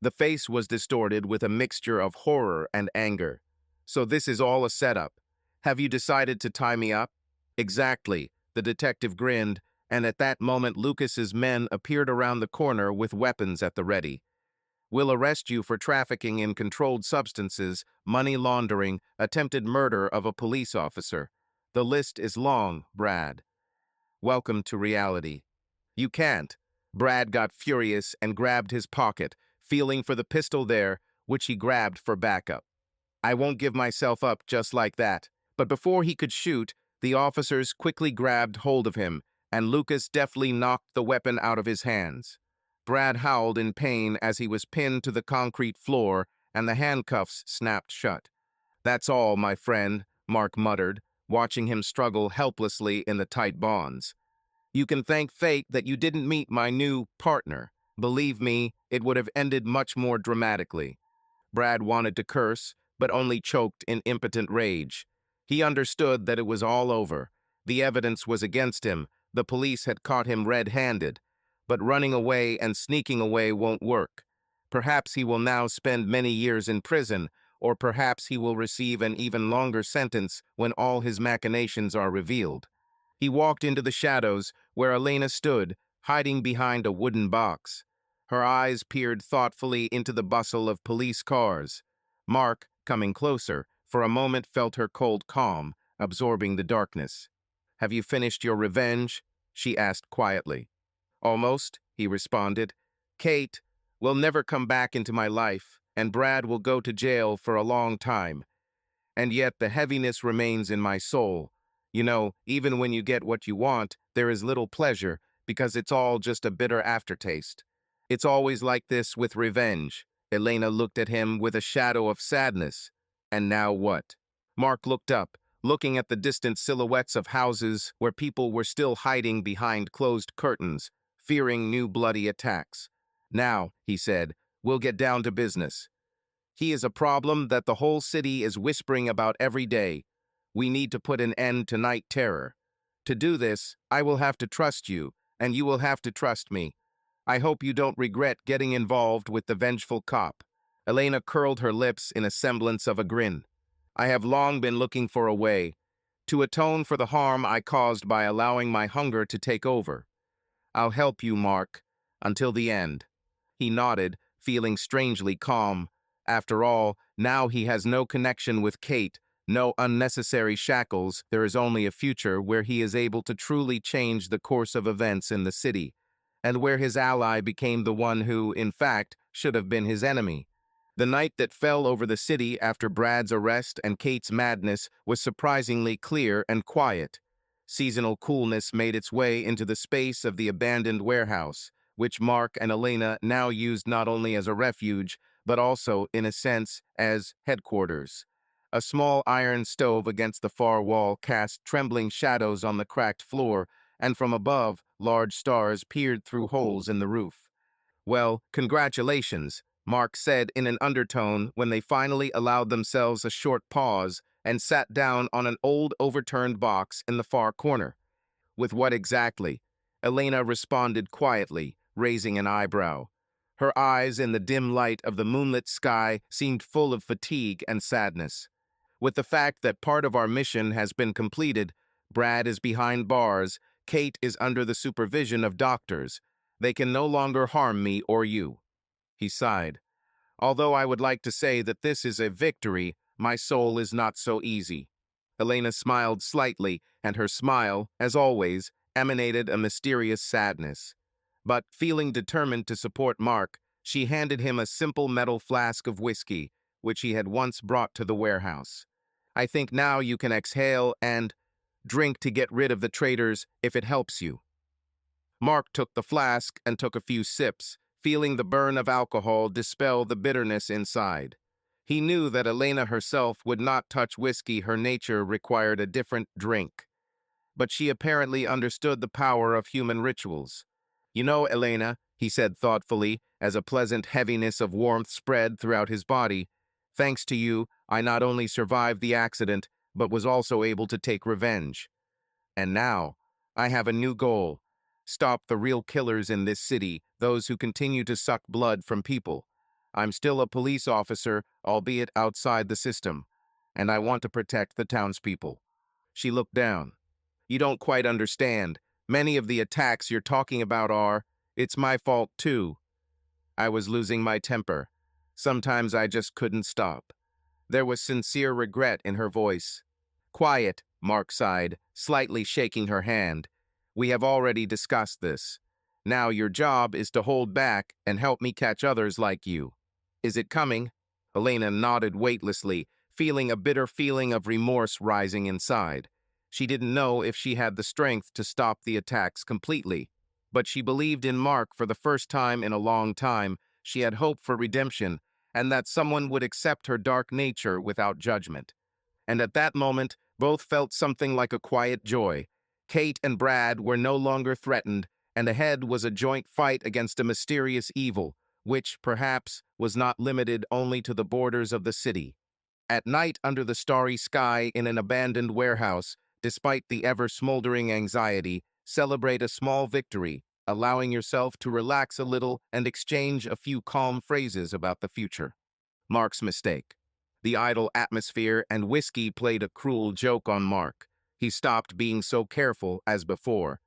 Speaker 1: The face was distorted with a mixture of horror and anger. "So this is all a setup. Have you decided to tie me up?" "Exactly," the detective grinned, and at that moment Lucas's men appeared around the corner with weapons at the ready. "We'll arrest you for trafficking in controlled substances, money laundering, attempted murder of a police officer. The list is long, Brad." "Welcome to reality." "You can't." Brad got furious and grabbed his pocket, feeling for the pistol there, which he grabbed for backup. "I won't give myself up just like that." But before he could shoot, the officers quickly grabbed hold of him, and Lucas deftly knocked the weapon out of his hands. Brad howled in pain as he was pinned to the concrete floor, and the handcuffs snapped shut. "That's all, my friend," Mark muttered, watching him struggle helplessly in the tight bonds. "You can thank fate that you didn't meet my new partner. Believe me, it would have ended much more dramatically." Brad wanted to curse, but only choked in impotent rage. He understood that it was all over. The evidence was against him. The police had caught him red-handed. But running away and sneaking away won't work. Perhaps he will now spend many years in prison, or perhaps he will receive an even longer sentence when all his machinations are revealed. He walked into the shadows where Elena stood, hiding behind a wooden box. Her eyes peered thoughtfully into the bustle of police cars. Mark, coming closer, for a moment felt her cold calm, absorbing the darkness. "Have you finished your revenge?" she asked quietly. "Almost," he responded. "Kate will never come back into my life, and Brad will go to jail for a long time. And yet the heaviness remains in my soul. You know, even when you get what you want, there is little pleasure, because it's all just a bitter aftertaste. It's always like this with revenge." Elena looked at him with a shadow of sadness. "And now what?" Mark looked up, looking at the distant silhouettes of houses where people were still hiding behind closed curtains, fearing new bloody attacks. "Now," he said, "we'll get down to business. He is a problem that the whole city is whispering about every day. We need to put an end to night terror. To do this, I will have to trust you, and you will have to trust me. I hope you don't regret getting involved with the vengeful cop." Elena curled her lips in a semblance of a grin. "I have long been looking for a way to atone for the harm I caused by allowing my hunger to take over. I'll help you, Mark, until the end." He nodded, feeling strangely calm. After all, now he has no connection with Kate, no unnecessary shackles. There is only a future where he is able to truly change the course of events in the city, and where his ally became the one who, in fact, should have been his enemy. The night that fell over the city after Brad's arrest and Kate's madness was surprisingly clear and quiet. Seasonal coolness made its way into the space of the abandoned warehouse, which Mark and Elena now used not only as a refuge, but also, in a sense, as headquarters. A small iron stove against the far wall cast trembling shadows on the cracked floor, and from above, large stars peered through holes in the roof. "Well, congratulations," Mark said in an undertone when they finally allowed themselves a short pause and sat down on an old overturned box in the far corner. "With what exactly?" Elena responded quietly, raising an eyebrow. Her eyes in the dim light of the moonlit sky seemed full of fatigue and sadness. "With the fact that part of our mission has been completed, Brad is behind bars, Kate is under the supervision of doctors. They can no longer harm me or you." He sighed. "Although I would like to say that this is a victory, my soul is not so easy." Elena smiled slightly, and her smile, as always, emanated a mysterious sadness. But, feeling determined to support Mark, she handed him a simple metal flask of whiskey, which he had once brought to the warehouse. "I think now you can exhale and drink to get rid of the traitors if it helps you." Mark took the flask and took a few sips, feeling the burn of alcohol dispel the bitterness inside. He knew that Elena herself would not touch whiskey. Her nature required a different drink. But she apparently understood the power of human rituals. "You know, Elena," he said thoughtfully, as a pleasant heaviness of warmth spread throughout his body, "thanks to you, I not only survived the accident, but was also able to take revenge. And now, I have a new goal. Stop the real killers in this city, those who continue to suck blood from people. I'm still a police officer, albeit outside the system, and I want to protect the townspeople." She looked down. "You don't quite understand. Many of the attacks you're talking about are, it's my fault too. I was losing my temper. Sometimes I just couldn't stop." There was sincere regret in her voice. "Quiet," Mark sighed, slightly shaking her hand. "We have already discussed this. Now your job is to hold back and help me catch others like you. Is it coming?" Elena nodded weightlessly, feeling a bitter feeling of remorse rising inside. She didn't know if she had the strength to stop the attacks completely, but she believed in Mark for the first time in a long time. She had hope for redemption, and that someone would accept her dark nature without judgment. And at that moment, both felt something like a quiet joy. Kate and Brad were no longer threatened, and ahead was a joint fight against a mysterious evil, which, perhaps, was not limited only to the borders of the city. At night under the starry sky in an abandoned warehouse, despite the ever-smoldering anxiety, celebrate a small victory, allowing yourself to relax a little and exchange a few calm phrases about the future. Mark's mistake. The idle atmosphere and whiskey played a cruel joke on Mark. He stopped being so careful as before.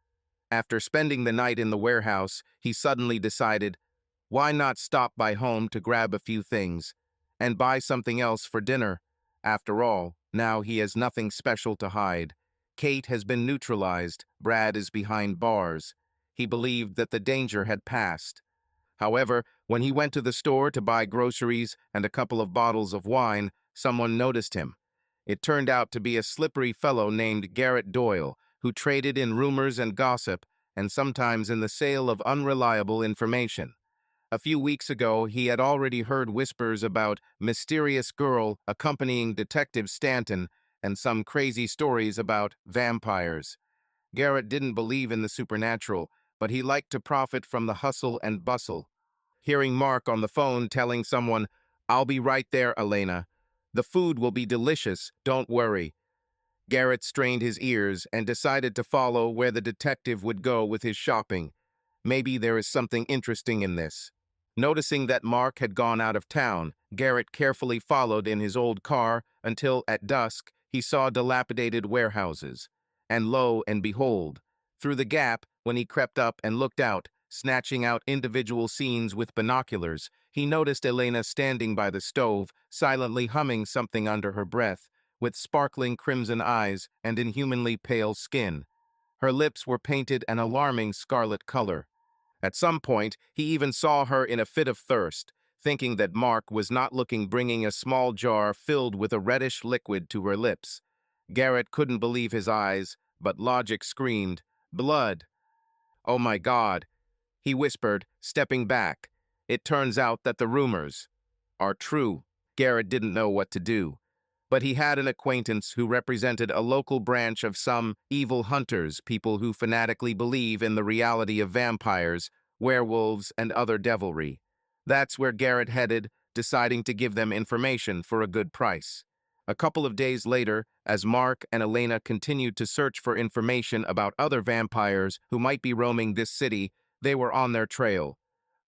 Speaker 1: After spending the night in the warehouse, he suddenly decided, why not stop by home to grab a few things and buy something else for dinner? After all, now he has nothing special to hide. Kate has been neutralized. Brad is behind bars. He believed that the danger had passed. However, when he went to the store to buy groceries and a couple of bottles of wine, someone noticed him. It turned out to be a slippery fellow named Garrett Doyle, who traded in rumors and gossip, and sometimes in the sale of unreliable information. A few weeks ago, he had already heard whispers about mysterious girl accompanying Detective Stanton and some crazy stories about vampires. Garrett didn't believe in the supernatural, but he liked to profit from the hustle and bustle. Hearing Mark on the phone telling someone, "I'll be right there, Elena. The food will be delicious, don't worry." Garrett strained his ears and decided to follow where the detective would go with his shopping. Maybe there is something interesting in this. Noticing that Mark had gone out of town, Garrett carefully followed in his old car until, at dusk, he saw dilapidated warehouses. And lo and behold, through the gap, when he crept up and looked out, snatching out individual scenes with binoculars, he noticed Elena standing by the stove, silently humming something under her breath, with sparkling crimson eyes and inhumanly pale skin. Her lips were painted an alarming scarlet color. At some point, he even saw her in a fit of thirst, thinking that Mark was not looking, bringing a small jar filled with a reddish liquid to her lips. Garrett couldn't believe his eyes, but logic screamed, "Blood!" "Oh my God," he whispered, stepping back. It turns out that the rumors are true. Garrett didn't know what to do, but he had an acquaintance who represented a local branch of some evil hunters, people who fanatically believe in the reality of vampires, werewolves, and other devilry. That's where Garrett headed, deciding to give them information for a good price. A couple of days later, as Mark and Elena continued to search for information about other vampires who might be roaming this city, they were on their trail.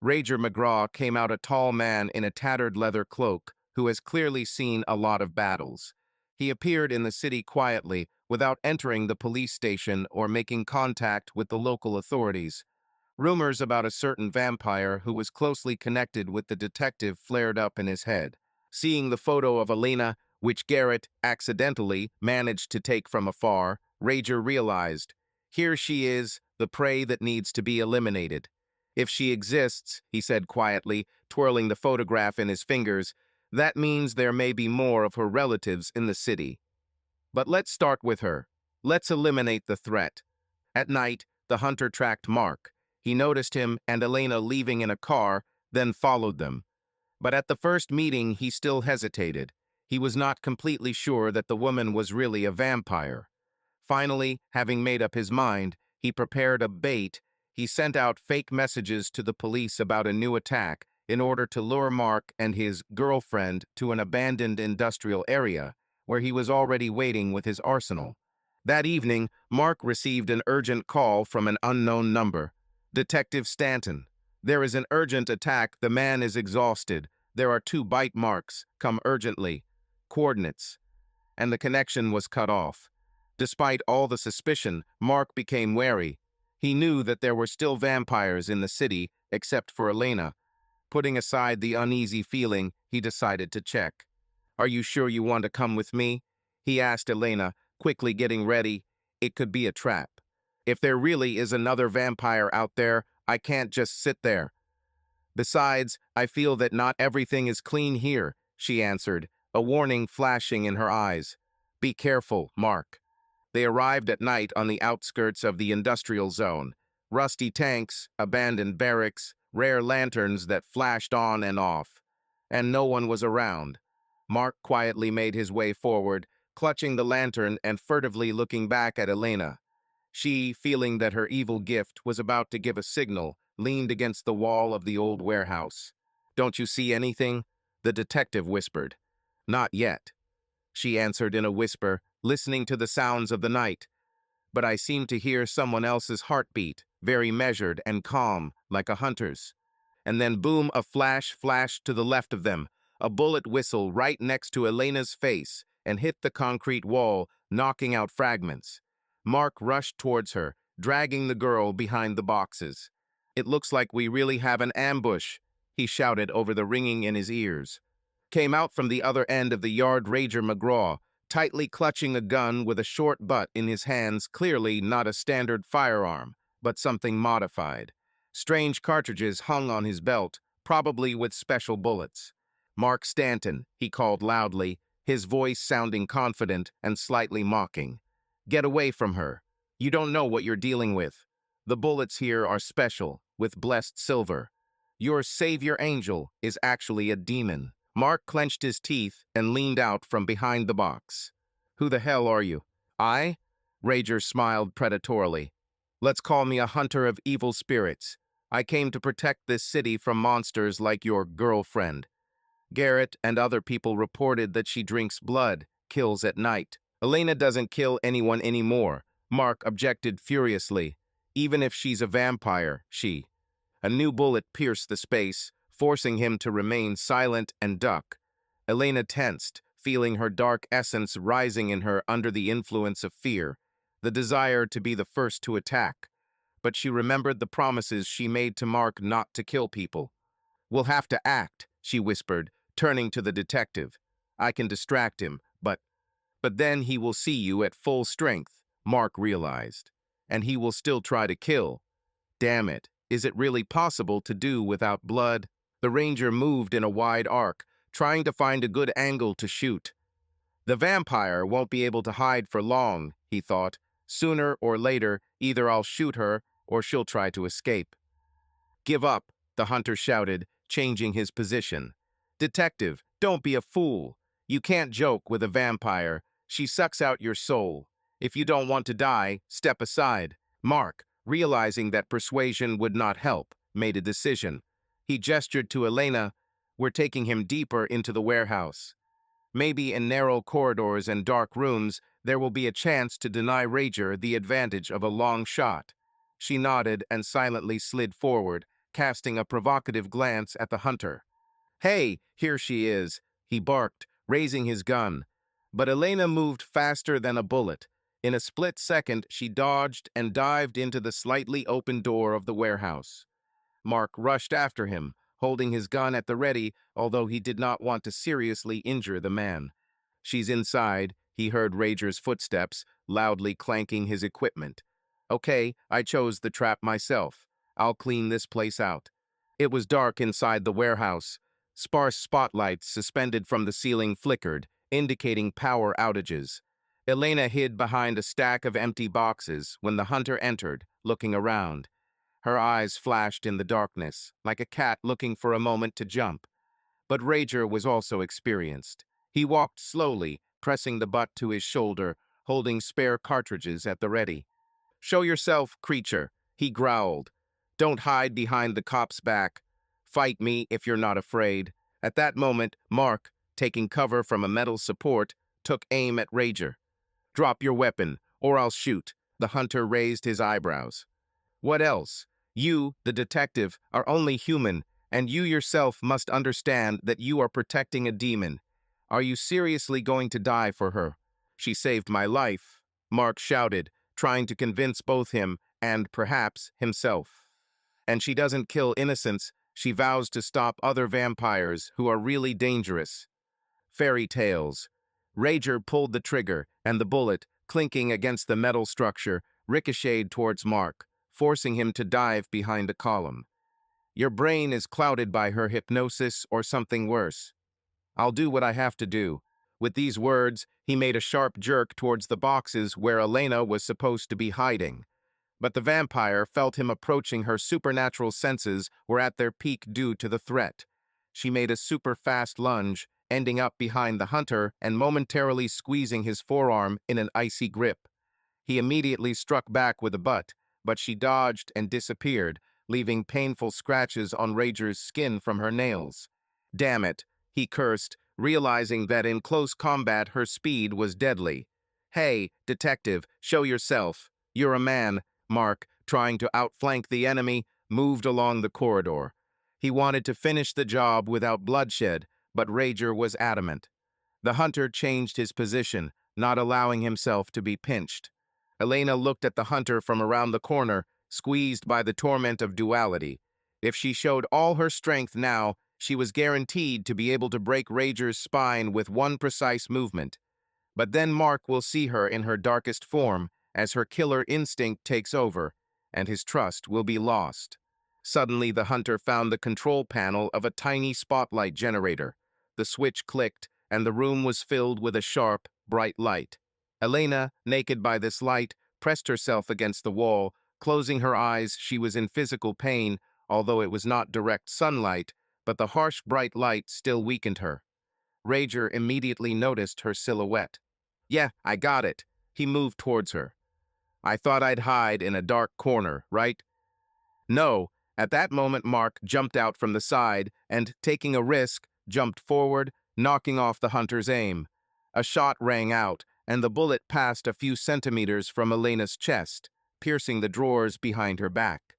Speaker 1: Rager McGraw came out, a tall man in a tattered leather cloak, who has clearly seen a lot of battles. He appeared in the city quietly, without entering the police station or making contact with the local authorities. Rumors about a certain vampire who was closely connected with the detective flared up in his head. Seeing the photo of Elena, which Garrett accidentally managed to take from afar, Rager realized, here she is, the prey that needs to be eliminated. If she exists, he said quietly, twirling the photograph in his fingers, that means there may be more of her relatives in the city. But let's start with her. Let's eliminate the threat. At night, the hunter tracked Mark. He noticed him and Elena leaving in a car, then followed them. But at the first meeting, he still hesitated. He was not completely sure that the woman was really a vampire. Finally, having made up his mind, he prepared a bait. He sent out fake messages to the police about a new attack in order to lure Mark and his girlfriend to an abandoned industrial area where he was already waiting with his arsenal. That evening, Mark received an urgent call from an unknown number. "Detective Stanton. There is an urgent attack. The man is exhausted. There are 2 bite marks. Come urgently. Coordinates." And the connection was cut off. Despite all the suspicion, Mark became wary. He knew that there were still vampires in the city, except for Elena. Putting aside the uneasy feeling, he decided to check. "Are you sure you want to come with me?" he asked Elena, quickly getting ready. It could be a trap. "If there really is another vampire out there, I can't just sit there. Besides, I feel that not everything is clean here," she answered, a warning flashing in her eyes. "Be careful, Mark." They arrived at night on the outskirts of the industrial zone. Rusty tanks, abandoned barracks, rare lanterns that flashed on and off. And no one was around. Mark quietly made his way forward, clutching the lantern and furtively looking back at Elena. She, feeling that her evil gift was about to give a signal, leaned against the wall of the old warehouse. "Don't you see anything?" the detective whispered. "Not yet," she answered in a whisper, listening to the sounds of the night. "But I seem to hear someone else's heartbeat, very measured and calm, like a hunter's." And then boom, a flash flashed to the left of them. A bullet whistled right next to Elena's face and hit the concrete wall, knocking out fragments. Mark rushed towards her, dragging the girl behind the boxes. "It looks like we really have an ambush," he shouted over the ringing in his ears. Came out from the other end of the yard Rager McGraw, tightly clutching a gun with a short butt in his hands, clearly not a standard firearm, but something modified. Strange cartridges hung on his belt, probably with special bullets. "Mark Stanton," he called loudly, his voice sounding confident and slightly mocking. "Get away from her. You don't know what you're dealing with. The bullets here are special, with blessed silver. Your savior angel is actually a demon." Mark clenched his teeth and leaned out from behind the box. "Who the hell are you?" "I?" Rager smiled predatorily. "Let's call me a hunter of evil spirits. I came to protect this city from monsters like your girlfriend. Garrett and other people reported that she drinks blood, kills at night." "Elena doesn't kill anyone anymore," Mark objected furiously. "Even if she's a vampire, she—" A new bullet pierced the space, forcing him to remain silent and duck. Elena tensed, feeling her dark essence rising in her under the influence of fear, the desire to be the first to attack. But she remembered the promises she made to Mark not to kill people. "We'll have to act," she whispered, turning to the detective. "I can distract him, but then he will see you at full strength," Mark realized. "And he will still try to kill. Damn it, is it really possible to do without blood?" The ranger moved in a wide arc, trying to find a good angle to shoot. "The vampire won't be able to hide for long," he thought. "Sooner or later, either I'll shoot her or she'll try to escape." "Give up," the hunter shouted, changing his position. "Detective, don't be a fool. You can't joke with a vampire. She sucks out your soul. If you don't want to die, step aside." Mark, realizing that persuasion would not help, made a decision. He gestured to Elena. "We're taking him deeper into the warehouse. Maybe in narrow corridors and dark rooms, there will be a chance to deny Rager the advantage of a long shot." She nodded and silently slid forward, casting a provocative glance at the hunter. "Hey, here she is," he barked, raising his gun. But Elena moved faster than a bullet. In a split second, she dodged and dived into the slightly open door of the warehouse. Mark rushed after him, holding his gun at the ready, although he did not want to seriously injure the man. "She's inside," he heard Rager's footsteps, loudly clanking his equipment. "Okay, I chose the trap myself. I'll clean this place out." It was dark inside the warehouse. Sparse spotlights suspended from the ceiling flickered, indicating power outages. Elena hid behind a stack of empty boxes when the hunter entered, looking around. Her eyes flashed in the darkness, like a cat looking for a moment to jump. But Rager was also experienced. He walked slowly, pressing the butt to his shoulder, holding spare cartridges at the ready. "Show yourself, creature," he growled. "Don't hide behind the cop's back. Fight me if you're not afraid." At that moment, Mark, taking cover from a metal support, took aim at Rager. "Drop your weapon, or I'll shoot." The hunter raised his eyebrows. "What else? You, the detective, are only human, and you yourself must understand that you are protecting a demon. Are you seriously going to die for her?" "She saved my life," Mark shouted, trying to convince both him and, perhaps, himself. "And she doesn't kill innocents. She vows to stop other vampires who are really dangerous." Fairy tales. Rager pulled the trigger, and the bullet, clinking against the metal structure, ricocheted towards Mark, forcing him to dive behind a column. "Your brain is clouded by her hypnosis or something worse. I'll do what I have to do." With these words, he made a sharp jerk towards the boxes where Elena was supposed to be hiding. But the vampire felt him approaching. Her supernatural senses were at their peak due to the threat. She made a super-fast lunge, ending up behind the hunter and momentarily squeezing his forearm in an icy grip. He immediately struck back with a butt, but she dodged and disappeared, leaving painful scratches on Rager's skin from her nails. "Damn it," he cursed, realizing that in close combat her speed was deadly. "Hey, detective, show yourself. You're a man." Mark, trying to outflank the enemy, moved along the corridor. He wanted to finish the job without bloodshed, but Rager was adamant. The hunter changed his position, not allowing himself to be pinched. Elena looked at the hunter from around the corner, squeezed by the torment of duality. If she showed all her strength now, she was guaranteed to be able to break Rager's spine with one precise movement. But then Mark will see her in her darkest form as her killer instinct takes over, and his trust will be lost. Suddenly, the hunter found the control panel of a tiny spotlight generator. The switch clicked, and the room was filled with a sharp, bright light. Elena, naked by this light, pressed herself against the wall. Closing her eyes, she was in physical pain, although it was not direct sunlight, but the harsh, bright light still weakened her. Rager immediately noticed her silhouette. "Yeah, I got it." He moved towards her. "I thought I'd hide in a dark corner, right?" "No." At that moment, Mark jumped out from the side and, taking a risk, jumped forward, knocking off the hunter's aim. A shot rang out, and the bullet passed a few centimeters from Elena's chest, piercing the drawers behind her back.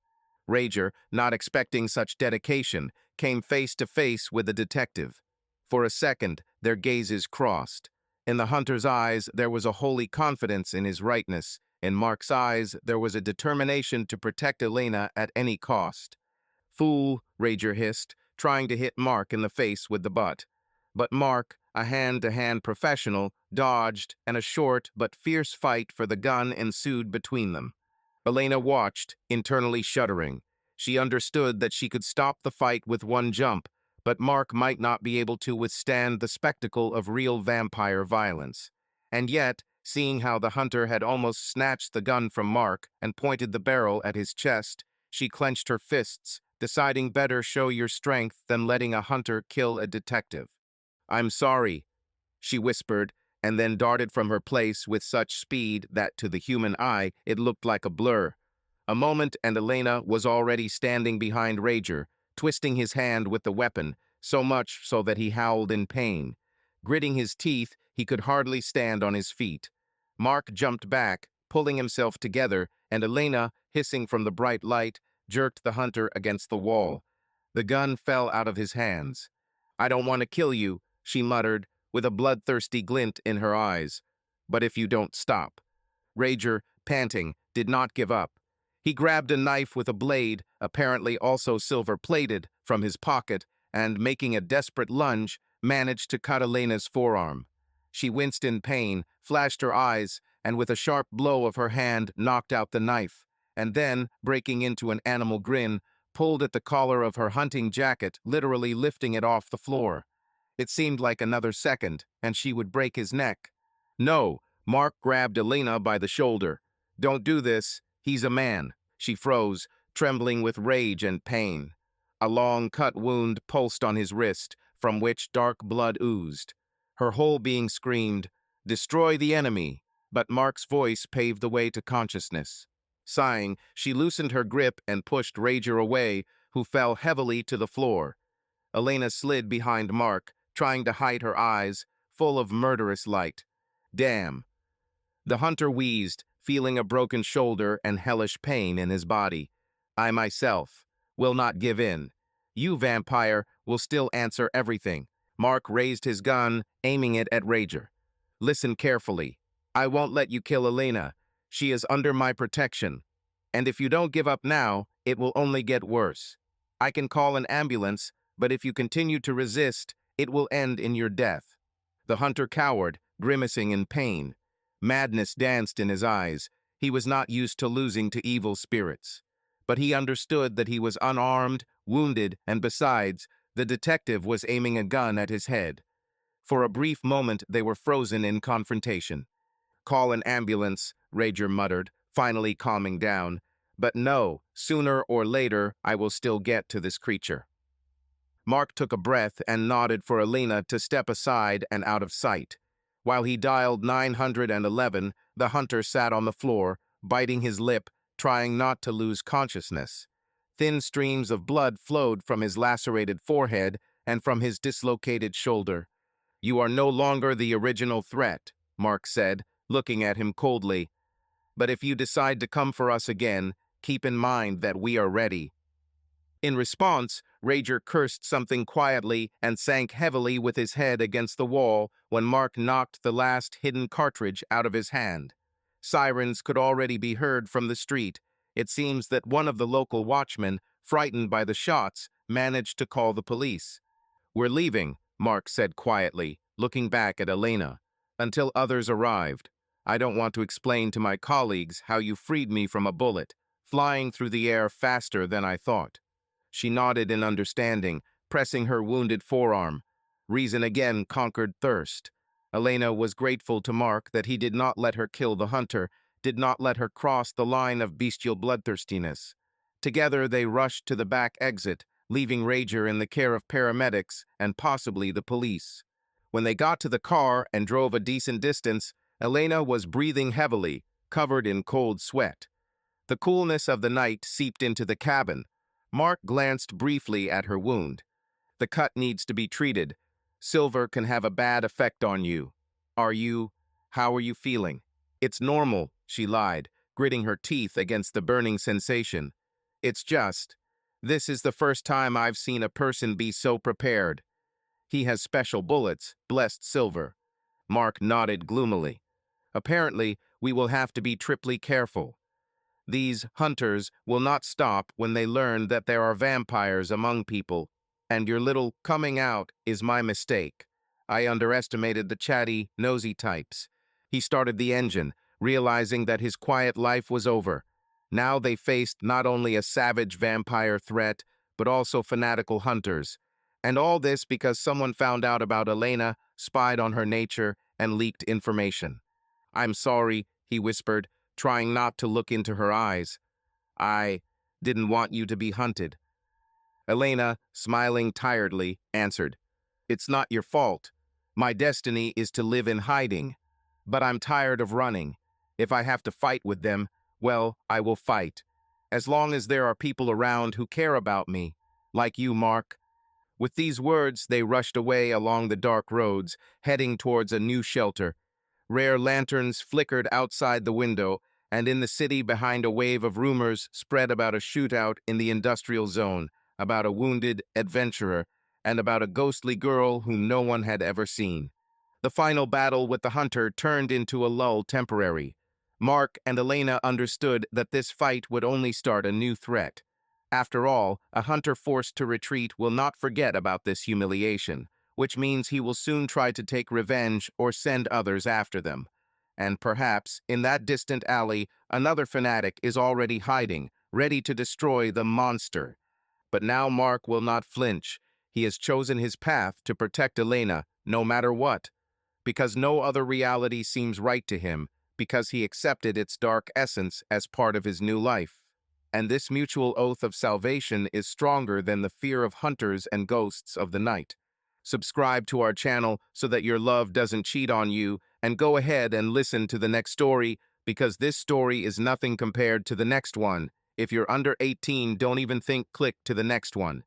Speaker 1: Rager, not expecting such dedication, came face to face with the detective. For a second, their gazes crossed. In the hunter's eyes, there was a holy confidence in his rightness. In Mark's eyes, there was a determination to protect Elena at any cost. "Fool," Rager hissed, trying to hit Mark in the face with the butt. But Mark, a hand-to-hand professional, dodged, and a short but fierce fight for the gun ensued between them. Elena watched, internally shuddering. She understood that she could stop the fight with one jump, but Mark might not be able to withstand the spectacle of real vampire violence. And yet, seeing how the hunter had almost snatched the gun from Mark and pointed the barrel at his chest, she clenched her fists, deciding better show your strength than letting a hunter kill a detective. "I'm sorry," she whispered, and then darted from her place with such speed that to the human eye it looked like a blur. A moment and Elena was already standing behind Rager, twisting his hand with the weapon, so much so that he howled in pain. Gritting his teeth, he could hardly stand on his feet. Mark jumped back, pulling himself together, and Elena, hissing from the bright light, jerked the hunter against the wall. The gun fell out of his hands. "I don't want to kill you," she muttered, with a bloodthirsty glint in her eyes. "But if you don't stop." Rager, panting, did not give up. He grabbed a knife with a blade, apparently also silver-plated, from his pocket, and, making a desperate lunge, managed to cut Elena's forearm. She winced in pain, flashed her eyes, and with a sharp blow of her hand knocked out the knife, and then, breaking into an animal grin, pulled at the collar of her hunting jacket, literally lifting it off the floor. It seemed like another second, and she would break his neck. "No," Mark grabbed Elena by the shoulder. "Don't do this. He's a man." She froze, trembling with rage and pain. A long cut wound pulsed on his wrist, from which dark blood oozed. Her whole being screamed, "Destroy the enemy!" But Mark's voice paved the way to consciousness. Sighing, she loosened her grip and pushed Rager away, who fell heavily to the floor. Elena slid behind Mark, trying to hide her eyes, full of murderous light. "Damn." The hunter wheezed, feeling a broken shoulder and hellish pain in his body. "I myself will not give in. You, vampire, will still answer everything." Mark raised his gun, aiming it at Rager. "Listen carefully. I won't let you kill Elena. She is under my protection. And if you don't give up now, it will only get worse. I can call an ambulance, but if you continue to resist, it will end in your death." The hunter cowered, grimacing in pain. Madness danced in his eyes. He was not used to losing to evil spirits. But he understood that he was unarmed, wounded, and besides, the detective was aiming a gun at his head. For a brief moment, they were frozen in confrontation. "Call an ambulance," Rager muttered, finally calming down. "But no, sooner or later, I will still get to this creature." Mark took a breath and nodded for Elena to step aside and out of sight. While he dialed 911, the hunter sat on the floor, biting his lip, trying not to lose consciousness. Thin streams of blood flowed from his lacerated forehead and from his dislocated shoulder. "You are no longer the original threat," Mark said, looking at him coldly. "But if you decide to come for us again, keep in mind that we are ready." In response, Rager cursed something quietly and sank heavily with his head against the wall when Mark knocked the last hidden cartridge out of his hand. Sirens could already be heard from the street. It seems that one of the local watchmen, frightened by the shots, managed to call the police. "We're leaving," Mark said quietly, looking back at Elena, "until others arrived. I don't want to explain to my colleagues how you freed me from a bullet, flying through the air faster than I thought." She nodded in understanding, pressing her wounded forearm. Reason again conquered thirst. Elena was grateful to Mark that he did not let her kill the hunter, did not let her cross the line of bestial bloodthirstiness. Together they rushed to the back exit, leaving Rager in the care of paramedics and possibly the police. When they got to the car and drove a decent distance, Elena was breathing heavily, covered in cold sweat. The coolness of the night seeped into the cabin. Mark glanced briefly at her wound. "The cut needs to be treated. Silver can have a bad effect on you. How are you feeling?" "It's normal," she lied, gritting her teeth against the burning sensation. "It's just, this is the first time I've seen a person be so prepared." "He has special bullets," blessed Silver. Mark nodded gloomily. "Apparently, we will have to be triply careful. These hunters will not stop when they learn that there are vampires among people, and your little coming out is my mistake. I underestimated the chatty, nosy types." He started the engine, realizing that his quiet life was over. Now they faced not only a savage vampire threat, but also fanatical hunters. And all this because someone found out about Elena, spied on her nature, and leaked information. "I'm sorry," he whispered, trying not to look into her eyes. "I didn't want you to be hunted." Elena, smiling tiredly, answered, "It's not your fault. My destiny is to live in hiding. But I'm tired of running. If I have to fight with them, well, I will fight. As long as there are people around who care about me, like you, Mark." With these words, they rushed away along the dark roads, heading towards a new shelter. Rare lanterns flickered outside the window, and in the city behind a wave of rumors spread about a shootout in the industrial zone, about a wounded adventurer, and about a ghostly girl whom no one had ever seen. The final battle with the hunter turned into a lull temporary. Mark and Elena understood that this fight would only start a new threat. After all, a hunter forced to retreat will not forget about this humiliation, which means he will soon try to take revenge or send others after them. And perhaps, in that distant alley, another fanatic is already hiding, ready to destroy the monster. But now Mark will not flinch. He has chosen his path to protect Elena, no matter what. Because no other reality seems right to him, because he accepted its dark essence as part of his new life. And this mutual oath of salvation is stronger than the fear of hunters and ghosts of the night. Subscribe to our channel so that your love doesn't cheat on you, and go ahead and listen to the next story, because this story is nothing compared to the next one. If you're under 18, don't even think click to the next one.